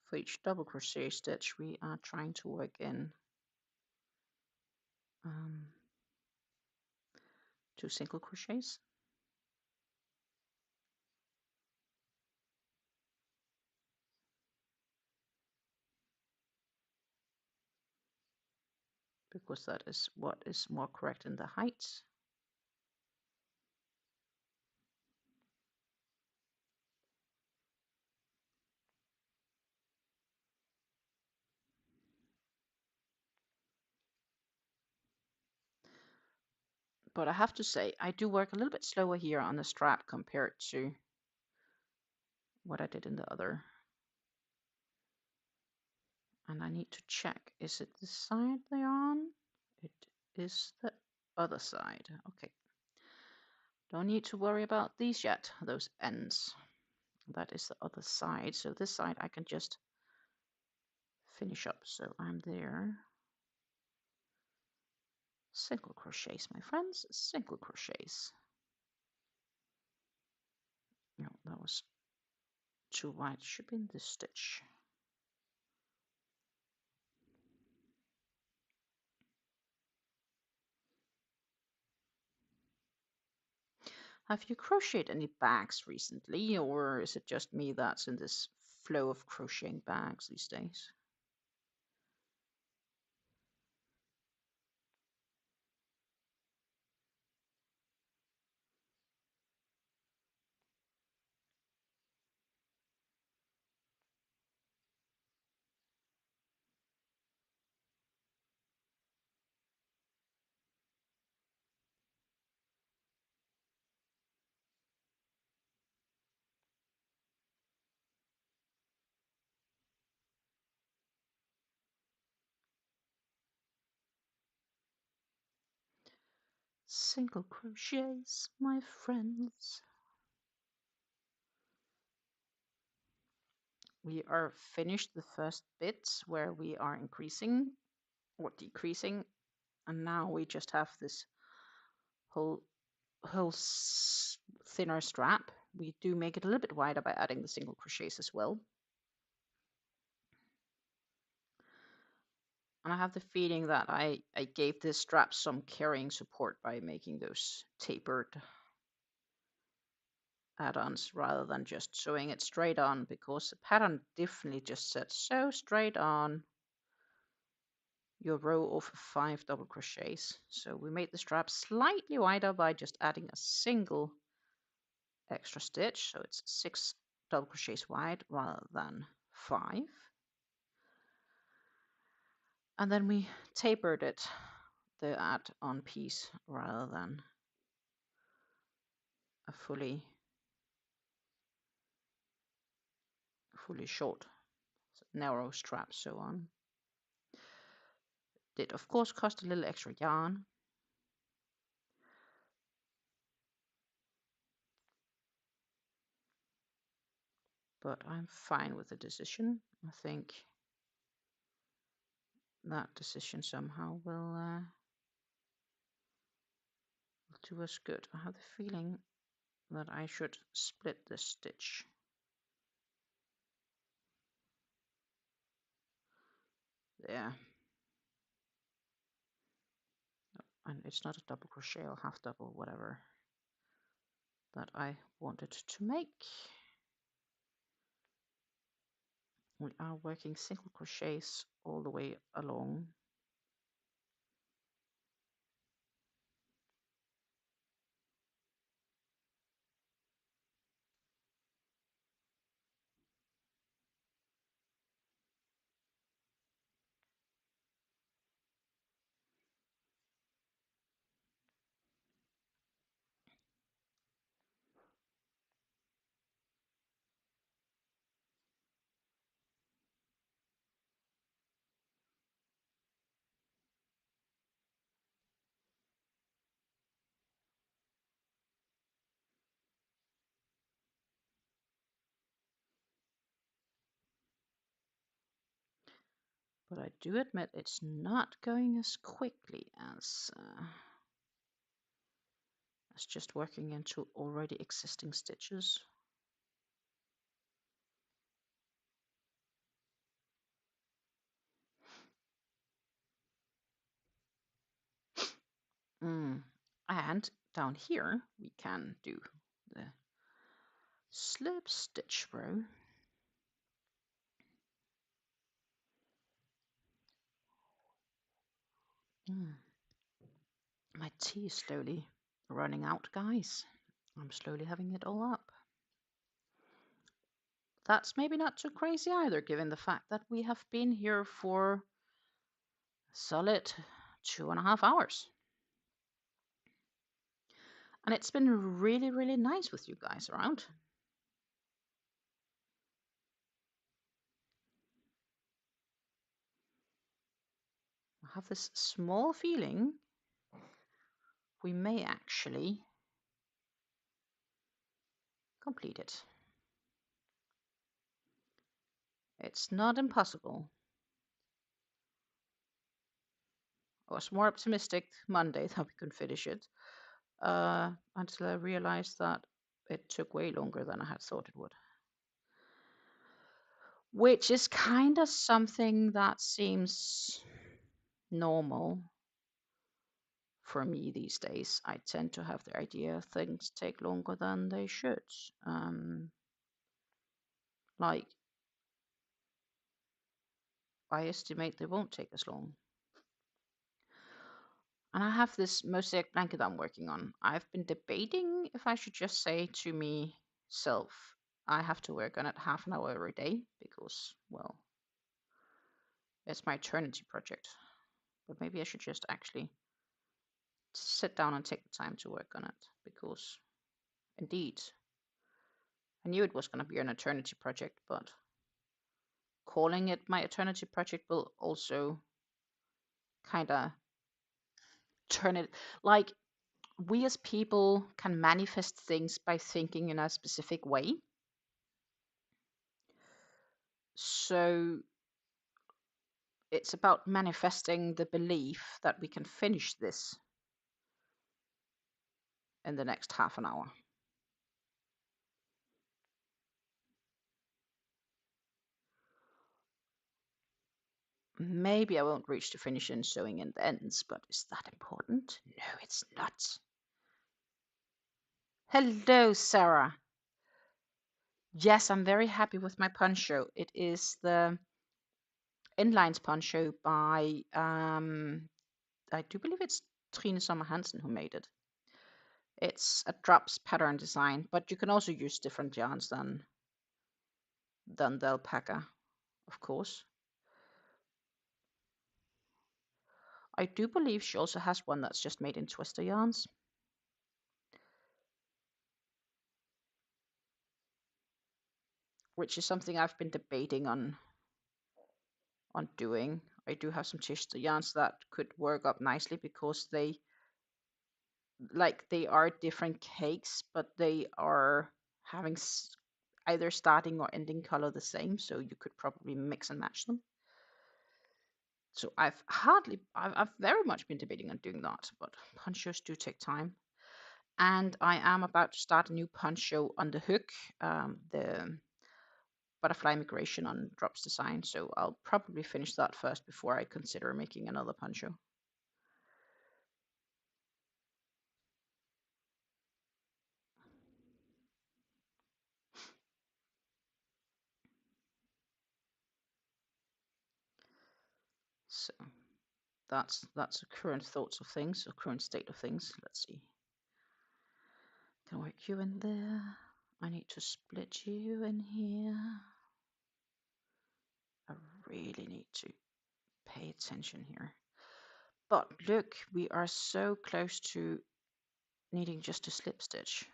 For each double crochet stitch, we are trying to work in 2 single crochets. because that is what is more correct in the height. But I have to say, I do work a little bit slower here on the strap compared to what I did in the other. And I need to check, is it the side they're on? It is the other side. Okay. Don't need to worry about these yet, those ends. That is the other side. So this side I can just finish up. So I'm there. Single crochets, my friends, single crochets. No, that was too wide. Should be in this stitch. Have you crocheted any bags recently, or is it just me that's in this flow of crocheting bags these days? Single crochets, my friends. We are finished the first bits where we are increasing or decreasing, and now we just have this whole thinner strap. We do make it a little bit wider by adding the single crochets as well. And I have the feeling that I gave this strap some carrying support by making those tapered add-ons rather than just sewing it straight on, because the pattern definitely just said sew straight on your row of 5 double crochets. So we made the strap slightly wider by just adding a single extra stitch, so it's 6 double crochets wide rather than 5. And then we tapered it, the add-on piece, rather than a fully short narrow strap sew on. Did of course cost a little extra yarn, but I'm fine with the decision. I think that decision somehow will do us good. I have the feeling that I should split this stitch. There. And it's not a double crochet or half double, whatever, that I wanted to make. We are working single crochets all the way along. But I do admit it's not going as quickly as just working into already existing stitches. And down here we can do the slip stitch row. My tea is slowly running out, guys. I'm slowly having it all up. That's maybe not too crazy either, given the fact that we have been here for a solid 2.5 hours. And it's been really, really nice with you guys around. I have this small feeling we may actually complete it. It's not impossible. I was more optimistic Monday that we could finish it until I realized that it took way longer than I had thought it would. Which is kind of something that seems normal for me these days. I tend to have the idea things take longer than they should. Like, I estimate they won't take as long. And I have this mosaic blanket I'm working on. I've been debating if I should just say to myself, I have to work on it half an hour every day because, well, it's my eternity project. But maybe I should just actually sit down and take the time to work on it because, indeed, I knew it was going to be an eternity project, but calling it my eternity project will also kind of turn it like we as people can manifest things by thinking in a specific way. So it's about manifesting the belief that we can finish this in the next half an hour. Maybe I won't reach to finish and sewing in the ends, but is that important? No, it's not. Hello, Sarah. Yes, I'm very happy with my poncho. It is the Inlines poncho by, I do believe it's Trine Sommer Hansen who made it. It's a drops pattern design, but you can also use different yarns than the alpaca, of course. I do believe she also has one that's just made in twister yarns. Which is something I've been debating on doing. I do have some twister yarns that could work up nicely because they are different cakes, but they are having either starting or ending color the same, so you could probably mix and match them. So I've very much been debating on doing that, but ponchos do take time. And I am about to start a new poncho on the hook, the butterfly migration on drops design. So I'll probably finish that first before I consider making another poncho. So that's the current thoughts of things, or current state of things. Let's see. Can work you in there. I need to split you in here. I really need to pay attention here. But look, we are so close to needing just a slip stitch.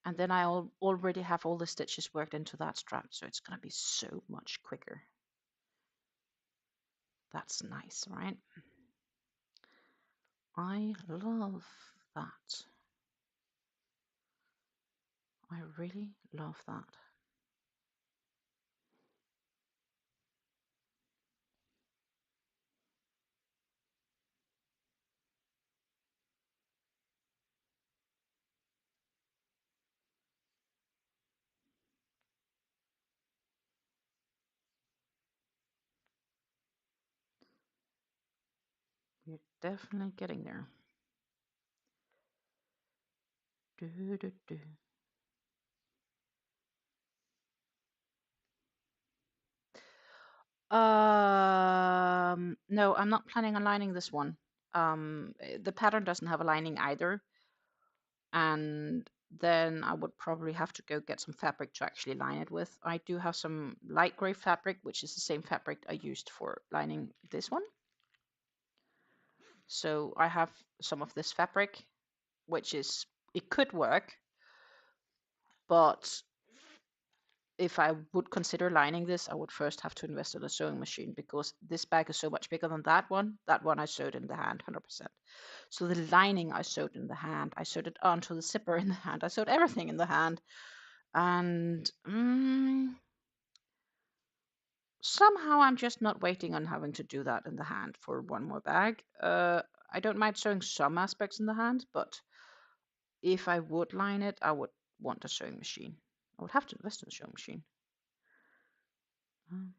And then I already have all the stitches worked into that strap, so it's going to be so much quicker. That's nice, right? I love that. I really love that. We're definitely getting there. Do, do, do. No, I'm not planning on lining this one. The pattern doesn't have a lining either, and then I would probably have to go get some fabric to actually line it with. I do have some light gray fabric, which is the same fabric I used for lining this one. So I have some of this fabric, which is, it could work, but if I would consider lining this, I would first have to invest in a sewing machine because this bag is so much bigger than that one. That one I sewed in the hand, 100%. So the lining I sewed in the hand, I sewed it onto the zipper in the hand, I sewed everything in the hand. And somehow I'm just not waiting on having to do that in the hand for one more bag. I don't mind sewing some aspects in the hand, but if I would line it, I would want a sewing machine. I would have to invest in a sewing machine. Mm.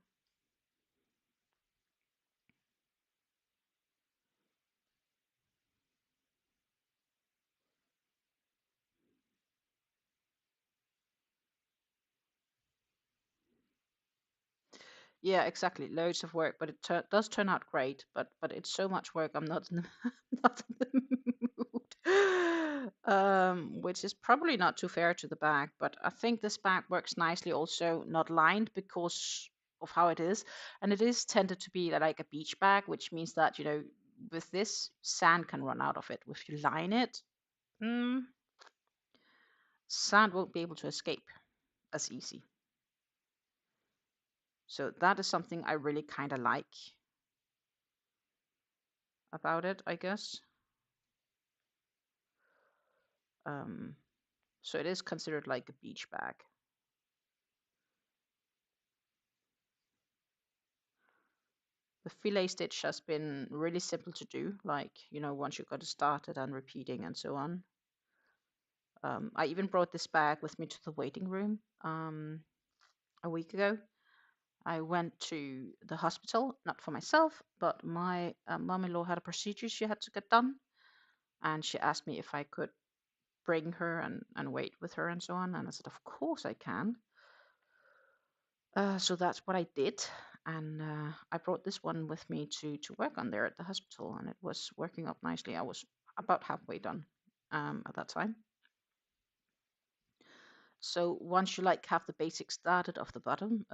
Yeah, exactly. Loads of work, but it does turn out great. But it's so much work. I'm not in the, not in the mood. Which is probably not too fair to the bag. But I think this bag works nicely, also not lined because of how it is, and it is tended to be like a beach bag, which means that with this sand can run out of it. If you line it, mm, sand won't be able to escape as easy. So that is something I really kind of like about it, I guess. Um, so it is considered like a beach bag. The fillet stitch has been really simple to do, like, once you got it started and repeating and so on. I even brought this bag with me to the waiting room a week ago. I went to the hospital, not for myself, but my mom-in-law had a procedure she had to get done, and she asked me if I could bring her and wait with her and so on, and I said, of course I can. So that's what I did, and I brought this one with me to work on there at the hospital, and it was working up nicely. I was about halfway done at that time. So once you have the basics started off the bottom,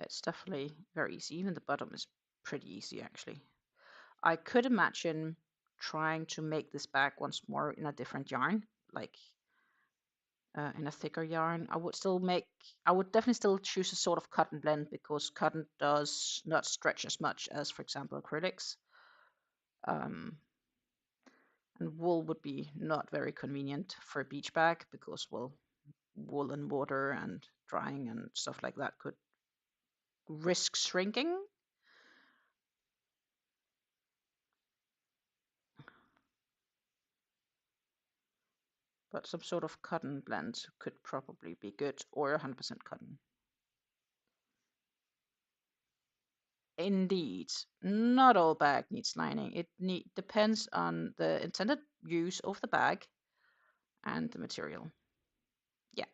it's definitely very easy. Even the bottom is pretty easy actually. I could imagine trying to make this bag once more in a different yarn, like in a thicker yarn. I would definitely still choose a sort of cotton blend because cotton does not stretch as much as, for example, acrylics. Um, and wool would be not very convenient for a beach bag because, well, wool and water and drying and stuff like that could risk shrinking. But some sort of cotton blend could probably be good, or 100% cotton. Indeed, not all bag needs lining. It depends on the intended use of the bag and the material. Yeah.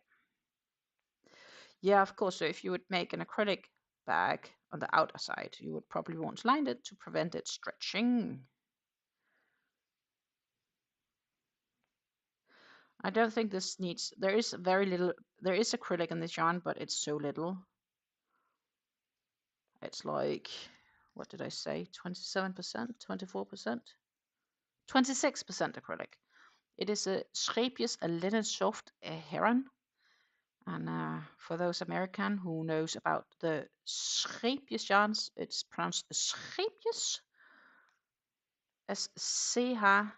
Yeah, of course. So if you would make an acrylic bag on the outer side, you would probably want to line it to prevent it stretching. I don't think this needs, there is very little, there is acrylic in this yarn, but it's so little. It's like, what did I say? 27%, 24%, 26% acrylic. It is a scheepjes, a linen soft heron. And for those American who knows about the scheepjes yarns, it's pronounced scheepjes. S-C-H-R-E.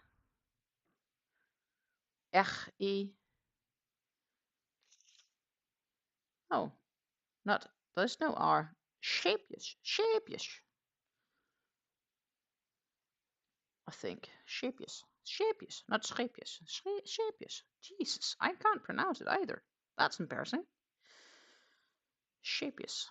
Oh, not, there's no R. Scheepjes, scheepjes. I think. Scheepjes. Scheepjes, not scheepjes. Scheepjes. Jesus, I can't pronounce it either. That's embarrassing. Scheepjes.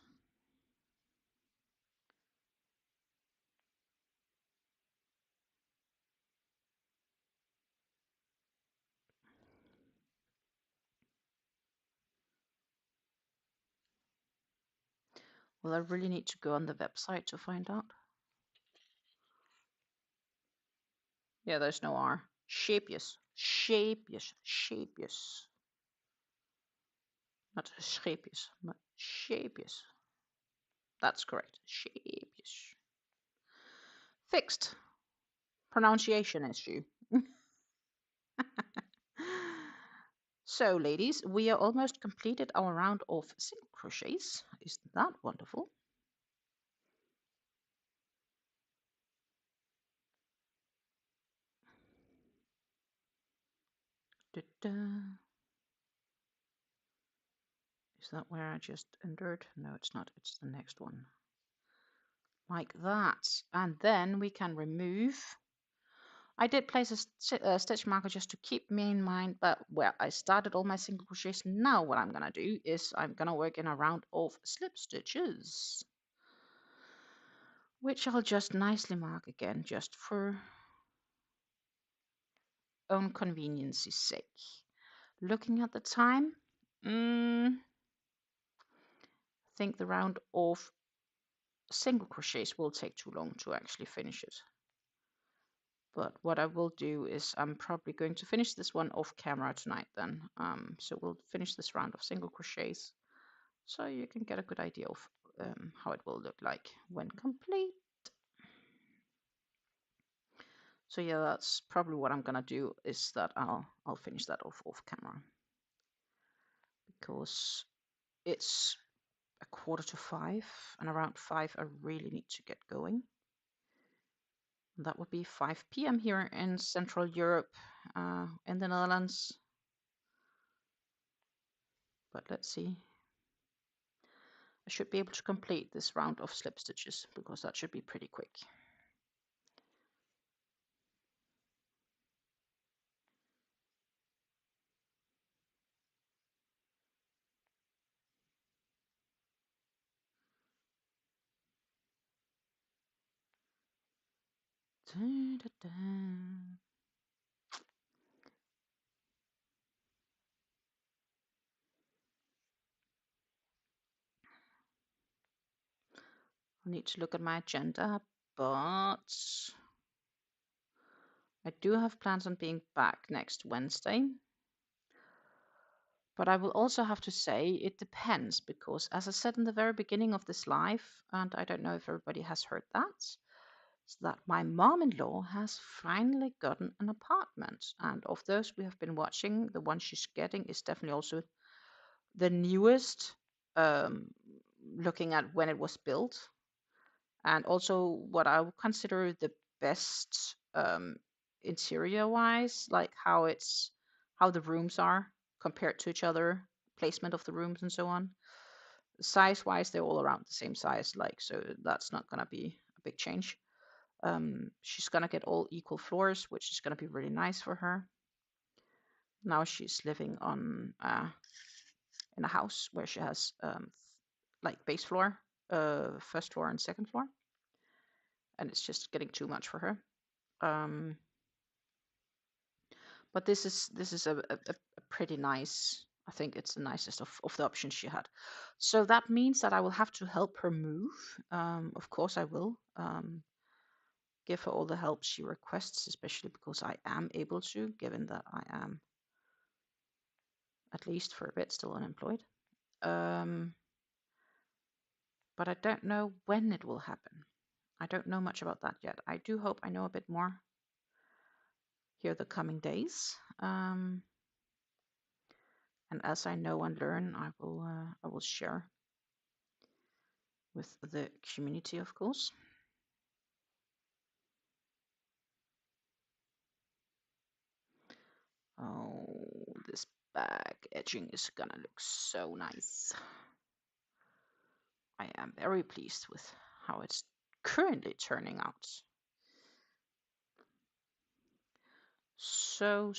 Well, I really need to go on the website to find out. Yeah, there's no R. Shapeus. Shapeus. Shapeus. Not Shapeus, but Shapeus. That's correct. Shapeus. Fixed. Pronunciation issue. So, ladies, we are almost completed our round of single crochets. Isn't that wonderful? Da-da. Is that where I just entered? No, it's not. It's the next one. Like that. And then we can remove. I did place a stitch marker just to keep me in mind, but well, I started all my single crochets. Now what I'm gonna do is I'm gonna work in a round of slip stitches, which I'll just nicely mark again, just for own convenience's sake. Looking at the time, I think the round of single crochets will take too long to actually finish it. But what I will do is I'm probably going to finish this one off camera tonight then. So we'll finish this round of single crochets so you can get a good idea of how it will look like when complete. So yeah, that's probably what I'm gonna do, is that I'll finish that off camera, because it's 4:45 and around 5 I really need to get going. And that would be 5 p.m. here in Central Europe, in the Netherlands. But let's see. I should be able to complete this round of slip stitches because that should be pretty quick. Da, da, da. I need to look at my agenda, but I do have plans on being back next Wednesday. But I will also have to say it depends, because as I said in the very beginning of this live, and I don't know if everybody has heard that, is that my mom-in-law has finally gotten an apartment. And of those we have been watching, the one she's getting is definitely also the newest, looking at when it was built, and also what I would consider the best, interior wise, like how the rooms are compared to each other, placement of the rooms and so on. Size wise, they're all around the same size, like, so that's not gonna be a big change. She's gonna get all equal floors, which is gonna be really nice for her. Now she's living on in a house where she has like base floor, first floor and second floor, and it's just getting too much for her. But this is a pretty nice. I think it's the nicest of the options she had. So that means that I will have to help her move. Of course, I will give her all the help she requests, especially because I am able to, given that I am, at least for a bit, still unemployed. But I don't know when it will happen. I don't know much about that yet. I do hope I know a bit more here the coming days. And as I know and learn, I will share with the community, of course. Oh, this back edging is gonna look so nice. I am very pleased with how it's currently turning out. So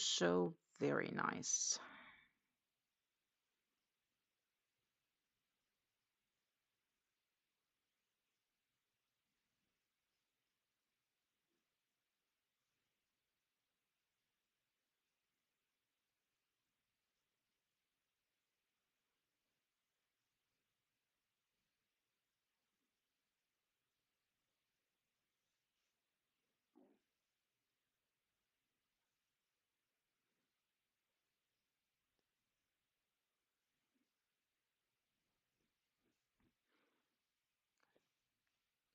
very nice.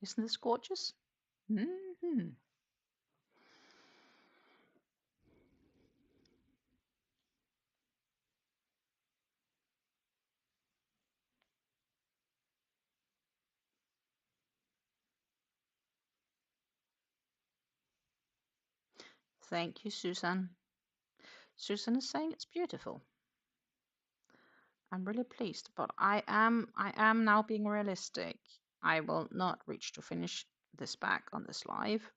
Isn't this gorgeous? Mm-hmm. Thank you, Susan. Susan is saying it's beautiful. I'm really pleased, but I am now being realistic. I will not reach to finish this bag on this live,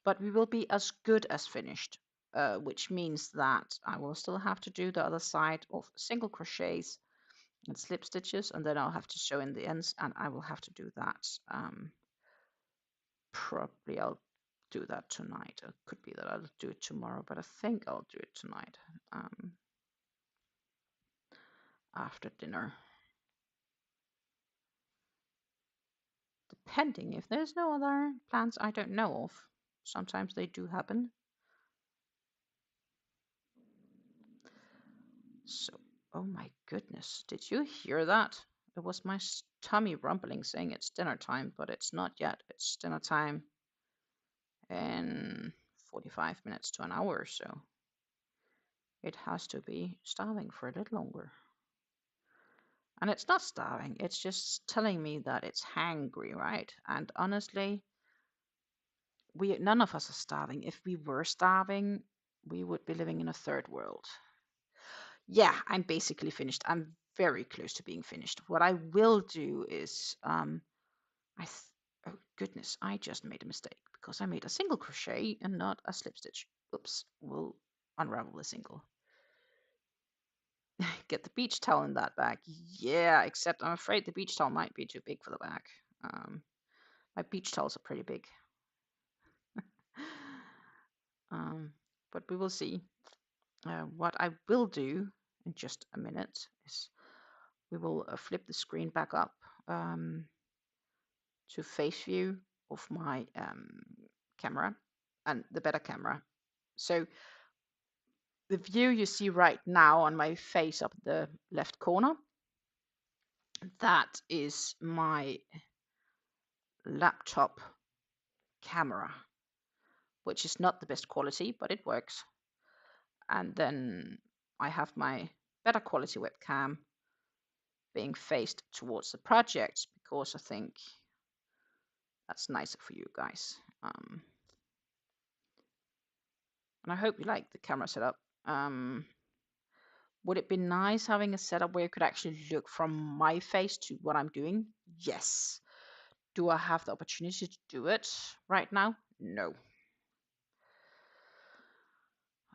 but we will be as good as finished, which means that I will still have to do the other side of single crochets and slip stitches, and then I'll have to sew in the ends, and I will have to do that. Probably I'll do that tonight. It could be that I'll do it tomorrow, but I think I'll do it tonight after dinner. Depending if there's no other plans I don't know of. Sometimes they do happen. So, oh my goodness, did you hear that? It was my tummy rumbling saying it's dinner time, but it's not yet. It's dinner time in 45 minutes to an hour or so. It has to be starving for a little longer. And it's not starving, it's just telling me that it's hangry, right? And honestly, none of us are starving. If we were starving, we would be living in a third world. Yeah, I'm basically finished. I'm very close to being finished. What I will do is, oh goodness, I just made a mistake because I made a single crochet and not a slip stitch. Oops, we'll unravel the single. Get the beach towel in that bag. Yeah, except I'm afraid the beach towel might be too big for the bag. My beach towels are pretty big. But we will see. What I will do in just a minute is we will flip the screen back up to face view of my camera and the better camera. So the view you see right now on my face up the left corner, that is my laptop camera, which is not the best quality, but it works. And then I have my better quality webcam being faced towards the project because I think that's nicer for you guys. And I hope you like the camera setup. Would it be nice having a setup where you could actually look from my face to what I'm doing? Yes. Do I have the opportunity to do it right now? No.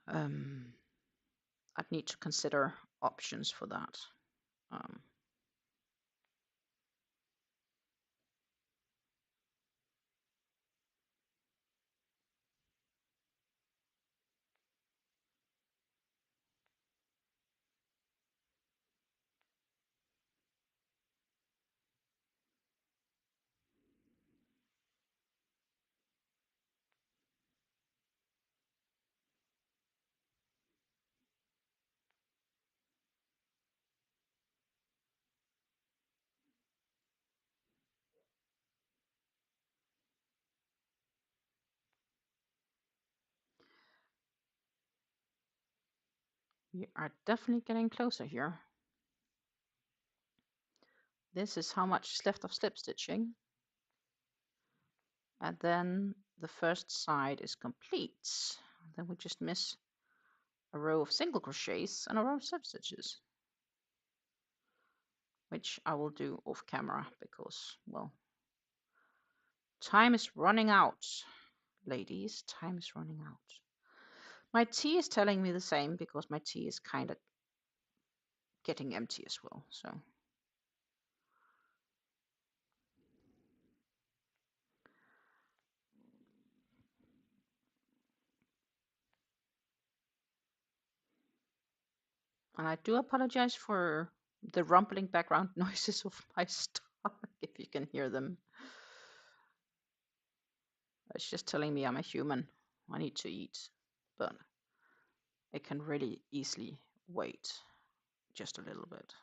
I'd need to consider options for that. We are definitely getting closer here. This is how much is left of slip stitching. And then the first side is complete. Then we just miss a row of single crochets and a row of slip stitches, which I will do off camera because, well, time is running out, ladies. Time is running out. My tea is telling me the same because my tea is kind of getting empty as well. So and I do apologize for the rumbling background noises of my stomach, if you can hear them. It's just telling me I'm a human. I need to eat, but it can really easily wait just a little bit.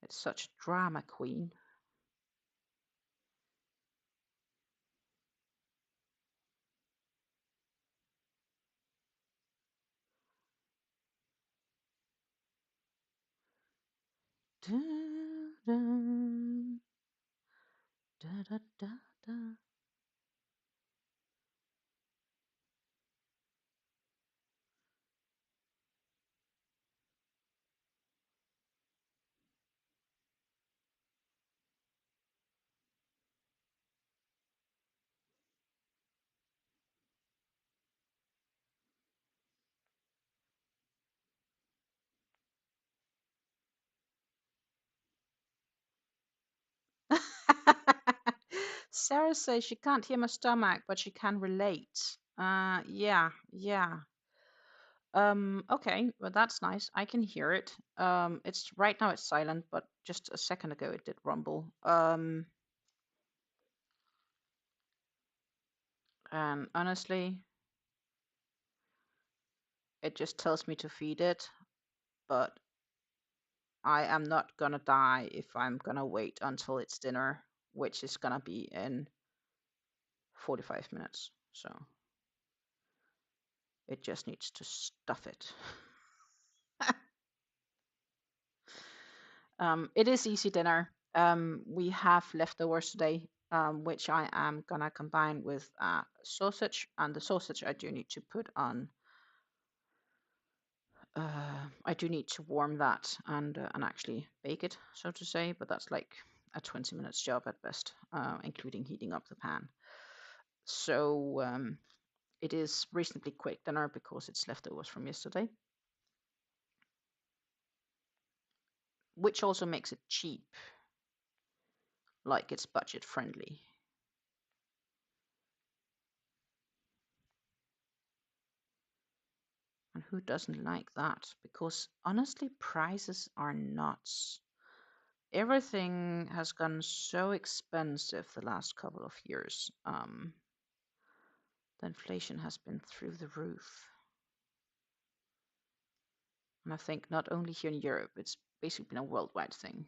It's such a drama queen. Da, da, da, da, da, da. Sarah says she can't hear my stomach, but she can relate. Yeah, yeah. Okay, well that's nice. I can hear it. It's right now it's silent, but just a second ago it did rumble. And honestly, it just tells me to feed it, but I am not gonna die if I'm gonna wait until it's dinner, which is gonna be in 45 minutes. So it just needs to stuff it. It is easy dinner. We have leftovers today, which I am gonna combine with sausage, and the sausage I do need to put on. I do need to warm that and actually bake it, so to say, but that's like a 20 minutes job at best, including heating up the pan. So it is reasonably quick dinner because it's leftovers from yesterday, which also makes it cheap, like it's budget friendly. And who doesn't like that? Because honestly, prices are nuts. Everything has gone so expensive the last couple of years. The inflation has been through the roof. And I think not only here in Europe, it's basically been a worldwide thing.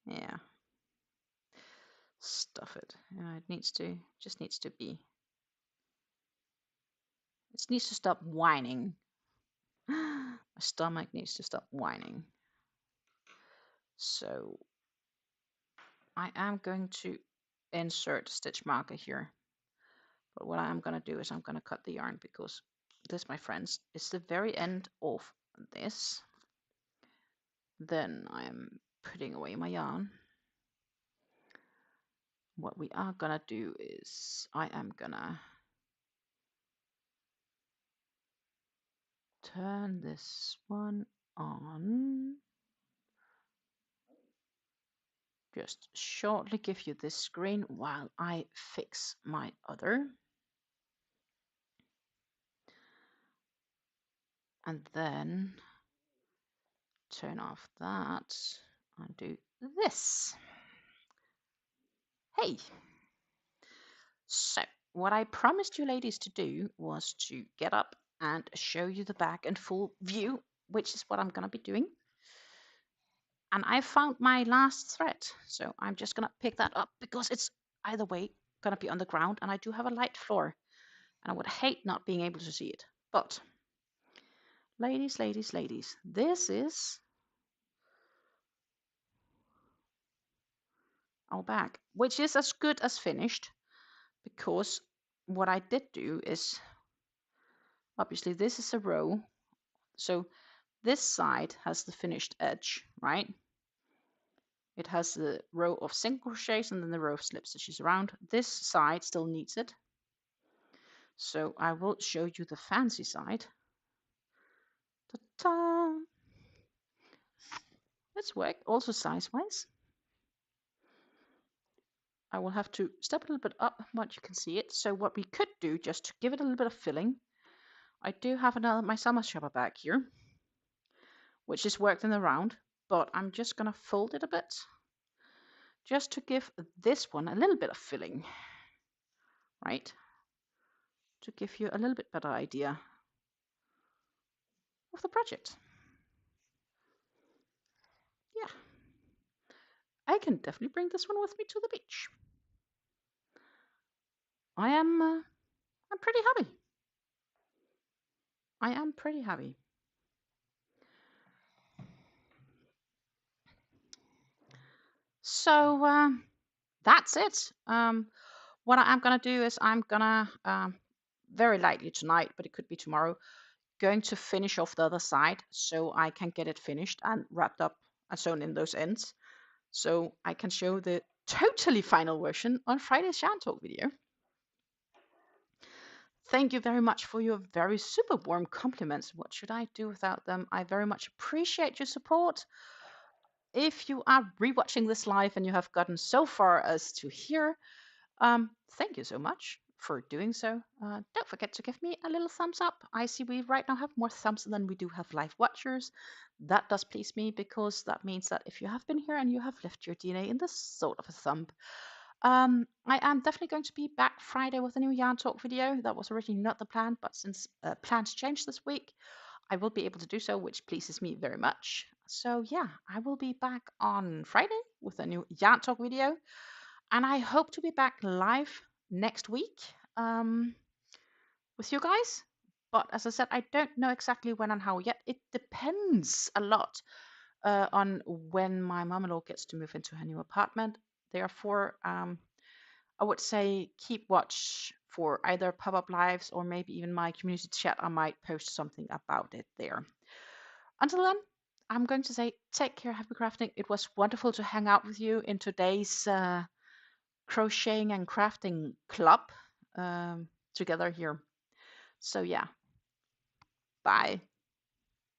Yeah. Stuff it. It needs to, just needs to be. It needs to stop whining. My stomach needs to stop whining. So I am going to insert stitch marker here. But what I'm going to do is I'm going to cut the yarn because this, my friends, is the very end of this. Then I'm putting away my yarn. What we are going to do is I am going to turn this one on. Just shortly give you this screen while I fix my other. And then turn off that and do this. Hey! So, what I promised you ladies to do was to get up and show you the back in full view, which is what I'm going to be doing. And I found my last thread, so I'm just going to pick that up because it's either way going to be on the ground, and I do have a light floor, and I would hate not being able to see it. But, ladies, ladies, ladies, this is our bag, which is as good as finished, because what I did do is, obviously this is a row, so this side has the finished edge, right? It has the row of single crochets and then the row of slip stitches around. This side still needs it, so I will show you the fancy side. Ta-ta! Let's work also size-wise. I will have to step a little bit up, but you can see it. So what we could do, just to give it a little bit of filling, I do have my summer shopper bag here, which is worked in the round, but I'm just going to fold it a bit, just to give this one a little bit of filling, right? To give you a little bit better idea of the project. Yeah, I can definitely bring this one with me to the beach. I'm pretty happy. I am pretty happy. So that's it. What I am gonna do is I'm gonna very likely tonight, but it could be tomorrow, going to finish off the other side so I can get it finished and wrapped up and sewn in those ends, so I can show the totally final version on Friday's Yarn Talk video. Thank you very much for your very super warm compliments. What should I do without them? I very much appreciate your support. If you are rewatching this live and you have gotten so far as to here, thank you so much for doing so. Don't forget to give me a little thumbs up. I see we right now have more thumbs than we do have live watchers. That does please me because that means that if you have been here and you have left your DNA in this sort of a thumb, I am definitely going to be back Friday with a new Yarn Talk video. That was originally not the plan, but since plans changed this week, I will be able to do so, which pleases me very much. So yeah, I will be back on Friday with a new Yarn Talk video, and I hope to be back live next week with you guys. But as I said, I don't know exactly when and how yet. It depends a lot on when my mom-in-law gets to move into her new apartment. Therefore, I would say keep watch for either pop-up lives or maybe even my community chat. I might post something about it there. Until then, I'm going to say take care, happy crafting. It was wonderful to hang out with you in today's crocheting and crafting club together here. So yeah, bye.